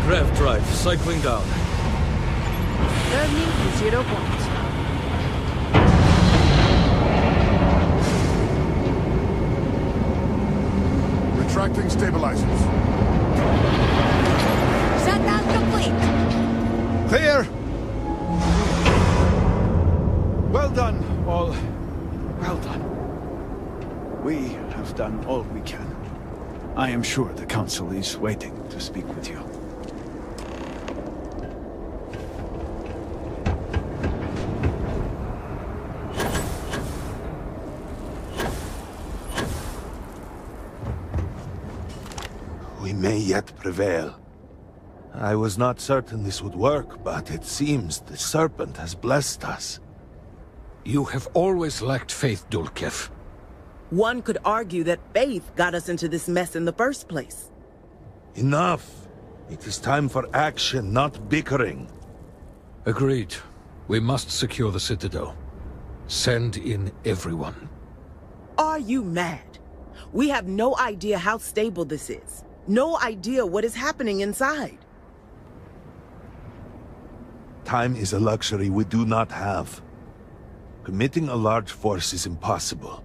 Grav drive, cycling down. Turning to 0 point. Retracting stabilizers. Shutdown complete. Clear! Well done, all. Well done. We have done all we can. I am sure the Council is waiting to speak with you. We may yet prevail. I was not certain this would work, but it seems the Serpent has blessed us. You have always lacked faith, Dulkef. One could argue that faith got us into this mess in the first place. Enough! It is time for action, not bickering. Agreed. We must secure the Citadel. Send in everyone. Are you mad? We have no idea how stable this is. No idea what is happening inside. Time is a luxury we do not have. Committing a large force is impossible.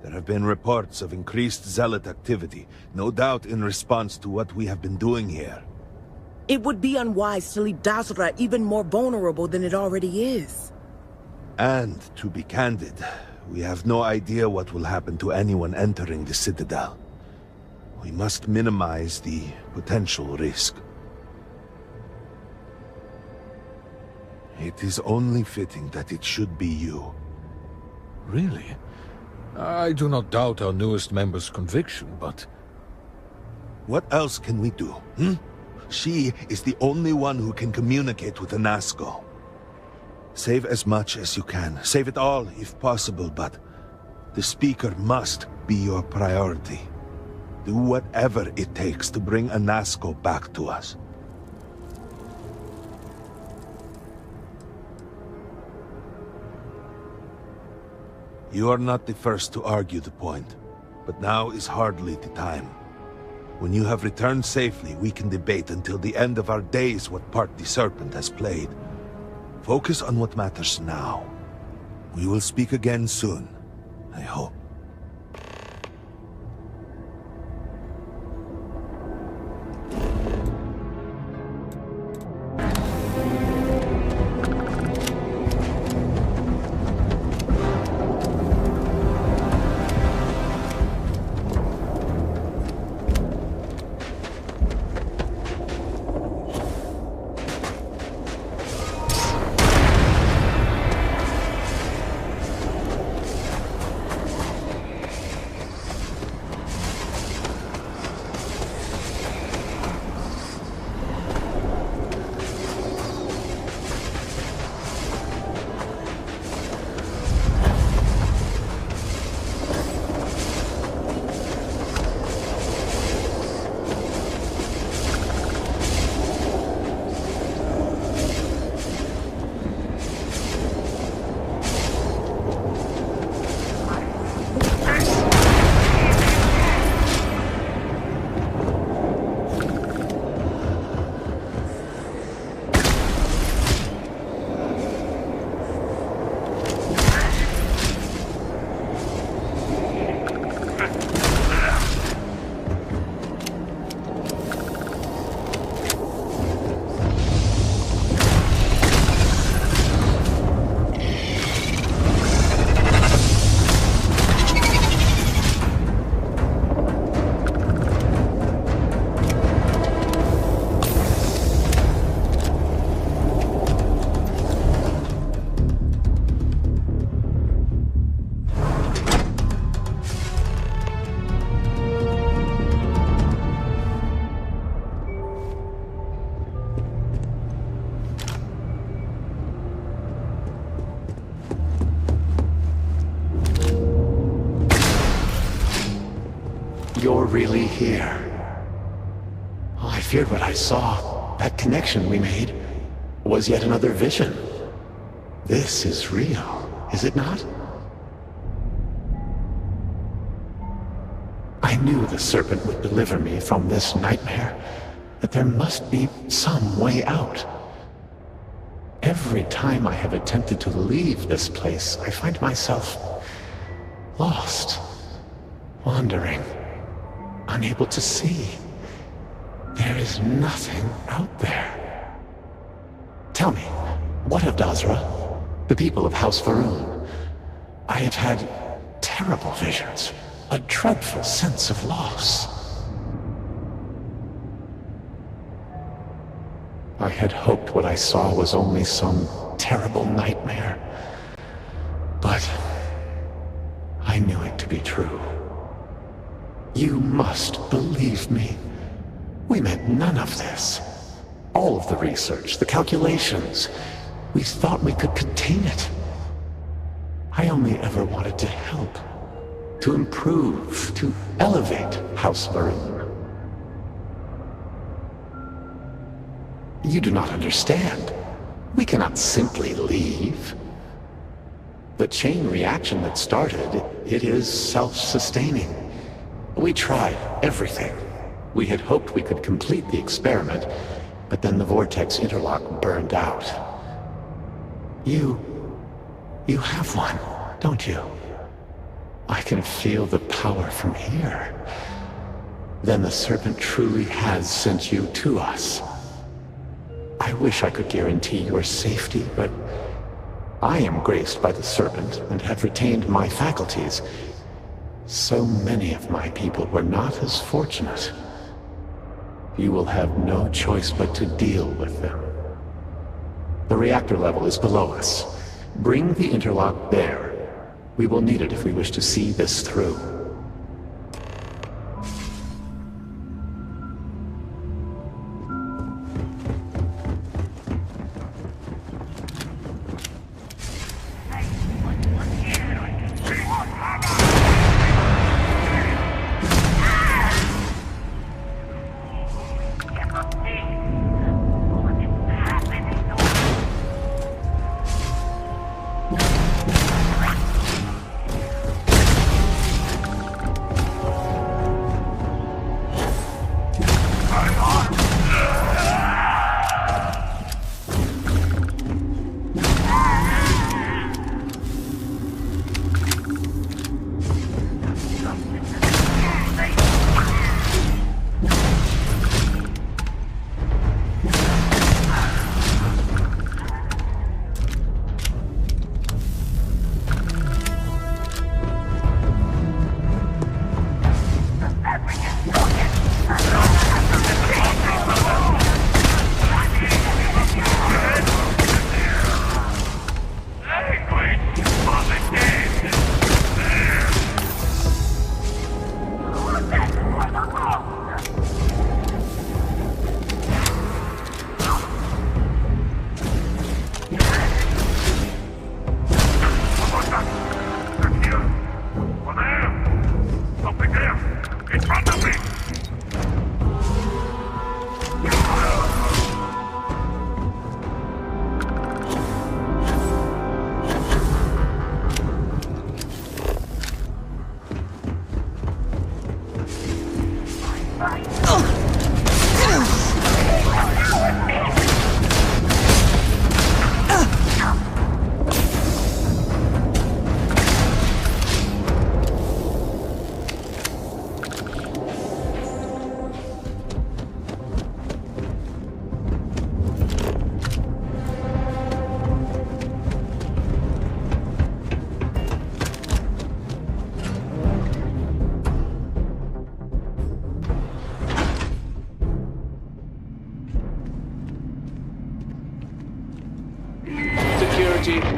There have been reports of increased zealot activity, no doubt in response to what we have been doing here. It would be unwise to leave Dazra even more vulnerable than it already is. And, to be candid, we have no idea what will happen to anyone entering the Citadel. We must minimize the potential risk. It is only fitting that it should be you. Really? I do not doubt our newest member's conviction, but... What else can we do, She is the only one who can communicate with the Nazgul. Save as much as you can. Save it all, if possible, but... the Speaker must be your priority. Do whatever it takes to bring a Nazgul back to us. You are not the first to argue the point, but now is hardly the time. When you have returned safely, we can debate until the end of our days what part the Serpent has played. Focus on what matters now. We will speak again soon, I hope. You're really here. Oh, I feared what I saw. That connection we made was yet another vision. This is real, is it not? I knew the Serpent would deliver me from this nightmare, that there must be some way out. Every time I have attempted to leave this place, I find myself lost, wandering, unable to see. There is nothing out there. Tell me, what of Dazra? The people of House Va'ruun? I have had terrible visions, a dreadful sense of loss. I had hoped what I saw was only some terrible nightmare, but I knew it to be true. You must believe me. We meant none of this. All of the research, the calculations, we thought we could contain it. I only ever wanted to help, to improve, to elevate House Va'ruun. You do not understand. We cannot simply leave. The chain reaction that started, it is self-sustaining. We tried everything. We had hoped we could complete the experiment, but then the vortex interlock burned out. You have one, don't you? I can feel the power from here. Then the Serpent truly has sent you to us. I wish I could guarantee your safety, but I am graced by the Serpent and have retained my faculties. So many of my people were not as fortunate. You will have no choice but to deal with them. The reactor level is below us. Bring the interlock there. We will need it if we wish to see this through.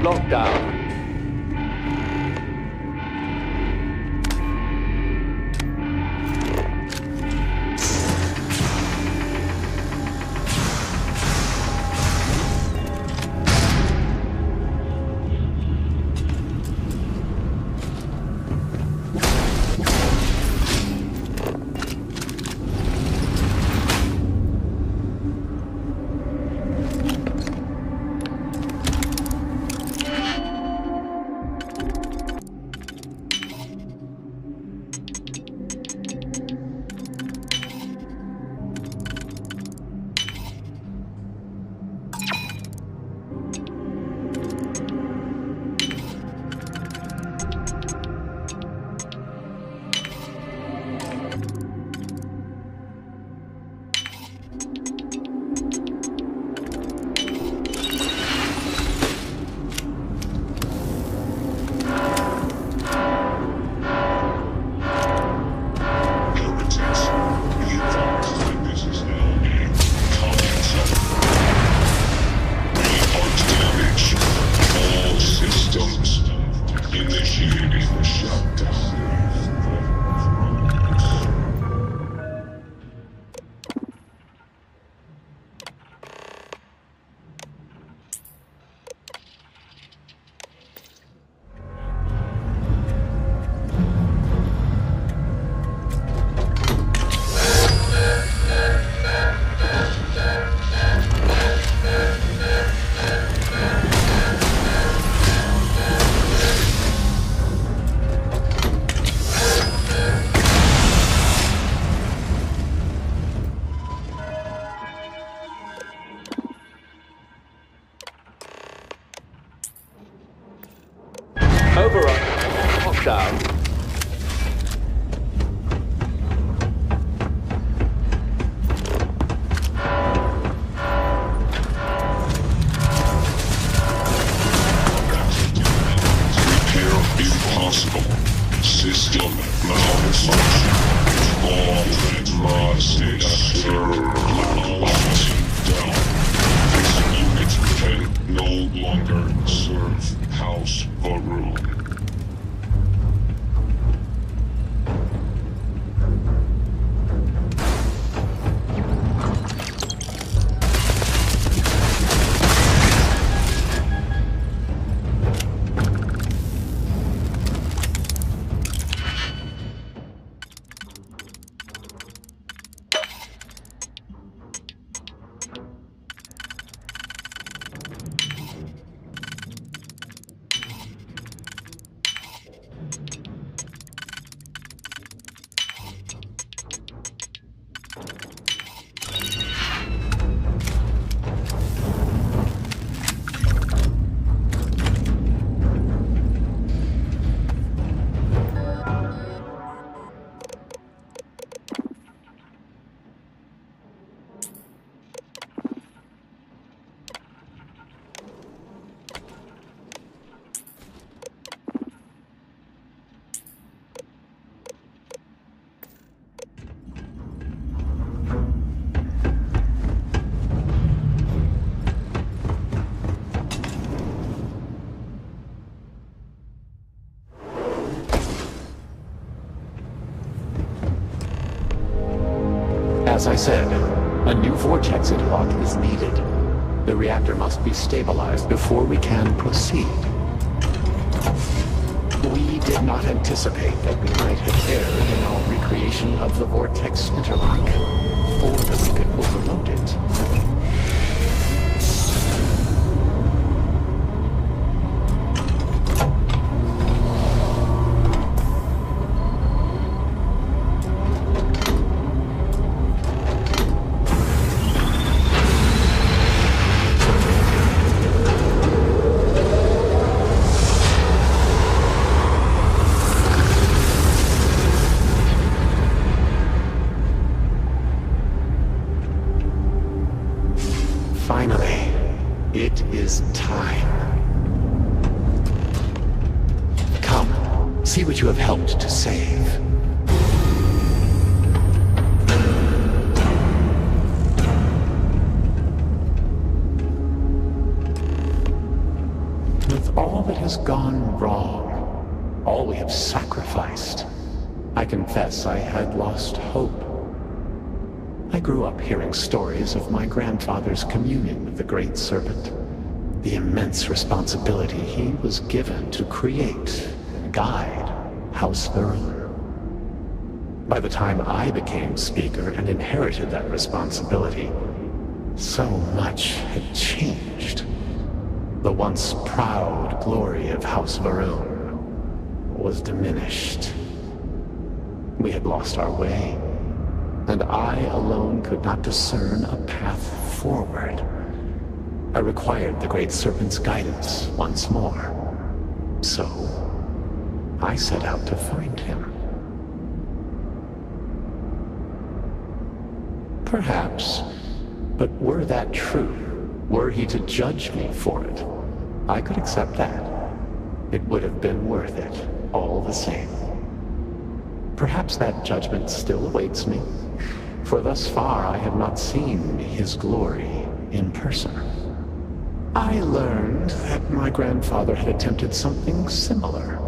Lockdown. As I said, a new vortex interlock is needed. The reactor must be stabilized before we can proceed. We did not anticipate that we might have erred in our recreation of the vortex interlock, or that we could overload it. Finally, it is time. Come, see what you have helped to save. With all that has gone wrong, all we have sacrificed, I confess I had lost hope. I grew up hearing stories of my grandfather's communion with the Great Serpent, the immense responsibility he was given to create and guide House Va'ruun. By the time I became Speaker and inherited that responsibility, so much had changed. The once proud glory of House Va'ruun was diminished. We had lost our way, and I alone could not discern a path forward. I required the Great Serpent's guidance once more. So, I set out to find him. Perhaps, but were that true, were he to judge me for it, I could accept that. It would have been worth it, all the same. Perhaps that judgment still awaits me, for thus far I have not seen his glory in person. I learned that my grandfather had attempted something similar.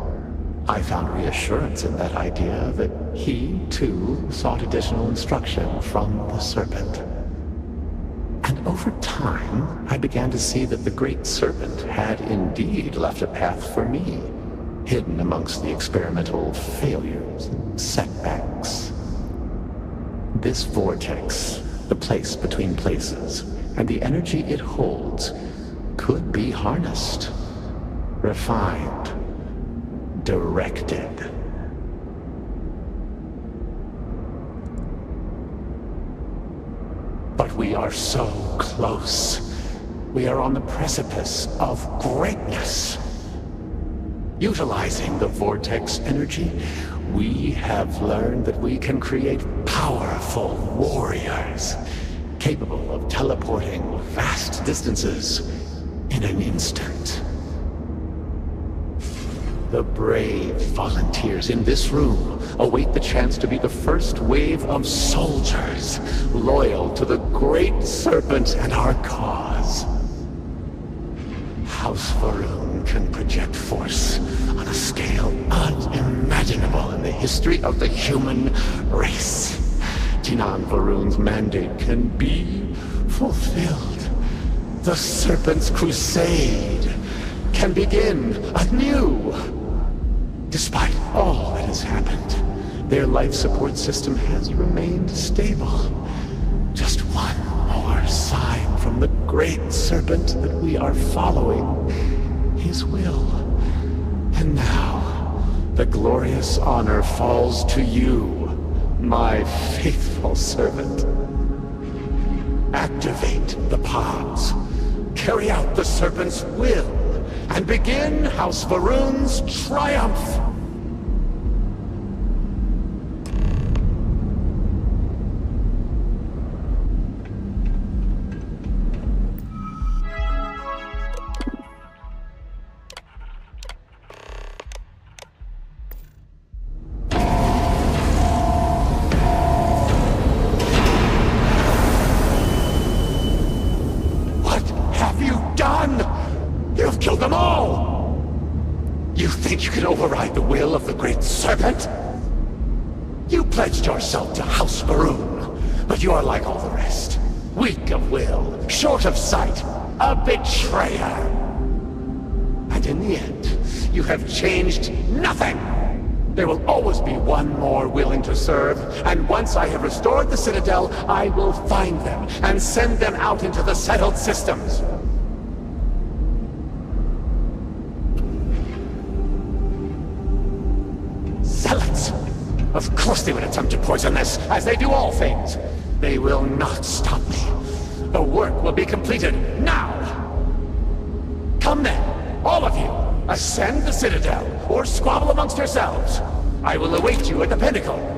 I found reassurance in that idea that he, too, sought additional instruction from the Serpent. And over time, I began to see that the Great Serpent had indeed left a path for me, hidden amongst the experimental failures and setbacks. This vortex, the place between places, and the energy it holds, could be harnessed, refined, directed. But we are so close. We are on the precipice of greatness. Utilizing the vortex energy, we have learned that we can create powerful warriors, capable of teleporting vast distances in an instant. The brave volunteers in this room await the chance to be the first wave of soldiers loyal to the Great Serpent and our cause. House Va'ruun can project force on a scale unimaginable in the history of the human race. Jinan Va'ruun's mandate can be fulfilled. The Serpent's crusade can begin anew. Despite all that has happened, their life support system has remained stable. Just one more sign from the Great Serpent that we are following his will. And now, the glorious honor falls to you, my faithful servant. Activate the pods. Carry out the Serpent's will, and begin House Va'ruun's triumph! You've killed them all! You think you can override the will of the Great Serpent? You pledged yourself to House Va'ruun, But you are like all the rest. Weak of will, short of sight, a betrayer. And in the end, you have changed nothing. There will always be one more willing to serve, and once I have restored the Citadel, I will find them and send them out into the settled systems. Zealots! Of course they would attempt to poison this, as they do all things. They will not stop me. The work will be completed now! Come then, all of you! Ascend the Citadel, or squabble amongst yourselves. I will await you at the Pinnacle.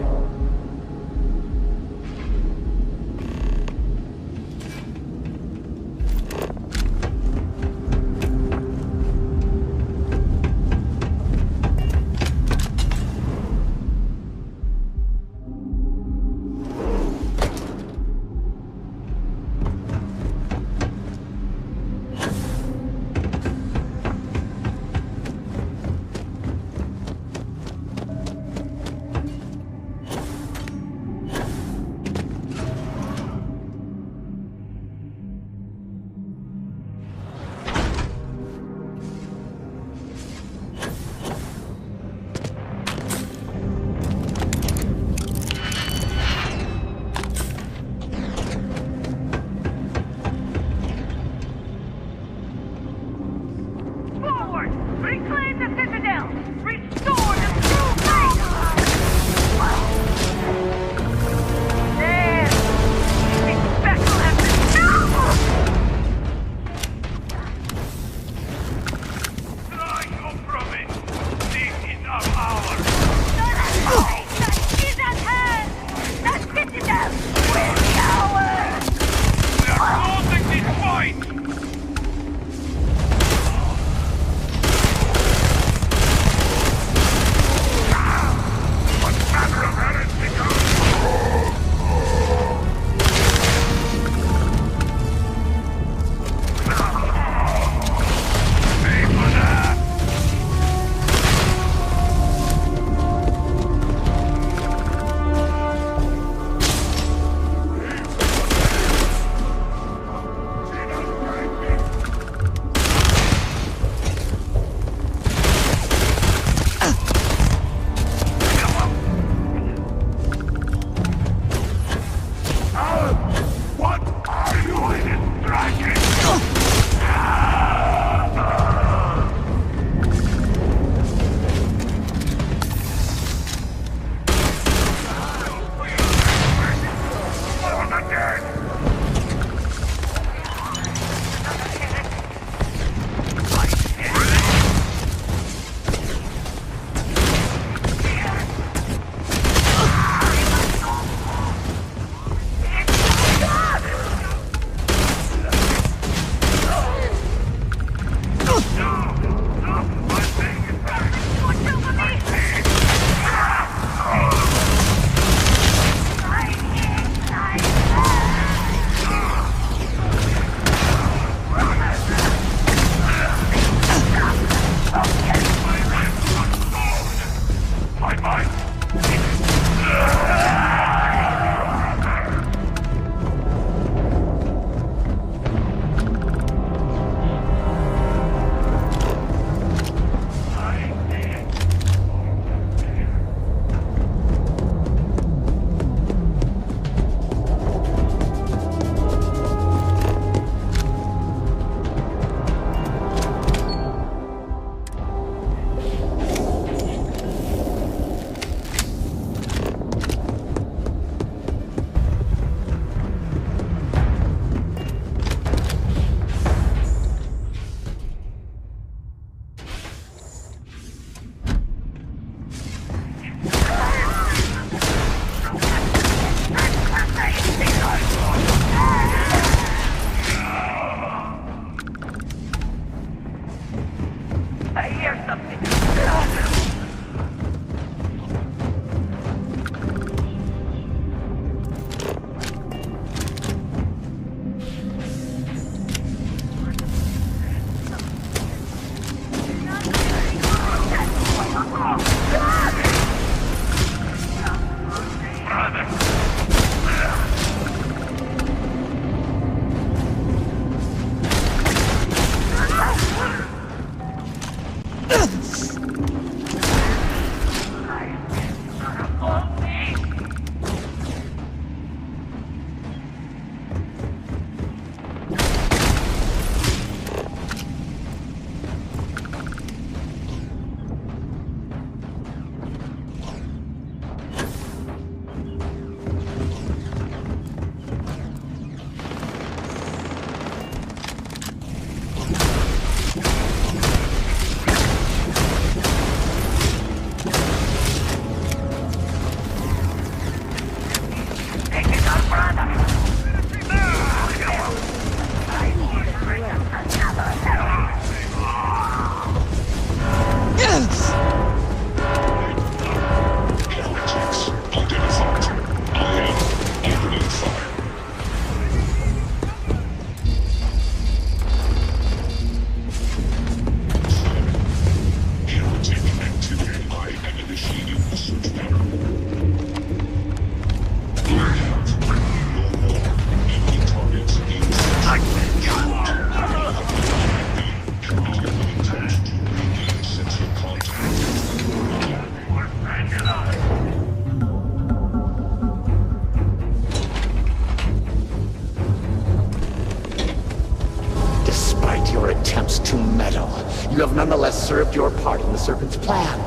you have nonetheless served your part in the Serpent's plan.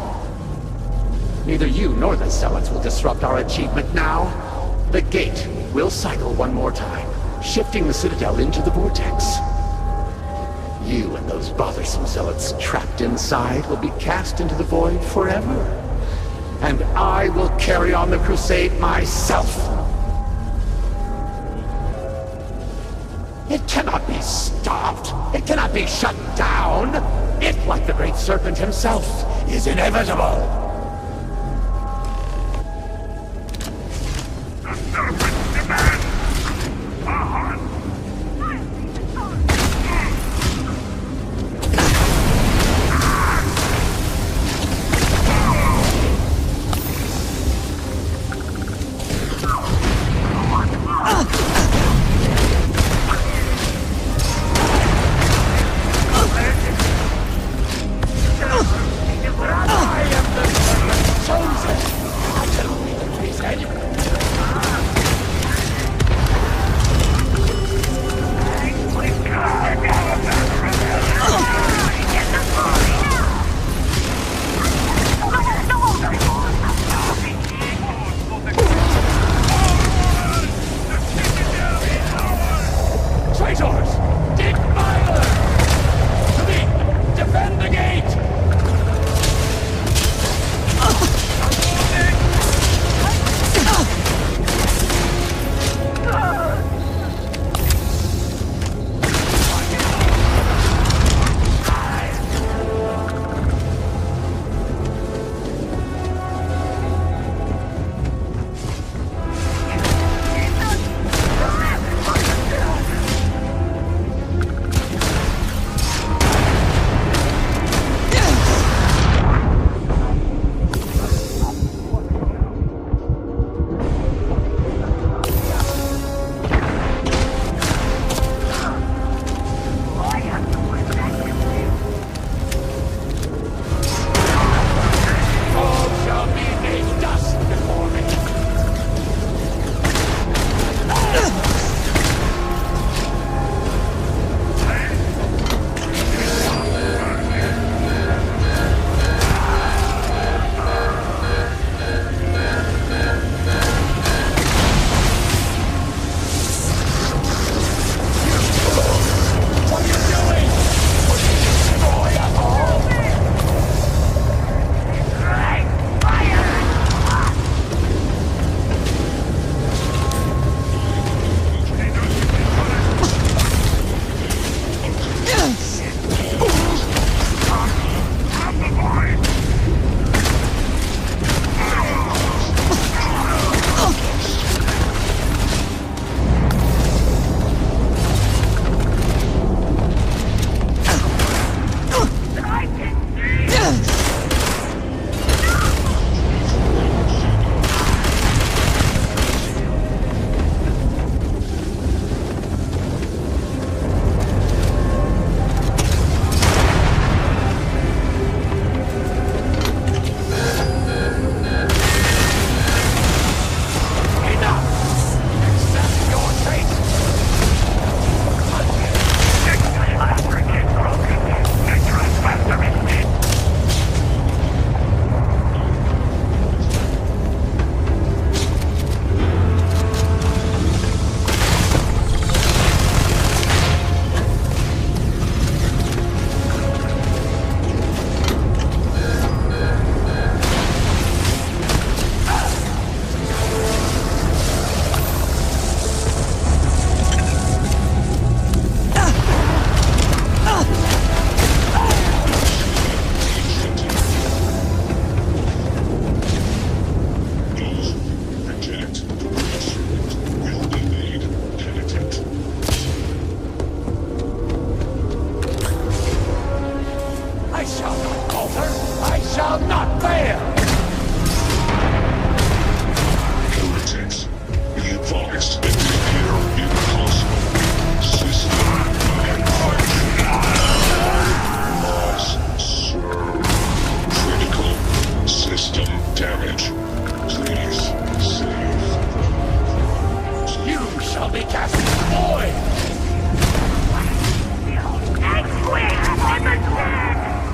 Neither you nor the Zealots will disrupt our achievement now. The gate will cycle one more time, shifting the Citadel into the Vortex. You and those bothersome Zealots trapped inside will be cast into the void forever. And I will carry on the crusade myself. It cannot be stopped. It cannot be shut down. It, like the Great Serpent himself, is inevitable. I'm the dead!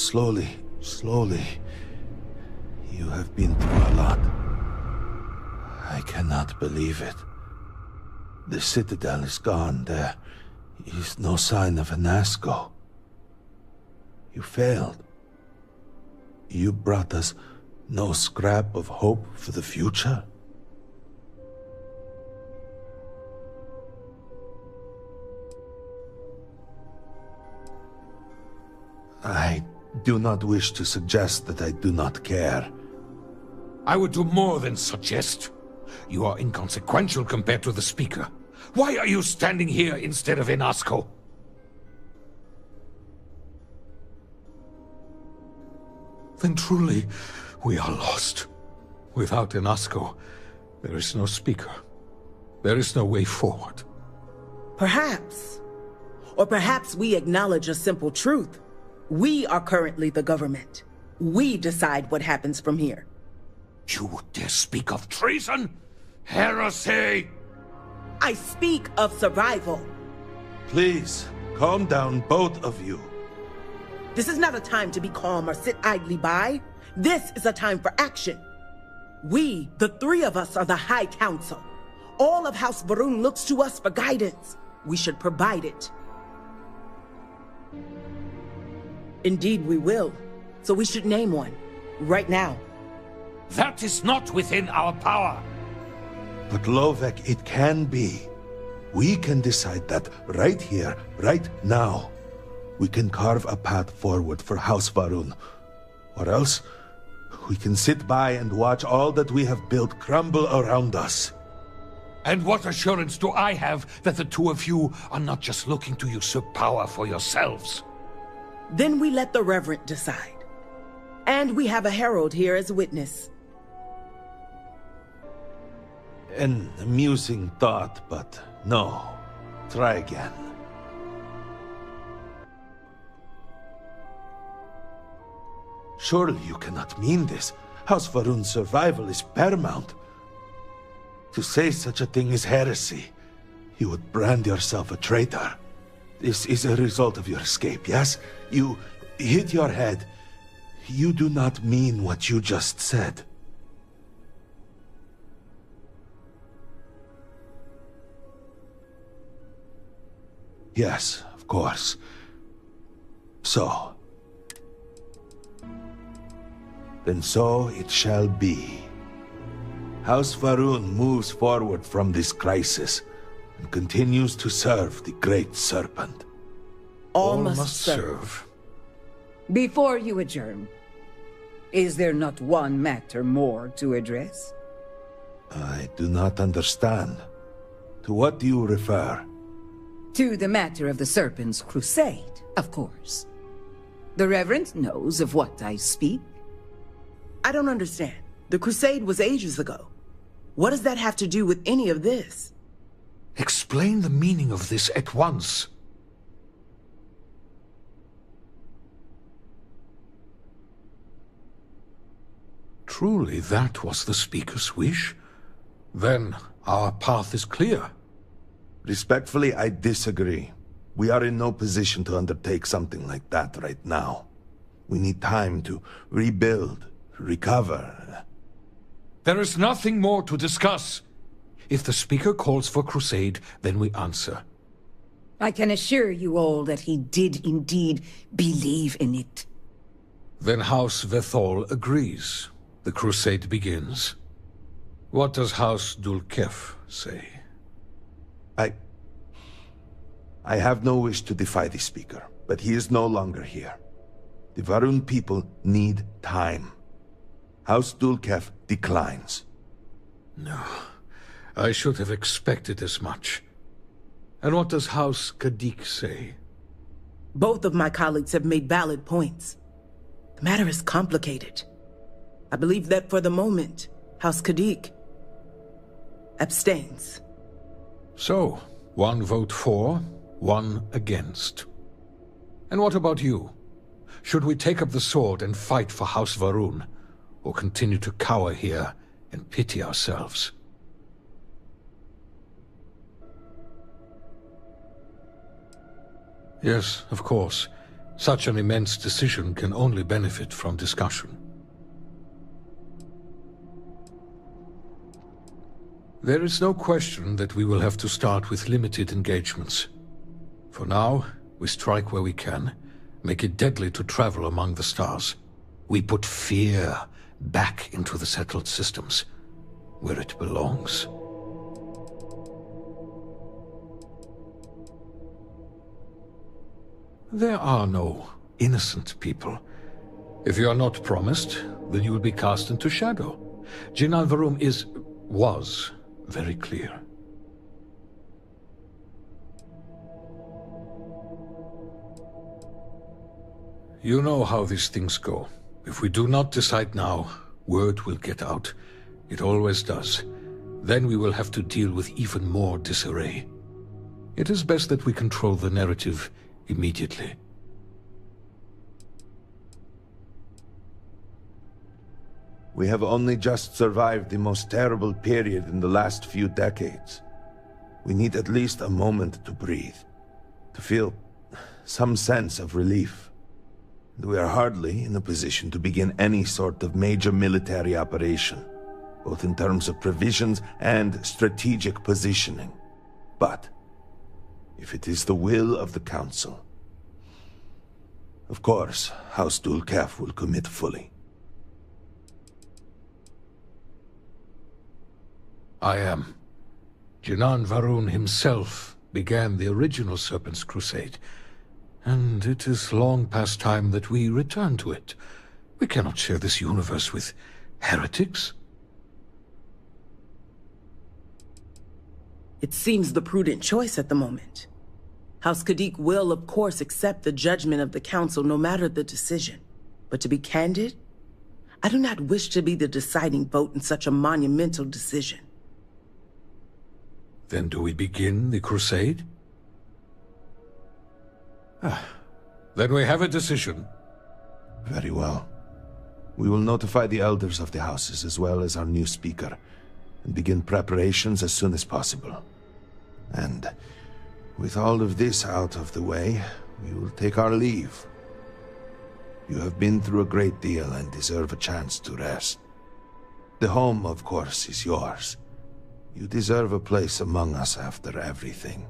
Slowly, slowly. You have been through a lot. I cannot believe it. The Citadel is gone. There is no sign of Anasco. You failed. You brought us no scrap of hope for the future? I do not wish to suggest that I do not care. I would do more than suggest. You are inconsequential compared to the Speaker. Why are you standing here instead of in Asco? Then truly, we are lost. Without Enasco, there is no Speaker. There is no way forward. Perhaps. Or perhaps we acknowledge a simple truth. We are currently the government. We decide what happens from here. You would dare speak of treason? Heresy! I speak of survival. Please, calm down, both of you. This is not a time to be calm or sit idly by. This is a time for action. We, the three of us, are the High Council. All of House Va'ruun looks to us for guidance. We should provide it. Indeed, we will. So we should name one. Right now. That is not within our power. But Lovek, it can be. We can decide that right here, right now. We can carve a path forward for House Va'ruun. Or else, we can sit by and watch all that we have built crumble around us. And what assurance do I have that the two of you are not just looking to usurp power for yourselves? Then we let the Reverend decide. And we have a herald here as witness. An amusing thought, but no. Try again. Surely you cannot mean this. House Va'ruun's survival is paramount. To say such a thing is heresy. You would brand yourself a traitor. This is a result of your escape, yes? You hit your head. You do not mean what you just said. Yes, of course. So. Then so it shall be. House Va'ruun moves forward from this crisis and continues to serve the Great Serpent. All must serve. Before you adjourn, is there not one matter more to address? I do not understand. To what do you refer? To the matter of the Serpent's crusade, of course. The Reverend knows of what I speak. I don't understand. The crusade was ages ago. What does that have to do with any of this? Explain the meaning of this at once. Truly, that was the Speaker's wish? Then our path is clear. Respectfully, I disagree. We are in no position to undertake something like that right now. We need time to rebuild, recover. There is nothing more to discuss. If the Speaker calls for crusade, then we answer. I can assure you all that he did indeed believe in it. Then House Vethol agrees. The crusade begins. What does House Dulkef say? I have no wish to defy the Speaker, but he is no longer here. The Va'ruun people need time. House Dulkef declines. No, I should have expected as much. And what does House Kadik say? Both of my colleagues have made valid points. The matter is complicated. I believe that for the moment, House Kadik abstains. So, one vote for, one against. And what about you? Should we take up the sword and fight for House Va'ruun, or continue to cower here and pity ourselves? Yes, of course. Such an immense decision can only benefit from discussion. There is no question that we will have to start with limited engagements. For now, we strike where we can, make it deadly to travel among the stars. We put fear back into the settled systems, where it belongs. There are no innocent people. If you are not promised, then you will be cast into shadow. Jin Alvarum was very clear. You know how these things go. If we do not decide now, word will get out. It always does. Then we will have to deal with even more disarray. It is best that we control the narrative immediately. We have only just survived the most terrible period in the last few decades. We need at least a moment to breathe, to feel some sense of relief. We are hardly in a position to begin any sort of major military operation, both in terms of provisions and strategic positioning. But if it is the will of the Council, of course, House Dulcaf will commit fully. I am. Jinan Varun himself began the original Serpent's Crusade, and it is long past time that we return to it. We cannot share this universe with heretics. It seems the prudent choice at the moment. House Khadik will, of course, accept the judgment of the Council no matter the decision. But to be candid, I do not wish to be the deciding vote in such a monumental decision. Then do we begin the crusade? Then we have a decision. Very well. We will notify the elders of the houses as well as our new speaker, and begin preparations as soon as possible. And with all of this out of the way, we will take our leave. You have been through a great deal and deserve a chance to rest. The home, of course, is yours. You deserve a place among us after everything.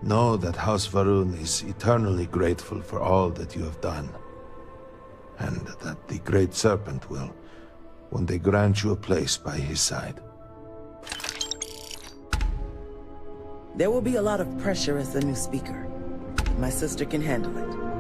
Know that House Varun is eternally grateful for all that you have done, and that the Great Serpent will one day grant you a place by his side. There will be a lot of pressure as the new speaker. My sister can handle it.